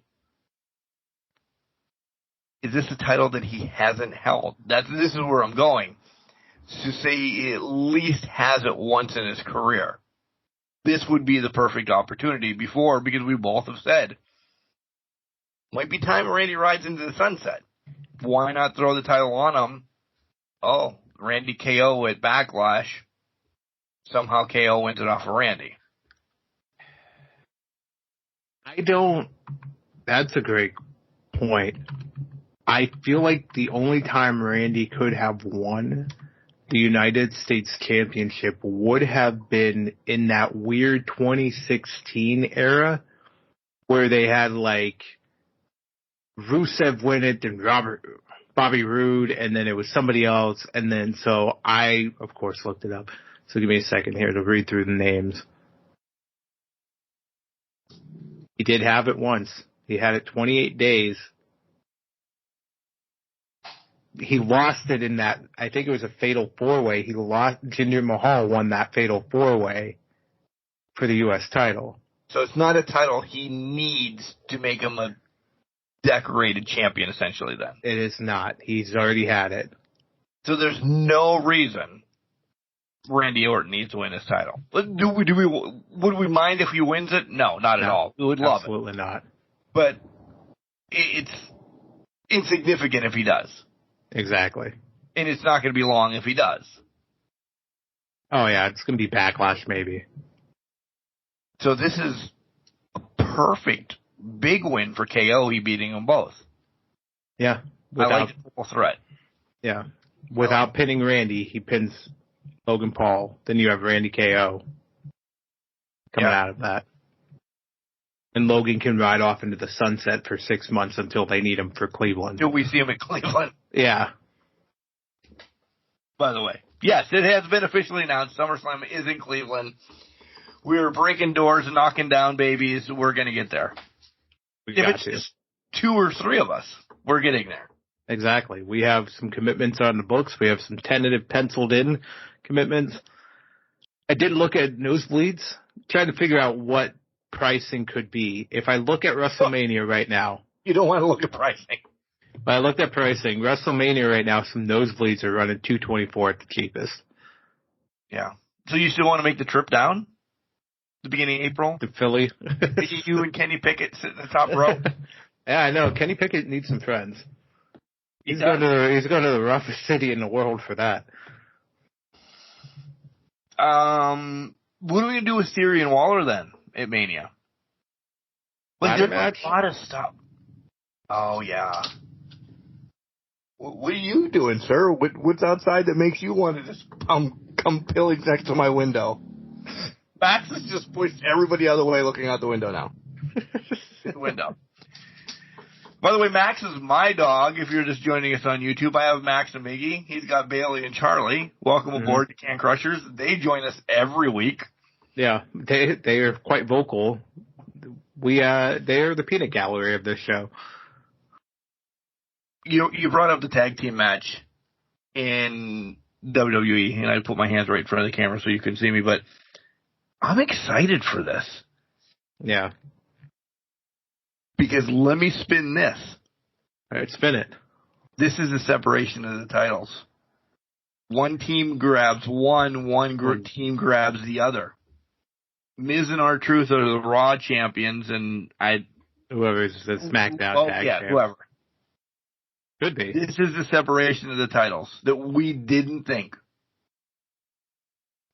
Is this a title that he hasn't held? This is where I'm going. To say he at least has it once in his career. This would be the perfect opportunity because we both have said, might be time Randy rides into the sunset. Why not throw the title on him? Oh, Randy KO at Backlash. Somehow KO wins it off of Randy. That's a great point. I feel like the only time Randy could have won the United States Championship would have been in that weird 2016 era where they had like Rusev win it and Bobby Roode, and then it was somebody else, and then so I, of course, looked it up. So give me a second here to read through the names. He did have it once. He had it 28 days. He lost it in that, I think it was a fatal four-way. Jinder Mahal won that fatal four-way for the U.S. title. So it's not a title he needs to make him a decorated champion, essentially, then. It is not. He's already had it. So there's no reason Randy Orton needs to win his title. Would we mind if he wins it? No, not at all. We would love it. Absolutely not. But it's insignificant if he does. Exactly. And it's not going to be long if he does. Oh, yeah. It's going to be Backlash, maybe. So this is a perfect big win for KO. He beating them both. Yeah. I like the triple threat. Yeah. Without pinning Randy, he pins Logan Paul. Then you have Randy KO coming out of that. And Logan can ride off into the sunset for 6 months until they need him for Cleveland. Until we see him in Cleveland. Yeah. By the way, yes, it has been officially announced. SummerSlam is in Cleveland. We're breaking doors and knocking down babies. We're going to get there. If it's just 2 or 3 of us, we're getting there. Exactly. We have some commitments on the books. We have some tentative penciled in commitments. I did look at nosebleeds, trying to figure out what pricing could be. If I look at WrestleMania right now. You don't want to look at pricing. But I looked at pricing. WrestleMania right now, some nosebleeds are running $224 at the cheapest. Yeah. So you still want to make the trip down? The beginning of April? To Philly? You and Kenny Pickett sit in the top row? Yeah, I know. Kenny Pickett needs some friends. He's going to the roughest city in the world for that. What are we going to do with Theory and Waller then at Mania? Like, there's a lot of stuff. Oh, yeah. What are you doing, sir? What's outside that makes you want to just come pillage next to my window? Max has just pushed everybody out of the way looking out the window now. The window. By the way, Max is my dog. If you're just joining us on YouTube, I have Max and Miggy. He's got Bailey and Charlie. Welcome aboard to Can Crushers. They join us every week. Yeah, they are quite vocal. They are the peanut gallery of this show. You brought up the tag team match in WWE, and I put my hands right in front of the camera so you can see me, but I'm excited for this. Yeah. Because let me spin this. All right, spin it. This is a separation of the titles. One team grabs one team grabs the other. Miz and R-Truth are the Raw champions, and whoever's the SmackDown tag champ. Whoever. Could be. This is the separation of the titles that we didn't think.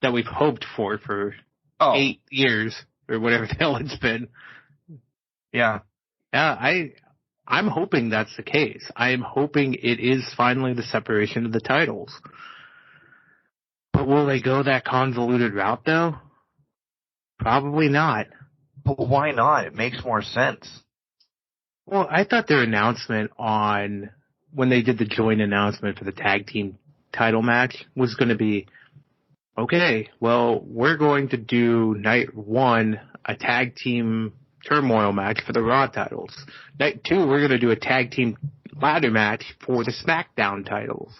That we've hoped for 8 years, or whatever the hell it's been. Yeah. Yeah, I'm hoping that's the case. I am hoping it is finally the separation of the titles. But will they go that convoluted route, though? Probably not. But why not? It makes more sense. Well, I thought their announcement when they did the joint announcement for the tag team title match was going to be, okay, well, we're going to do night 1 a tag team turmoil match for the Raw titles. Night 2, we're going to do a tag team ladder match for the SmackDown titles.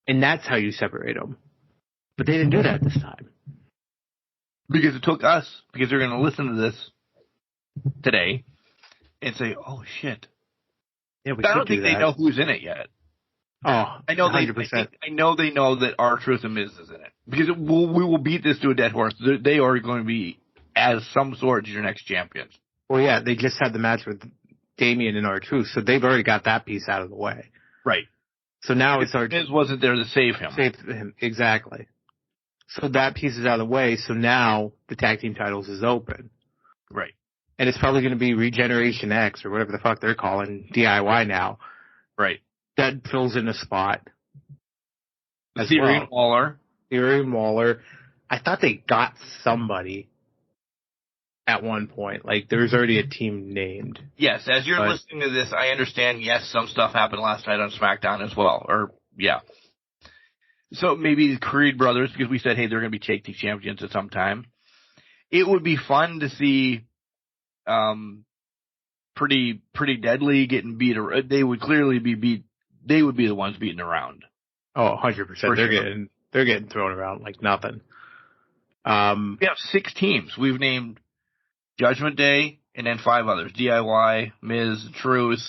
And that's how you separate them. But they didn't do that this time. Because it took us, because they're going to listen to this today and say, oh, shit. Yeah, I don't think they know who's in it yet. Oh, I know 100%. I know they know that R-Truth and Miz is in it. Because we will beat this to a dead horse. They are going to be, as some sort, your next champions. Well, yeah, they just had the match with Damian and R-Truth, so they've already got that piece out of the way. Right. So now it's Miz wasn't there to save him. Save him, exactly. So that piece is out of the way, so now the tag team titles is open. Right. And it's probably going to be Regeneration X, or whatever the fuck they're calling DIY now. Right. That fills in a spot. Theory and Waller. Theory and Waller. I thought they got somebody at one point. Like, there's already a team named. Yes, as you're listening to this, I understand, yes, some stuff happened last night on SmackDown as well. So maybe the Creed brothers, because we said, hey, they're going to be tag team champions at some time. It would be fun to see Pretty Deadly getting beat. They would clearly be beat. They would be the ones beating around. Oh, 100%. They're getting thrown around like nothing. We have 6 teams. We've named Judgment Day and then 5 others. DIY, Miz, Truth,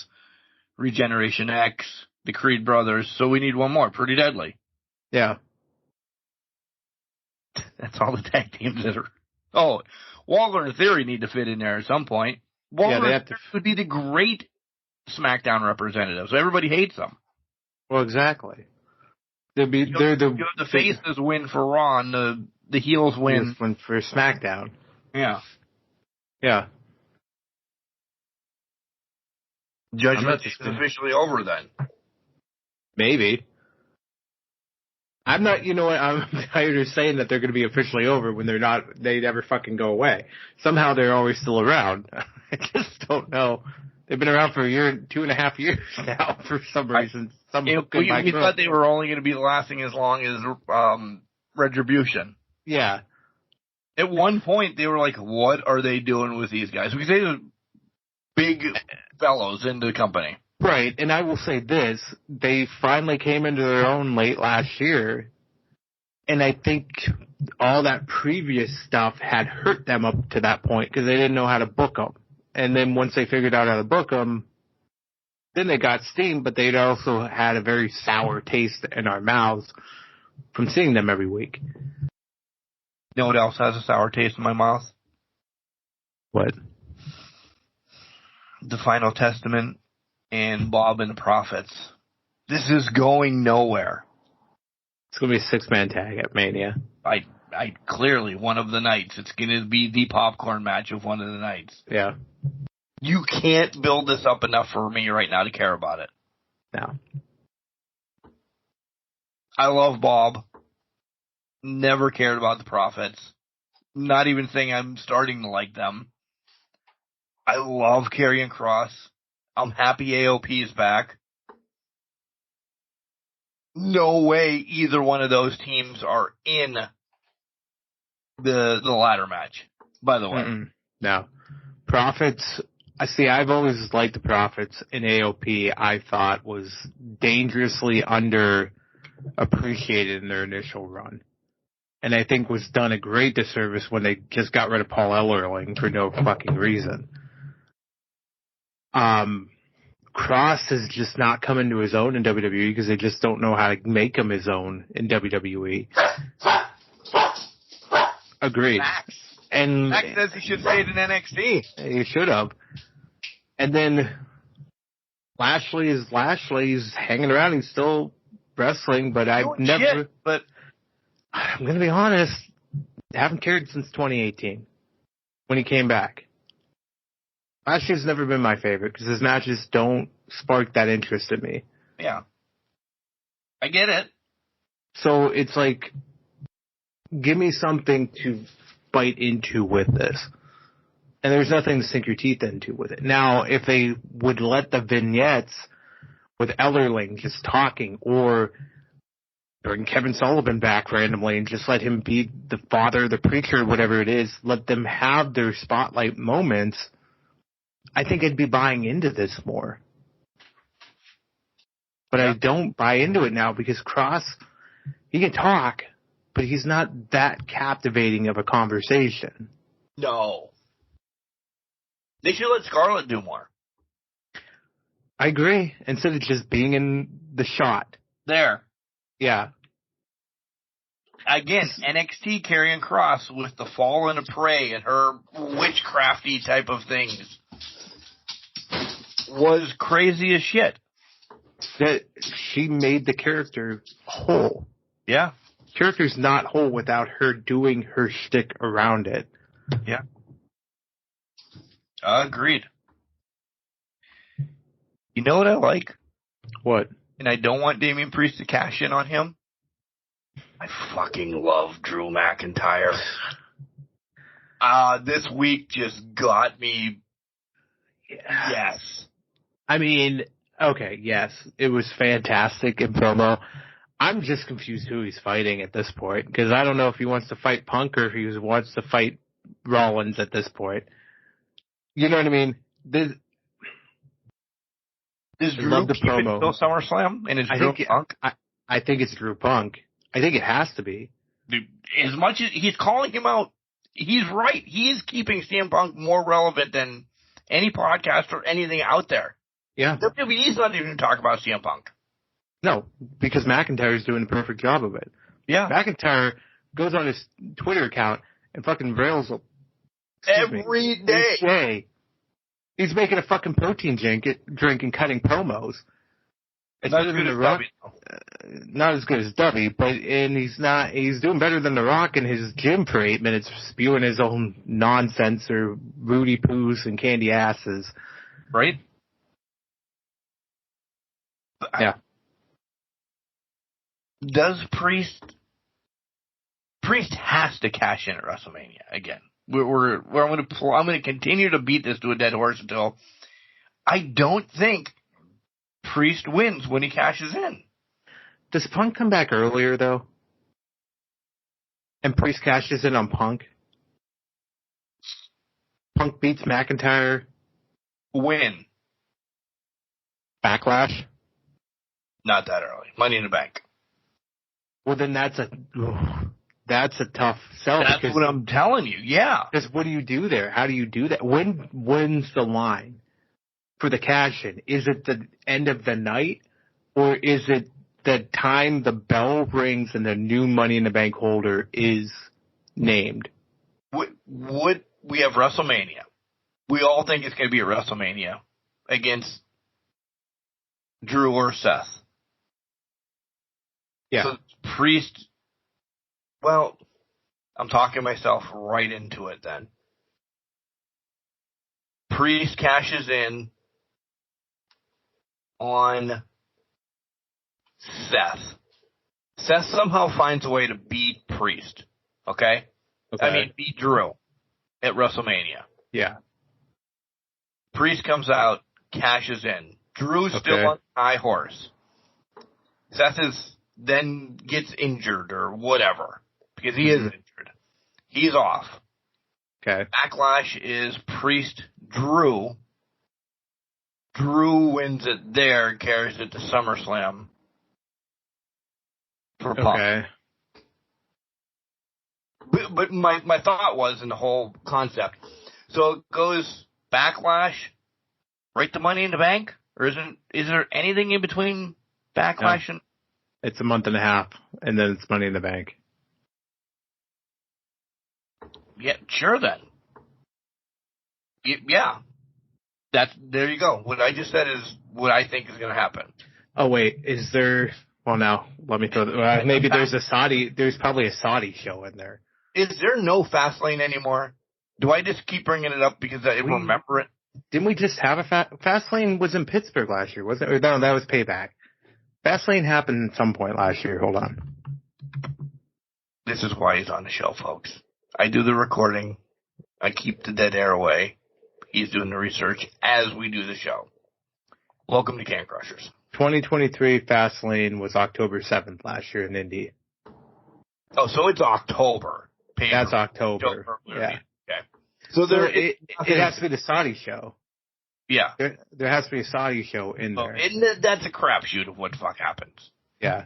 Regeneration X, the Creed brothers. So we need one more. Pretty Deadly. Yeah. That's all the tag teams that are. Oh, Waller and Theory need to fit in there at some point. Waller and Theory would be the great SmackDown representatives. Everybody hates them. Well, exactly. The faces win for Raw and the heels win for SmackDown. Yeah. Yeah. Judgment is officially over then. Maybe. I'm not, you know what, I'm tired of saying that they're going to be officially over when they're not, they never fucking go away. Somehow they're always still around. I just don't know. They've been around for 2.5 years now for some reason. We thought they were only going to be lasting as long as Retribution. Yeah. At one point, they were like, what are they doing with these guys? Because they were big fellows in the company. Right, and I will say this, they finally came into their own late last year, and I think all that previous stuff had hurt them up to that point because they didn't know how to book them. And then once they figured out how to book them, then they got steam, but they'd also had a very sour taste in our mouths from seeing them every week. You know what else has a sour taste in my mouth? What? The Final Testament and Bob and the Prophets. This is going nowhere. It's going to be a 6-man tag at Mania. I clearly, one of the nights. It's going to be the popcorn match of one of the nights. Yeah. You can't build this up enough for me right now to care about it. No. I love Bob. Never cared about the Prophets. Not even saying I'm starting to like them. I love Karrion Kross. I'm happy AOP is back. No way either one of those teams are in the ladder match, by the way. Mm-mm. No. Prophets, I've always liked the Prophets, and AOP I thought was dangerously underappreciated in their initial run. And I think was done a great disservice when they just got rid of Paul Ellering for no fucking reason. Cross is just not coming to his own in WWE because they just don't know how to make him his own in WWE. Agreed. Max. And Max says he should stay in NXT. He should have. And then Lashley is Lashley. He's hanging around. He's still wrestling, but I've never. Shit, but I'm going to be honest. I haven't cared since 2018 when he came back. Lashley's never been my favorite because his matches don't spark that interest in me. Yeah. I get it. So it's like, give me something to bite into with this. And there's nothing to sink your teeth into with it. Now, if they would let the vignettes with Ellerling just talking, or bring Kevin Sullivan back randomly and just let him be the father, the preacher, whatever it is, let them have their spotlight moments, I think I'd be buying into this more. But I don't buy into it now because Cross, he can talk, but he's not that captivating of a conversation. No. They should let Scarlett do more. I agree. Instead of just being in the shot. There. Yeah. Again, NXT carrying Cross with the fall and a prey and her witchcrafty type of things was crazy as shit. That she made the character whole. Yeah. Character's not whole without her doing her shtick around it. Yeah. Agreed. You know what I like? What? And I don't want Damian Priest to cash in on him. I fucking love Drew McIntyre. This week just got me. Yes. I mean, okay, yes, it was fantastic in promo. I'm just confused who he's fighting at this point, because I don't know if he wants to fight Punk or if he wants to fight Rollins at this point. You know what I mean? Is Drew keep it until SummerSlam? And is Drew Punk? I think it's Drew Punk. I think it has to be. Dude, as much as he's calling him out, he's right. He is keeping CM Punk more relevant than any podcast or anything out there. Yeah. WWE's not even talking about CM Punk. No, because McIntyre's doing a perfect job of it. Yeah. McIntyre goes on his Twitter account and fucking rails every day. He's making a fucking protein drink and cutting promos. It's not as good as Dubby. Not as good as Dubby, but he's doing better than The Rock in his gym for 8 minutes, spewing his own nonsense or Rudy Poos and candy asses. Right? Yeah. Does Priest has to cash in at WrestleMania again? I'm going to continue to beat this to a dead horse until I don't think Priest wins when he cashes in. Does Punk come back earlier though? And Priest cashes in on Punk? Punk beats McIntyre. When? Backlash? Not that early. Money in the Bank. Well, then that's a tough sell. That's what I'm telling you. Yeah. Because what do you do there? How do you do that? When's the line for the cash in? Is it the end of the night, or is it the time the bell rings and the new Money in the Bank holder is named? We have WrestleMania. We all think it's going to be a WrestleMania against Drew or Seth. Yeah. So Priest, well, I'm talking myself right into it then. Priest cashes in on Seth. Seth somehow finds a way to beat Priest. Okay? I mean, beat Drew at WrestleMania. Yeah. Priest comes out, cashes in. Drew's still on high horse. Seth then gets injured or whatever, because he is injured. He's off. Okay. Backlash is Priest Drew. Drew wins it there and carries it to SummerSlam for Punk. Okay. But my thought was in the whole concept. So it goes Backlash, right to Money in the Bank, Or is there anything in between Backlash and... It's a month and a half, and then it's Money in the Bank. Yeah, sure then. Yeah. There you go. What I just said is what I think is going to happen. Oh, wait. Is there... Well, now, let me throw... maybe there's probably a Saudi show in there. Is there no Fastlane anymore? Do I just keep bringing it up because I remember it? Didn't we just have a Fastlane was in Pittsburgh last year, wasn't it? No, that was Payback. Fastlane happened at some point last year. Hold on. This is why he's on the show, folks. I do the recording. I keep the dead air away. He's doing the research as we do the show. Welcome to Can Crushers. 2023 Fastlane was October 7th last year in Indy. Oh, so it's October. That's October. Yeah. Okay. So it has to be the Saudi show. Yeah. There has to be a Saudi show in there. That's a crapshoot of what the fuck happens. Yeah.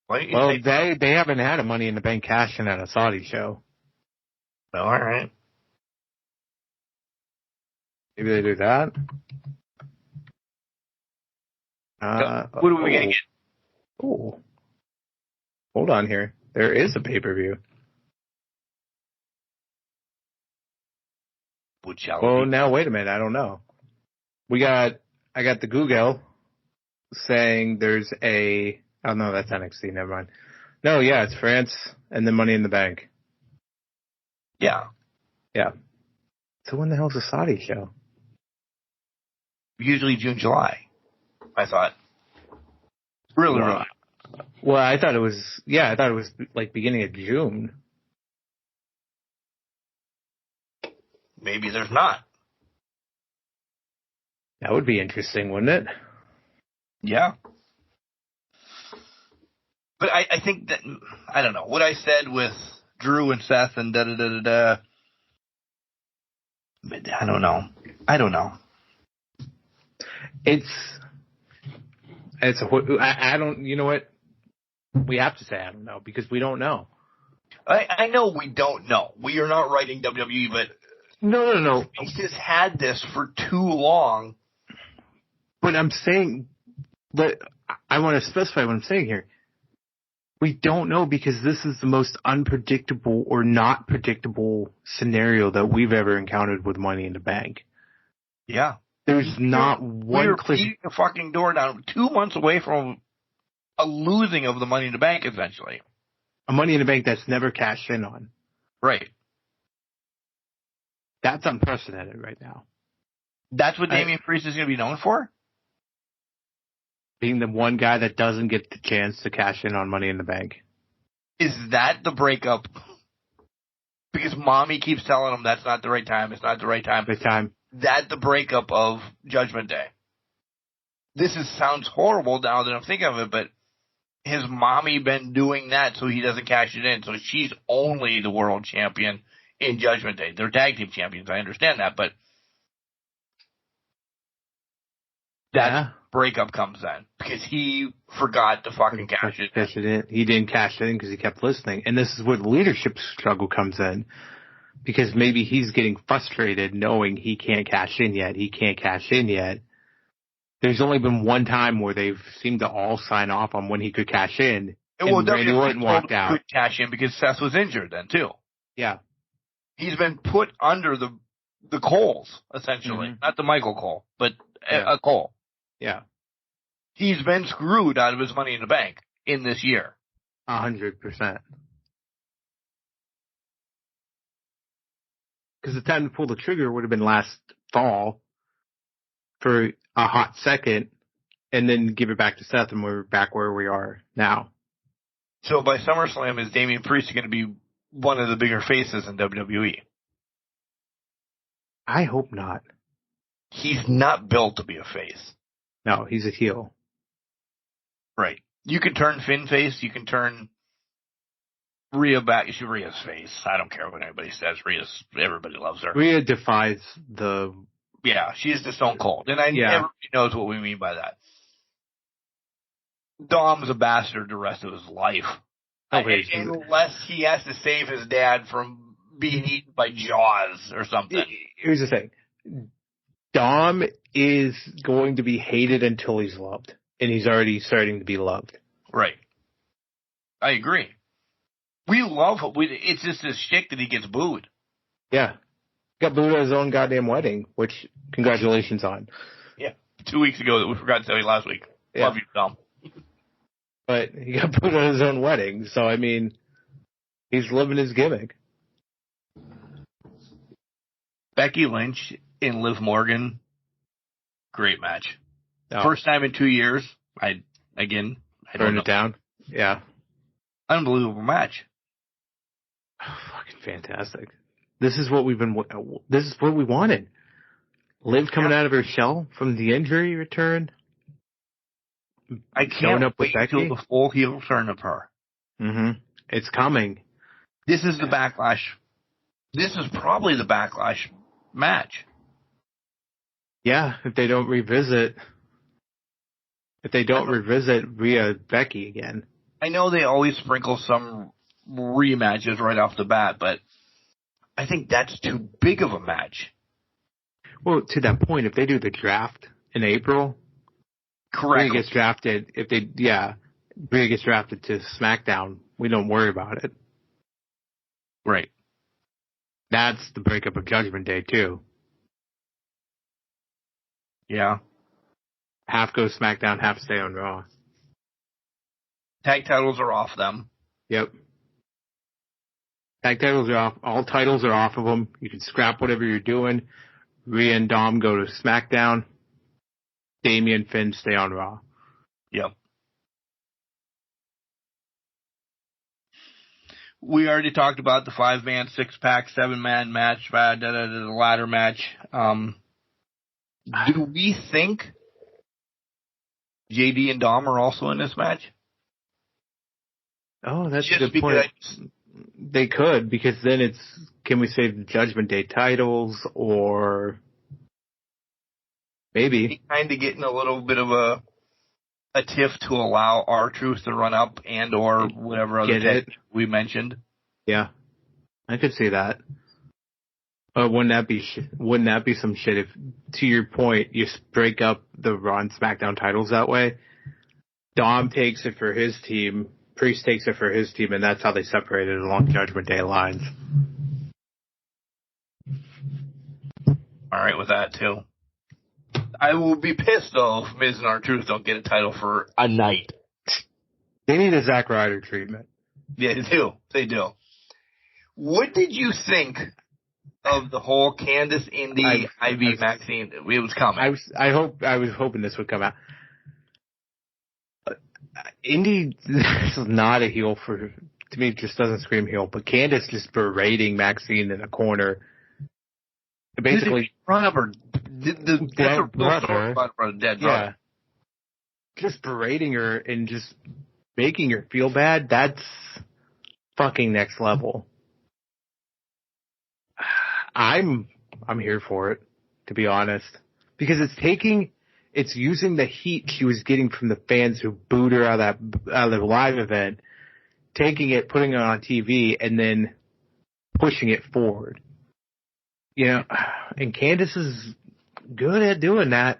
Well, they haven't had a Money in the Bank cash-in at a Saudi show. Well, all right. Maybe they do that. What are we going to get? Oh. Hold on here. There is a pay-per-view. Now wait a minute. I don't know. I got the Google saying there's a... Oh, no, that's NXT. Never mind. No, yeah, it's France and then Money in the Bank. Yeah. Yeah. So when the hell's the Saudi show? Usually June, July, I thought. Really? Well, I thought it was like beginning of June. Maybe there's not. That would be interesting, wouldn't it? Yeah. But I think that, I don't know, what I said with Drew and Seth and da-da-da-da-da, I don't know. I don't, you know what? We have to say I don't know because we don't know. I know we don't know. We are not writing WWE, but no. He's just had this for too long. But I'm saying, but I want to specify what I'm saying here. We don't know because this is the most unpredictable or not predictable scenario that we've ever encountered with Money in the Bank. Yeah. There's not one We're beating the fucking door down 2 months away from a losing of the Money in the Bank, essentially. A Money in the Bank that's never cashed in on. Right. That's unprecedented right now. That's what Damian Priest is going to be known for? Being the one guy that doesn't get the chance to cash in on Money in the Bank. Is that the breakup? Because Mommy keeps telling him that's not the right time. It's not the right time. That the breakup of Judgment Day. This sounds horrible now that I'm thinking of it, but has Mommy been doing that so he doesn't cash it in? So she's only the world champion in Judgment Day. They're tag team champions. I understand that, but that breakup comes then because he forgot to fucking cash it in. He didn't cash it in because he kept listening. And this is where the leadership struggle comes in because maybe he's getting frustrated knowing he can't cash in yet. There's only been one time where they've seemed to all sign off on when he could cash in. And Randy Orton walked out. Could cash in because Seth was injured then too. Yeah. He's been put under the Coles, essentially. Mm-hmm. Not the Michael Cole, but a Cole. Yeah. He's been screwed out of his Money in the Bank in this year. 100%. Because the time to pull the trigger would have been last fall for a hot second and then give it back to Seth and we're back where we are now. So by SummerSlam, is Damian Priest going to be one of the bigger faces in WWE? I hope not. He's not built to be a face. No, he's a heel. Right. You can turn Finn face. You can turn Rhea back. She's Rhea's face. I don't care what anybody says. Everybody loves her. Rhea defies the... Yeah, she's the Stone Cold. And everybody knows what we mean by that. Dom's a bastard the rest of his life. Unless he has to save his dad from being eaten by Jaws or something. Here's the thing. Dom is going to be hated until he's loved, and he's already starting to be loved. Right. I agree. We love it's just this shtick that he gets booed. Yeah. Got booed at his own goddamn wedding, which congratulations on. Yeah. 2 weeks ago that we forgot to tell you last week. Yeah. Love you, Dom. But he got booed at his own wedding, so I mean, he's living his gimmick. Becky Lynch and Liv Morgan, great match. Oh. First time in 2 years. I don't Burn know. it down. Yeah. Unbelievable match. Oh, fucking fantastic. This is what we wanted. Liv coming out of her shell from the injury return. I can't wait until the full heel turn of her. Mm-hmm. It's coming. This is the Backlash. This is probably the Backlash match. Yeah, if they don't revisit Rhea Becky again. I know they always sprinkle some rematches right off the bat, but I think that's too big of a match. Well, to that point, if they do the draft in April, correct, Rhea gets drafted. Rhea gets drafted to SmackDown. We don't worry about it. Right. That's the breakup of Judgment Day too. Yeah. Half goes SmackDown, half stay on Raw. Tag titles are off them. Yep. Tag titles are off. All titles are off of them. You can scrap whatever you're doing. Rhea and Dom go to SmackDown. Damian, Finn stay on Raw. Yep. We already talked about the 5-man, 6-pack, 7-man match, the ladder match. Do we think JD and Dom are also in this match? Oh, that's a good point. They could, because then can we save the Judgment Day titles, or maybe kind of getting a little bit of a tiff to allow R-Truth to run up and or whatever other tag we mentioned. Yeah, I could see that. Wouldn't that be some shit if, to your point, you break up the Raw and SmackDown titles that way? Dom takes it for his team, Priest takes it for his team, and that's how they separated along Judgment Day lines. All right with that, too. I will be pissed, though, if Miz and R-Truth don't get a title for a night. They need a Zack Ryder treatment. Yeah, they do. They do. What did you think of the whole Candice, Indy, Ivy, Maxine? It was coming. I was hoping this would come out. Indy is not a heel to me, it just doesn't scream heel, but Candice just berating Maxine in a corner. Basically, run up her dead brother. Yeah. Just berating her and just making her feel bad, that's fucking next level. I'm here for it, to be honest, because it's using the heat she was getting from the fans who booed her out of the live event, taking it, putting it on TV, and then pushing it forward. You know, and Candice is good at doing that.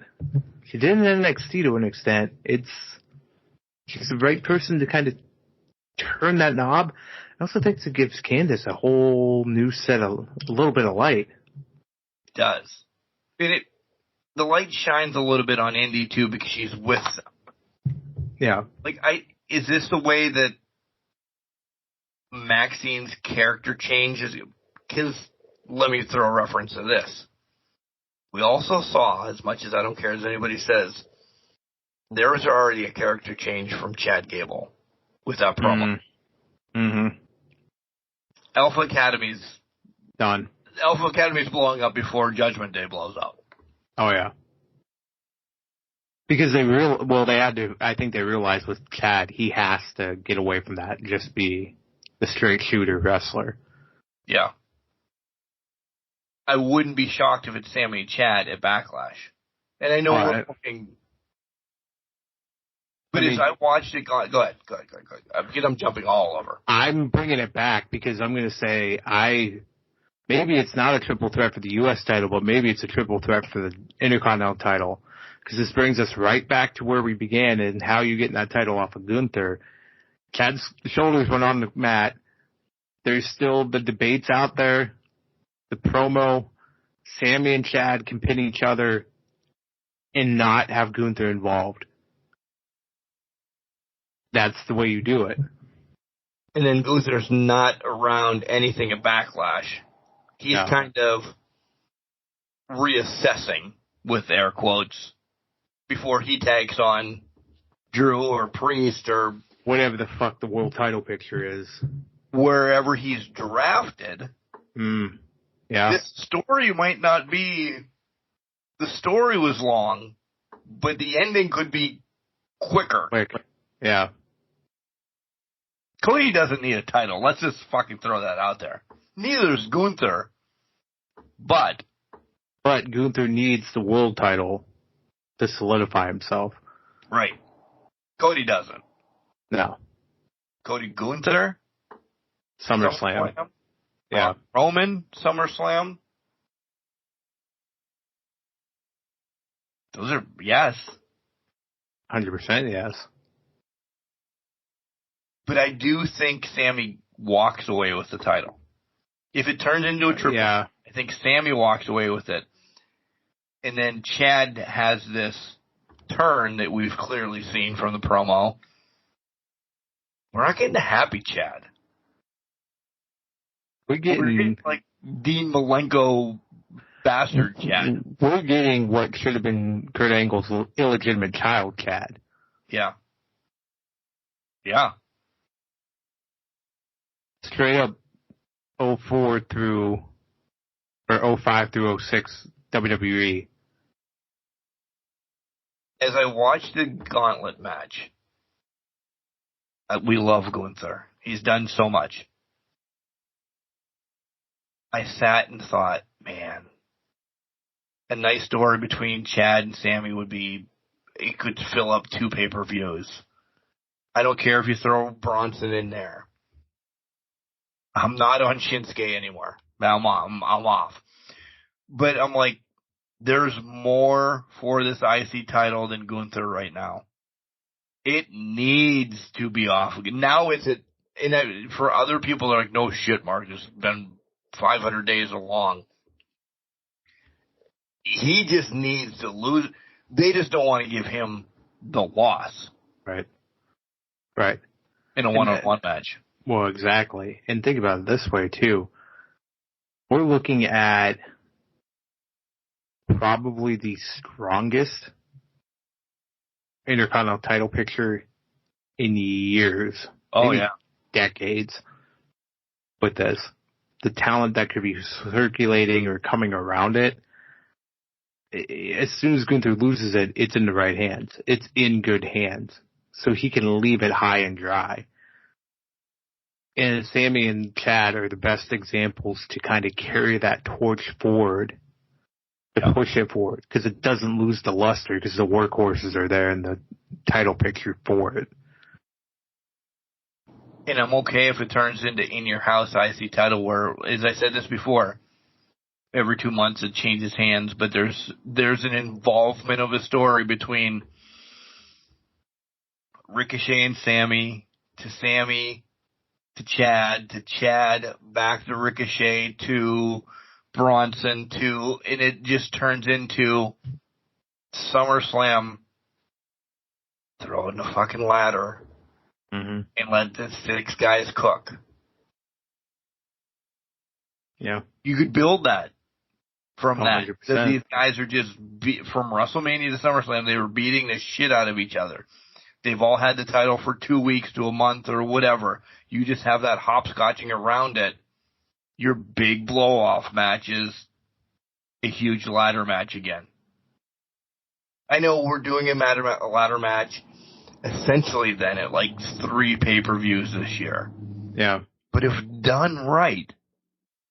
She did it in NXT to an extent. She's the right person to kind of turn that knob. I also think it gives Candice a whole new a little bit of light. It does. The light shines a little bit on Indy too because she's with them. Yeah. Is this the way that Maxine's character changes? Because let me throw a reference to this. We also saw, as much as I don't care as anybody says, there was already a character change from Chad Gable with that promo. Mm-hmm. Alpha Academy's done. Alpha Academy's blowing up before Judgment Day blows up. Oh yeah. Because I think they realized with Chad, he has to get away from that and just be the straight shooter wrestler. Yeah. I wouldn't be shocked if it's Sammy and Chad at Backlash. And I know we're talking. But as I watched it, go ahead. Because I'm jumping all over. I'm bringing it back because I'm going to say maybe it's not a triple threat for the U.S. title, but maybe it's a triple threat for the Intercontinental title. Because this brings us right back to where we began and how you get that title off of Gunther. Chad's shoulders went on the mat. There's still the debates out there. The promo, Sammy and Chad can pin each other and not have Gunther involved. That's the way you do it. And then Gunther's not around anything at Backlash. He's kind of reassessing, with air quotes, before he tags on Drew or Priest or whatever the fuck the world title picture is. Wherever he's drafted. Yeah. This story might not be... The story was long, but the ending could be quicker. Quick. Yeah. Cody doesn't need a title. Let's just fucking throw that out there. Neither does Gunther. But Gunther needs the world title to solidify himself. Right. Cody doesn't. No. Cody Gunther? SummerSlam. Yeah. Roman, SummerSlam. Those are, yes. 100% yes. But I do think Sammy walks away with the title. If it turns into a triple, I think Sammy walks away with it. And then Chad has this turn that we've clearly seen from the promo. We're not getting a happy Chad. We're getting like Dean Malenko bastard Chad. We're getting what should have been Kurt Angle's illegitimate child Chad. Yeah. Yeah. Straight up 04 through, or 05 through 06 WWE. As I watched the Gauntlet match, we love Gunther. He's done so much. I sat and thought, man, a nice story between Chad and Sammy would be, it could fill up 2 pay-per-views. I don't care if you throw Bronson in there. I'm not on Shinsuke anymore. I'm off. But I'm like, there's more for this IC title than Gunther right now. It needs to be off again. Now for other people, they're like, no shit, Mark, it's been 500 days along. He just needs to lose. They just don't want to give him the loss. Right. In a one-on-one match. Well, exactly. And think about it this way, too. We're looking at probably the strongest Intercontinental title picture in years. Oh, yeah. Decades with this. The talent that could be circulating or coming around it, as soon as Gunther loses it, it's in the right hands. It's in good hands. So he can leave it high and dry. And Sammy and Chad are the best examples to kind of carry that torch forward, to push it forward, because it doesn't lose the luster, because the workhorses are there in the title picture for it. And I'm okay if it turns into In Your House IC title where, as I said this before, every 2 months it changes hands, but there's an involvement of a story between Ricochet and Sammy, to Chad, back to Ricochet, to Bronson, and it just turns into SummerSlam, throw in the fucking ladder, and let the 6 guys cook. Yeah. You could build that from 100%. that these guys are just, from WrestleMania to SummerSlam, they were beating the shit out of each other. They've all had the title for 2 weeks to a month or whatever. You just have that hopscotching around it. Your big blow-off match is a huge ladder match again. I know we're doing a ladder match essentially then at like 3 pay-per-views this year. Yeah. But if done right,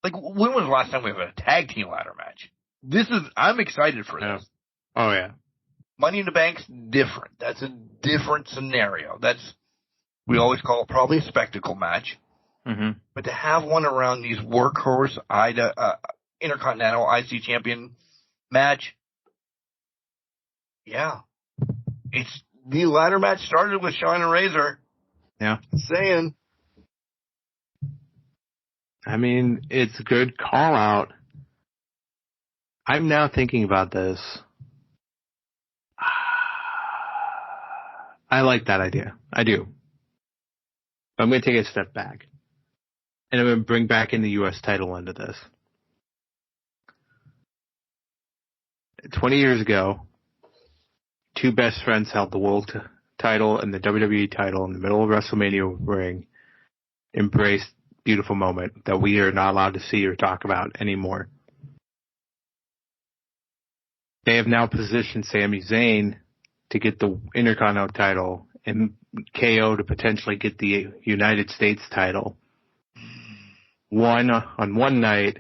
like when was the last time we had a tag team ladder match? I'm excited for this. Oh yeah. Money in the Bank's different. That's a different scenario. We always call it probably a spectacle match. Mm-hmm. But to have one around these workhorse Intercontinental IC champion match, yeah. It's the ladder match started with Shawn and Razor. Yeah. Saying. I mean, it's a good call out. I'm now thinking about this. I like that idea. I do. But I'm going to take a step back. And I'm going to bring back in the U.S. title into this. 20 years ago, two best friends held the world title and the WWE title in the middle of WrestleMania ring. Embraced beautiful moment that we are not allowed to see or talk about anymore. They have now positioned Sami Zayn to get the Intercontinental title and KO to potentially get the United States title. One on one night,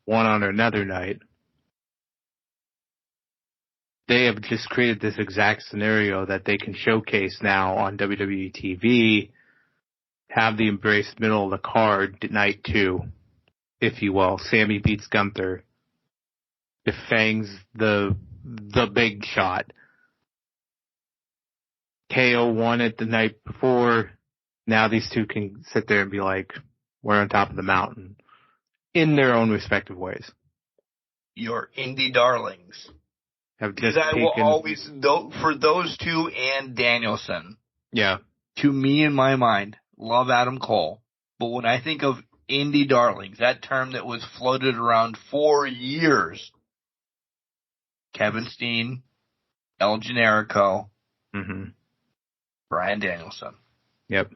one on another night. They have just created this exact scenario that they can showcase now on WWE TV, have the embraced middle of the card, night 2, if you will. Sammy beats Gunther, defangs the big shot. KO won it the night before. Now these two can sit there and be like, we're on top of the mountain in their own respective ways. Your indie darlings. Have just I will always, for those two and Danielson. Yeah. To me, in my mind, love Adam Cole. But when I think of indie darlings, that term that was floated around for years, Kevin Steen, El Generico, Bryan Danielson. Yep.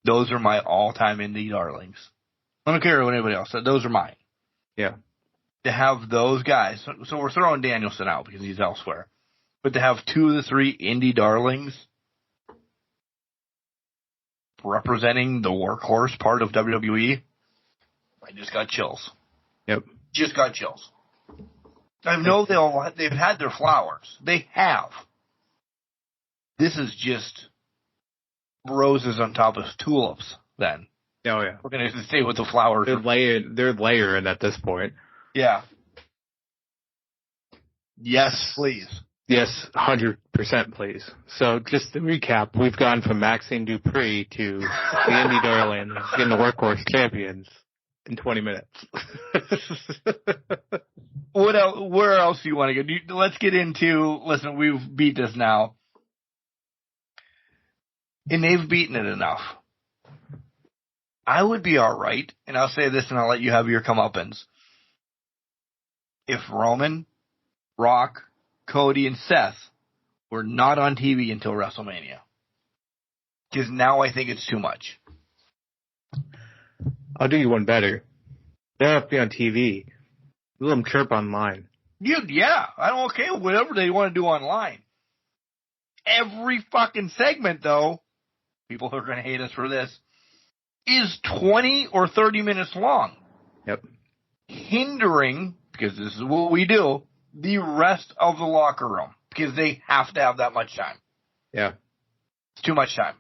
Those are my all-time indie darlings. I don't care what anybody else said. Those are mine. Yeah. To have those guys, so we're throwing Danielson out because he's elsewhere, but to have 2 of the 3 indie darlings representing the workhorse part of WWE, I just got chills. Yep. Just got chills. I know they've had their flowers. They have. This is just roses on top of tulips, then. Oh, yeah. We're going to stay with the flowers. They're layering at this point. Yeah. Yes, please. Yes, 100% please. So just to recap, we've gone from Maxine Dupree to the Indie Darlings getting the workhorse champions in 20 minutes. What else? Where else do you want to go? Let's get into, listen, we've beat this now. And they've beaten it enough. I would be all right, and I'll say this and I'll let you have your comeuppance. If Roman, Rock, Cody, and Seth were not on TV until WrestleMania. Because now I think it's too much. I'll do you one better. They don't have to be on TV. Let them chirp online. Yeah, I don't care. Whatever they want to do online. Every fucking segment, though, people who are going to hate us for this, is 20 or 30 minutes long. Yep. Hindering, because this is what we do, the rest of the locker room. Because they have to have that much time. Yeah. It's too much time.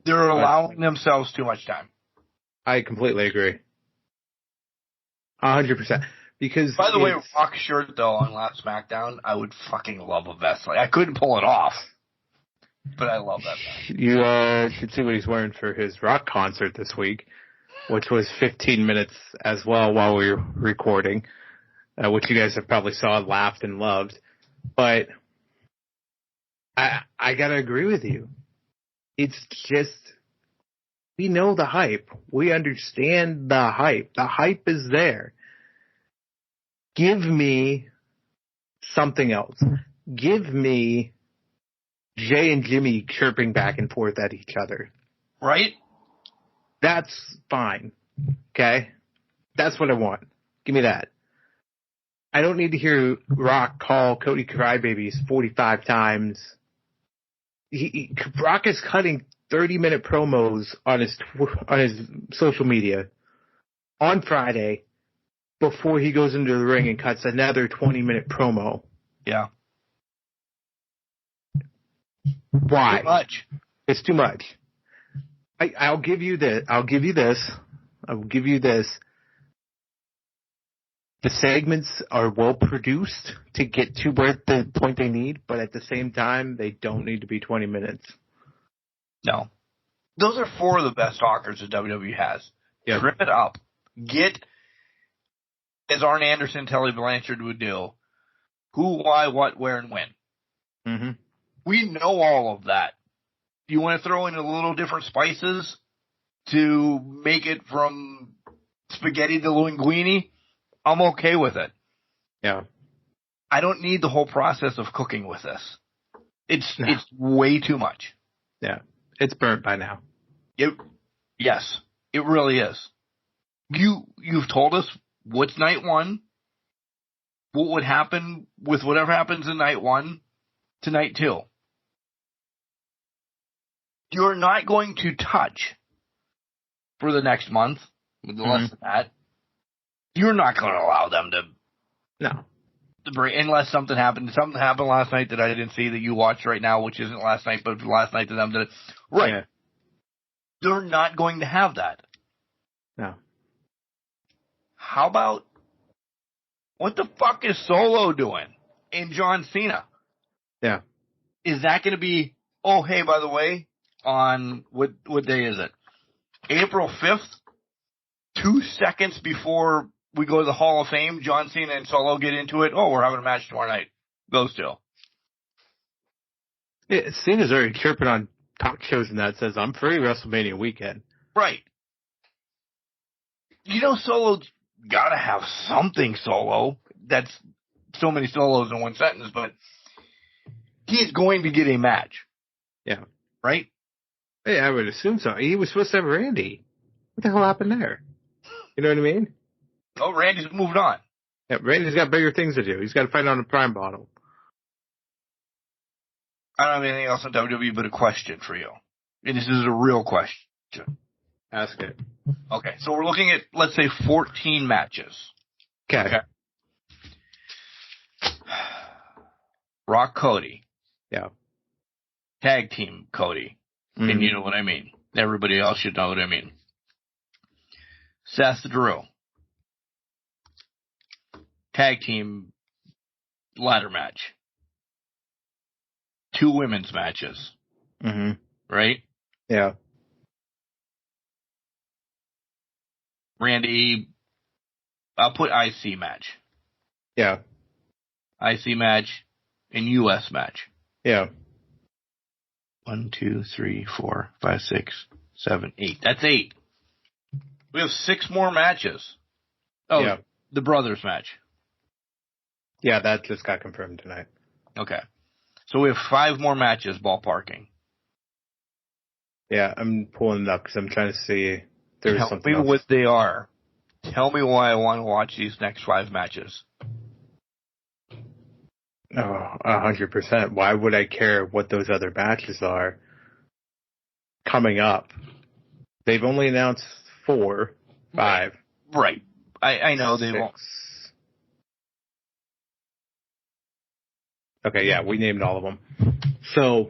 They're allowing themselves too much time. I completely agree. 100%. Because by the way, Rock's shirt, though, on last SmackDown, I would fucking love a vest. Like, I couldn't pull it off. But I love that vest. You should see what he's wearing for his Rock concert this week, which was 15 minutes as well while we were recording, which you guys have probably saw, laughed, and loved. But I gotta agree with you. It's just, we know the hype. We understand the hype. The hype is there. Give me something else. Give me Jay and Jimmy chirping back and forth at each other. Right? That's fine. Okay? That's what I want. Give me that. I don't need to hear Rock call Cody Crybabies 45 times. Rock is cutting 30-minute promos on his social media on Friday before he goes into the ring and cuts another 20-minute promo. Yeah. Why? Too much. It's too much. I'll give you this. The segments are well produced to get to where the point they need, but at the same time, they don't need to be 20 minutes. No. Those are 4 of the best talkers that WWE has. Yep. Trim it up. Get, as Arn Anderson, Tully Blanchard would do, who, why, what, where, and when. Mm-hmm. We know all of that. You want to throw in a little different spices to make it from spaghetti to linguine? I'm okay with it. Yeah. I don't need the whole process of cooking with this. It's way too much. Yeah. It's burnt by now. Yes, it really is. You've told us what's night 1, what would happen with whatever happens in night 1 to night 2. You're not going to touch for the next month, less than that. You're not going to allow them to break, unless something happened. Something happened last night that I didn't see that you watched right now, which isn't last night, but last night to them. Right. Yeah. They're not going to have that. No. How about, what the fuck is Solo doing in John Cena? Yeah. Is that going to be, oh, hey, by the way, on, what day is it? April 5th, 2 seconds before we go to the Hall of Fame, John Cena and Solo get into it. Oh, we're having a match tomorrow night. Those two. Yeah, Cena's already chirping on talk shows and that says, I'm free WrestleMania weekend. Right. You know, Solo's got to have something Solo. That's so many solos in one sentence, but he's going to get a match. Yeah. Right? Yeah, I would assume so. He was supposed to have Randy. What the hell happened there? You know what I mean? Oh, Randy's moved on. Yeah, Randy's got bigger things to do. He's got to fight on a Prime bottle. I don't have anything else on WWE but a question for you. And this is a real question. Ask it. Okay, so we're looking at, let's say, 14 matches. Okay. Rock Cody. Yeah. Tag team Cody. Mm-hmm. And you know what I mean. Everybody else should know what I mean. Seth Drew. Tag team ladder match. 2 women's matches. Mm-hmm. Right? Yeah. Randy, I'll put IC match. Yeah. IC match and US match. Yeah. 1, 2, 3, 4, 5, 6, 7, 8. That's 8. We have 6 more matches. Oh, yeah. The brothers match. Yeah, that just got confirmed tonight. Okay. So we have 5 more matches ballparking. Yeah, I'm pulling it up because I'm trying to see. There's Tell something me else. what they are. Tell me why I want to watch these next 5 matches. Oh, 100%. Why would I care what those other matches are coming up? They've only announced 4, 5. Right. I know 6. They won't. Okay, yeah, we named all of them. So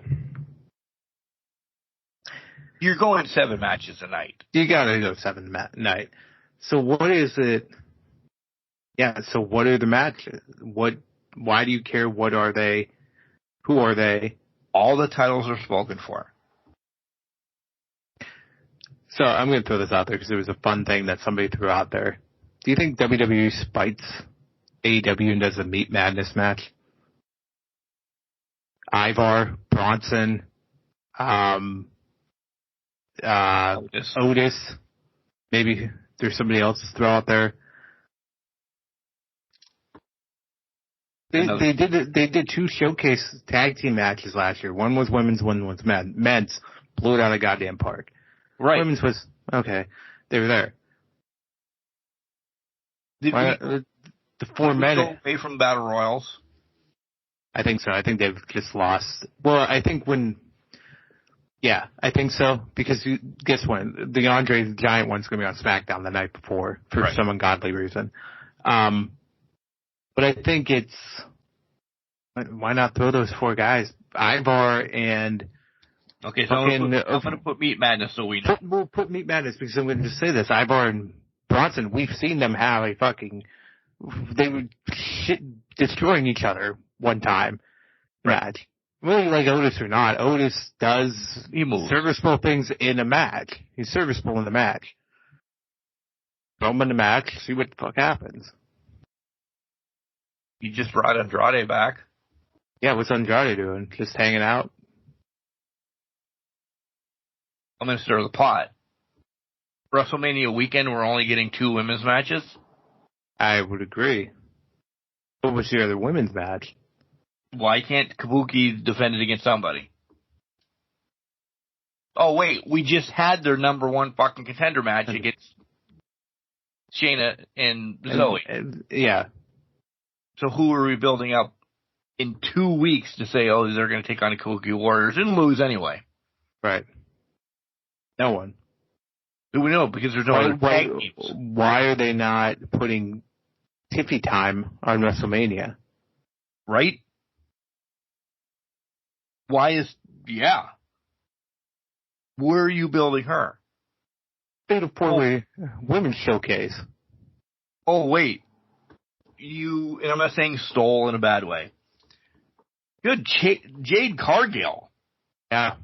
you're going 7 matches a night. You gotta go 7 night. So what is it? Yeah. So what are the matches? Why do you care? What are they? Who are they? All the titles are spoken for. So I'm going to throw this out there because it was a fun thing that somebody threw out there. Do you think WWE spites AEW and does a Meat Madness match? Ivar, Bronson, Otis. Maybe there's somebody else to throw out there. They did 2 showcase tag team matches last year. One was women's, one was men. Men's blew it out of the goddamn park. Right. Women's was okay. They were there. The 4 men go away from battle royals. I think so. I think they've just lost. Well, I think I think so because guess what? The Andre the Giant one's going to be on SmackDown the night before for some ungodly reason. But I think why not throw those 4 guys? Ivar and Okay, so I'm going to put Meat Madness so we know. We'll put Meat Madness because I'm going to just say this. Ivar and Bronson, we've seen them have a fucking... They were destroying each other one time match. Really, like Otis or not, Otis does serviceable things in a match. He's serviceable in the match. Throw him in the match, see what the fuck happens. You just brought Andrade back. Yeah, what's Andrade doing? Just hanging out? I'm going to stir the pot. WrestleMania weekend, we're only getting 2 women's matches? I would agree. What was the other women's match? Why can't Kabuki defend it against somebody? Oh, wait, we just had their number 1 fucking contender match against Shayna and Zoe. Yeah. So who are we building up in 2 weeks to say, oh, they're going to take on the Kabuki Warriors and lose anyway? Right. No one. Do we know? Because there's no other tag teams. Why are they not putting Tiffy time on WrestleMania? Right? Why is... Yeah. Where are you building her? Fatal Four-Way Women's Showcase. Oh, wait. And I'm not saying stole in a bad way. Good Jade Cargill. Yeah.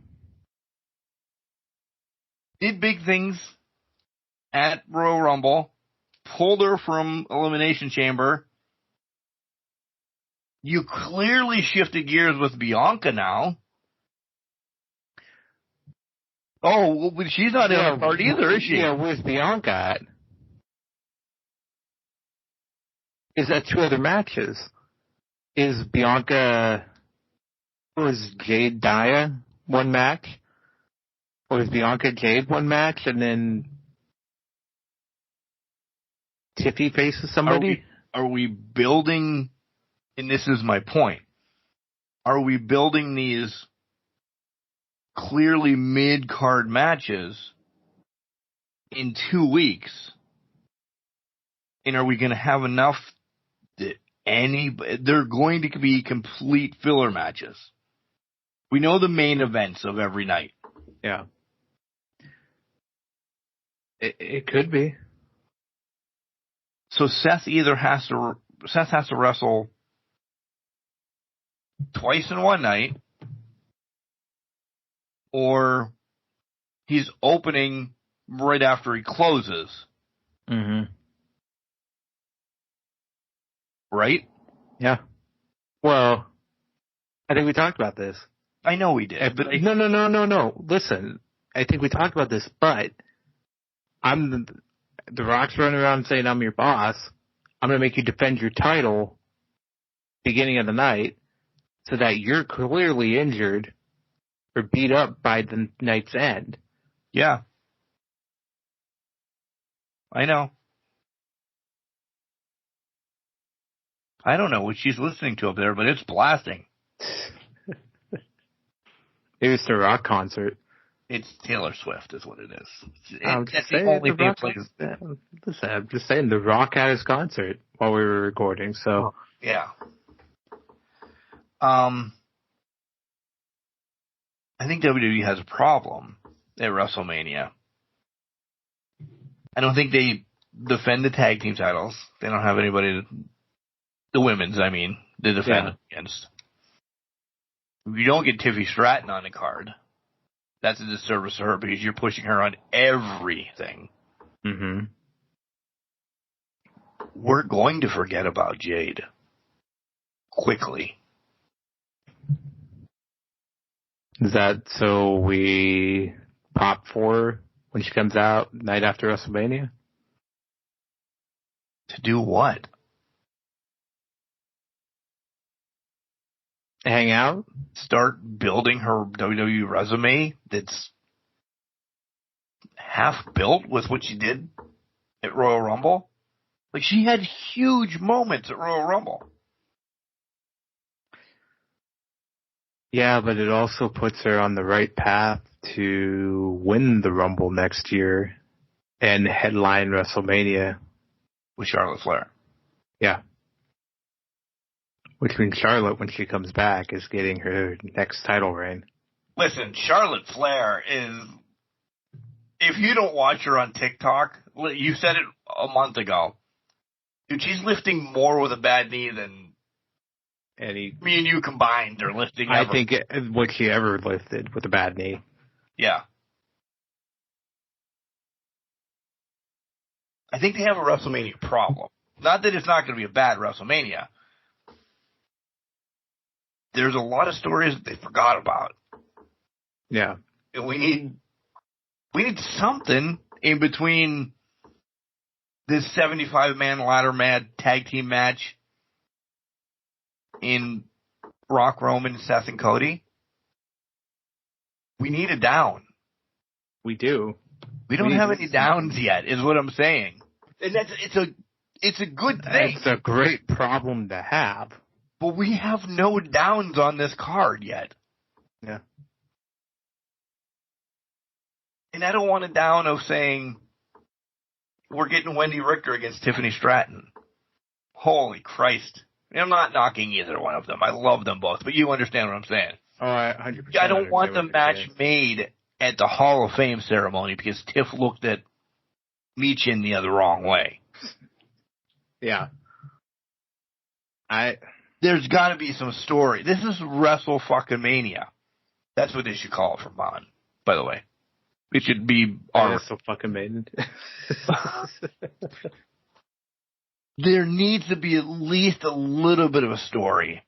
Did big things at Royal Rumble. Pulled her from Elimination Chamber. You clearly shifted gears with Bianca now. Oh, well, she's not in the card either, is she? Yeah, where's Bianca at? Is that 2 other matches? Is Bianca... Or is Jade Dia 1 match? Or is Bianca Jade 1 match and then Tiffy faces somebody? Are we building... And this is my point. Are we building these clearly mid-card matches in 2 weeks? And are we going to have enough that they're going to be complete filler matches? We know the main events of every night. Yeah. It could be. So Seth has to wrestle twice in one night, or he's opening right after he closes. Mm-hmm. Right? Yeah. Well, I think we talked about this. I know we did. But No. Listen, I think we talked about this, but The Rock's running around saying, I'm your boss. I'm going to make you defend your title beginning of the night so that you're clearly injured or beat up by the night's end. Yeah. I know. I don't know what she's listening to up there, but it's blasting. It was the Rock concert. It's Taylor Swift is what it is. That's the only thing it plays. Listen, I'm just saying The Rock had his concert while we were recording, so. Yeah. I think WWE has a problem at WrestleMania. I don't think they defend the tag team titles. They don't have anybody, the women's, I mean, to defend against. You don't get Tiffy Stratton on the card. That's a disservice to her because you're pushing her on everything. Mm-hmm. We're going to forget about Jade quickly. Is that so we pop for her when she comes out night after WrestleMania? To do what? Hang out? Start building her WWE resume that's half built with what she did at Royal Rumble? Like, she had huge moments at Royal Rumble. Yeah, but it also puts her on the right path to win the Rumble next year and headline WrestleMania. With Charlotte Flair. Yeah. Which means Charlotte, when she comes back, is getting her next title reign. Listen, Charlotte Flair is, if you don't watch her on TikTok, you said it a month ago, dude, she's lifting more with a bad knee than me and you combined are lifting ever. I think what she ever lifted with a bad knee. Yeah. I think they have a WrestleMania problem. Not that it's not going to be a bad WrestleMania. There's a lot of stories that they forgot about. Yeah. And we need something in between this 75-man ladder tag team match in Brock, Roman, Seth, and Cody. We need a down. We do. We don't have any downs yet, is what I'm saying. And it's a good thing. It's a great problem to have. But we have no downs on this card yet. Yeah. And I don't want a down of saying we're getting Wendy Richter against Tiffany Stratton. Holy Christ. I'm not knocking either one of them. I love them both, but you understand what I'm saying. Oh, 100%. I don't want the match made at the Hall of Fame ceremony because Tiff looked at Michin the other wrong way. Yeah. There's got to be some story. This is Wrestle fucking Mania. That's what they should call it from on, by the way. It should be Wrestle fucking Mania. There needs to be at least a little bit of a story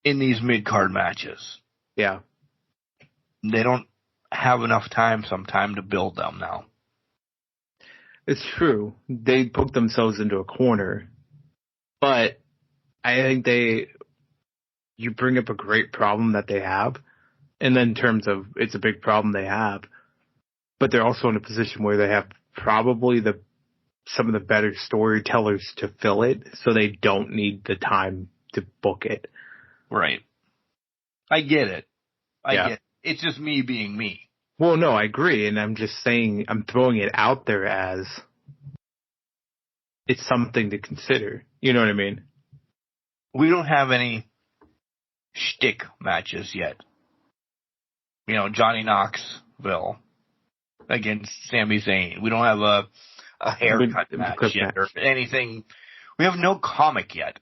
in these mid-card matches. Yeah. They don't have enough time sometime to build them now. It's true. They put themselves into a corner. But I think you bring up a great problem that they have. And then in terms of it's a big problem they have. But they're also in a position where they have probably some of the better storytellers to fill it, so they don't need the time to book it. Right. I get it. I get it. It's just me being me. Well, no, I agree, and I'm just saying, I'm throwing it out there as it's something to consider. You know what I mean? We don't have any shtick matches yet. You know, Johnny Knoxville against Sami Zayn. We don't have a haircut match yet or anything. We have no comic yet.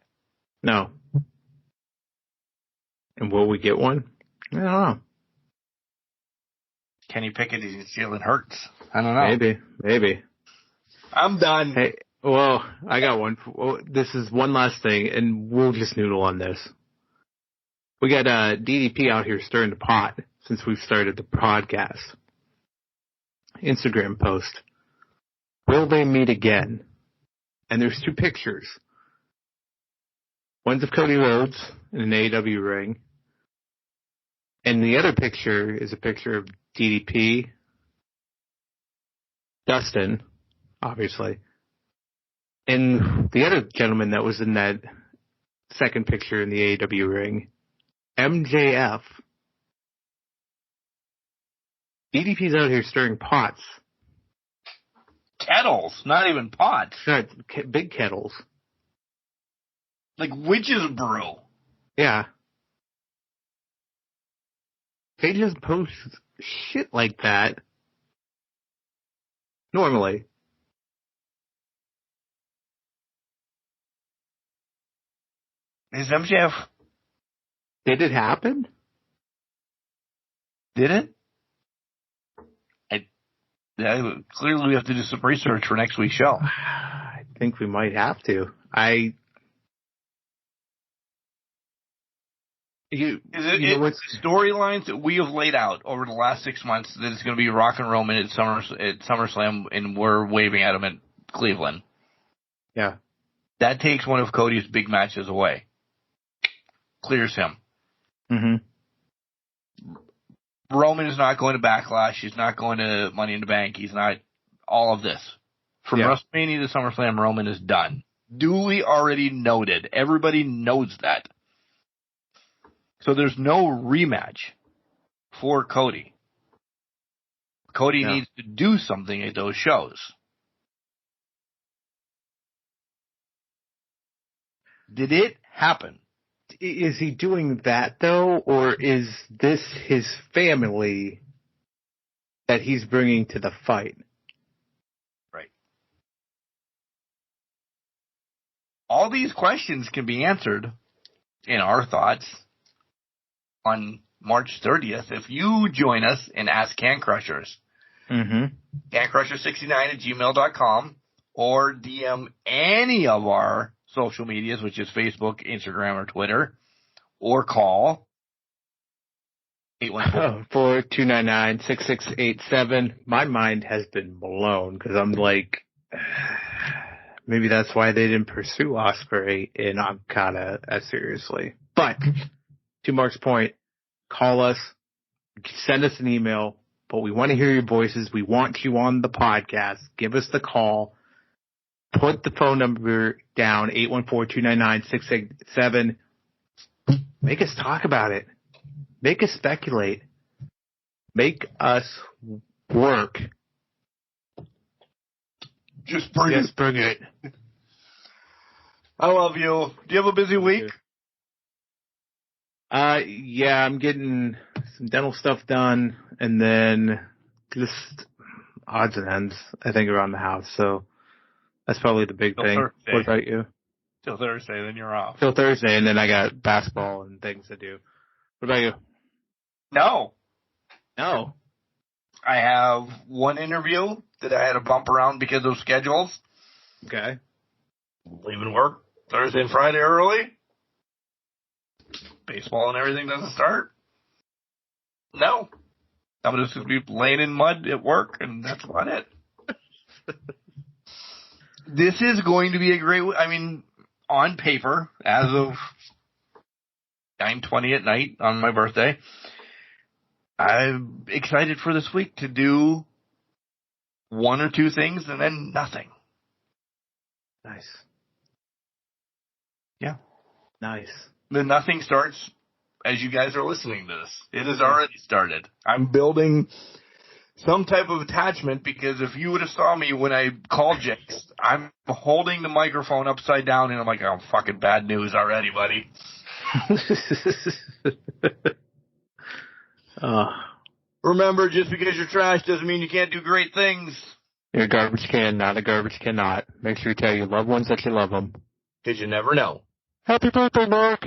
No. And will we get one? I don't know. Kenny Pickett is Jalen Hurts. I don't know. Maybe. I'm done. Hey, well, I got one. This is one last thing, and we'll just noodle on this. We got DDP out here stirring the pot since we've started the podcast. Instagram post. Will they meet again? And there's two pictures. One's of Cody Rhodes in an AEW ring. And the other picture is a picture of DDP, Dustin, obviously, and the other gentleman that was in that second picture in the AEW ring, MJF. DDP's out here stirring pots. Kettles, not even pots. Not big kettles. Like witch's brew. Yeah. They just post shit like that normally. Is MJF? Did it happen? Did it? Clearly we have to do some research for next week's show. I think we might have to. Storylines that we have laid out over the last 6 months that it's going to be Rock and Roman at SummerSlam, and we're waving at him at Cleveland. Yeah. That takes one of Cody's big matches away. Clears him. Mm-hmm. Roman is not going to Backlash. He's not going to Money in the Bank. He's not all of this. From WrestleMania to SummerSlam, Roman is done. Duly already noted. Everybody knows that. So there's no rematch for Cody. Cody needs to do something at those shows. Did it happen? is he doing that though, or is this his family that he's bringing to the fight? Right. All these questions can be answered in our thoughts on March 30th if you join us and Ask Can Crushers. CanCrusher69@gmail.com or DM any of our social medias, which is Facebook, Instagram, or Twitter, or call 814-299-6687. My mind has been blown because I'm like, maybe that's why they didn't pursue Ospreay in Okada as seriously. But to Mark's point, call us, send us an email, but we want to hear your voices. We want you on the podcast. Give us the call. Put the phone number down, 814-299-6687. Make us talk about it. Make us speculate. Make us work. Just bring it. I love you. Do you have a busy week? Yeah, I'm getting some dental stuff done, and then just odds and ends, I think, around the house. So that's probably the big thing. Thursday. What about you? Till Thursday, then you're off. Till Thursday, and then I got basketball and things to do. What about you? No. I have one interview that I had to bump around because of schedules. Okay. Leaving work Thursday and Friday early. Baseball and everything doesn't start. No. I'm just going to be laying in mud at work, and that's about it. This is going to be a great, on paper, as of 9:20 at night on my birthday, I'm excited for this week to do one or two things and then nothing. Nice. Yeah. Nice. The nothing starts as you guys are listening to this. It has already started. I'm building some type of attachment because if you would have saw me when I called Jenks, I'm holding the microphone upside down and I'm like, oh, fucking bad news already, buddy. Remember, just because you're trash doesn't mean you can't do great things. You're a garbage can, not a garbage cannot. Make sure you tell your loved ones that you love them. Because you never know. Happy birthday, Mark.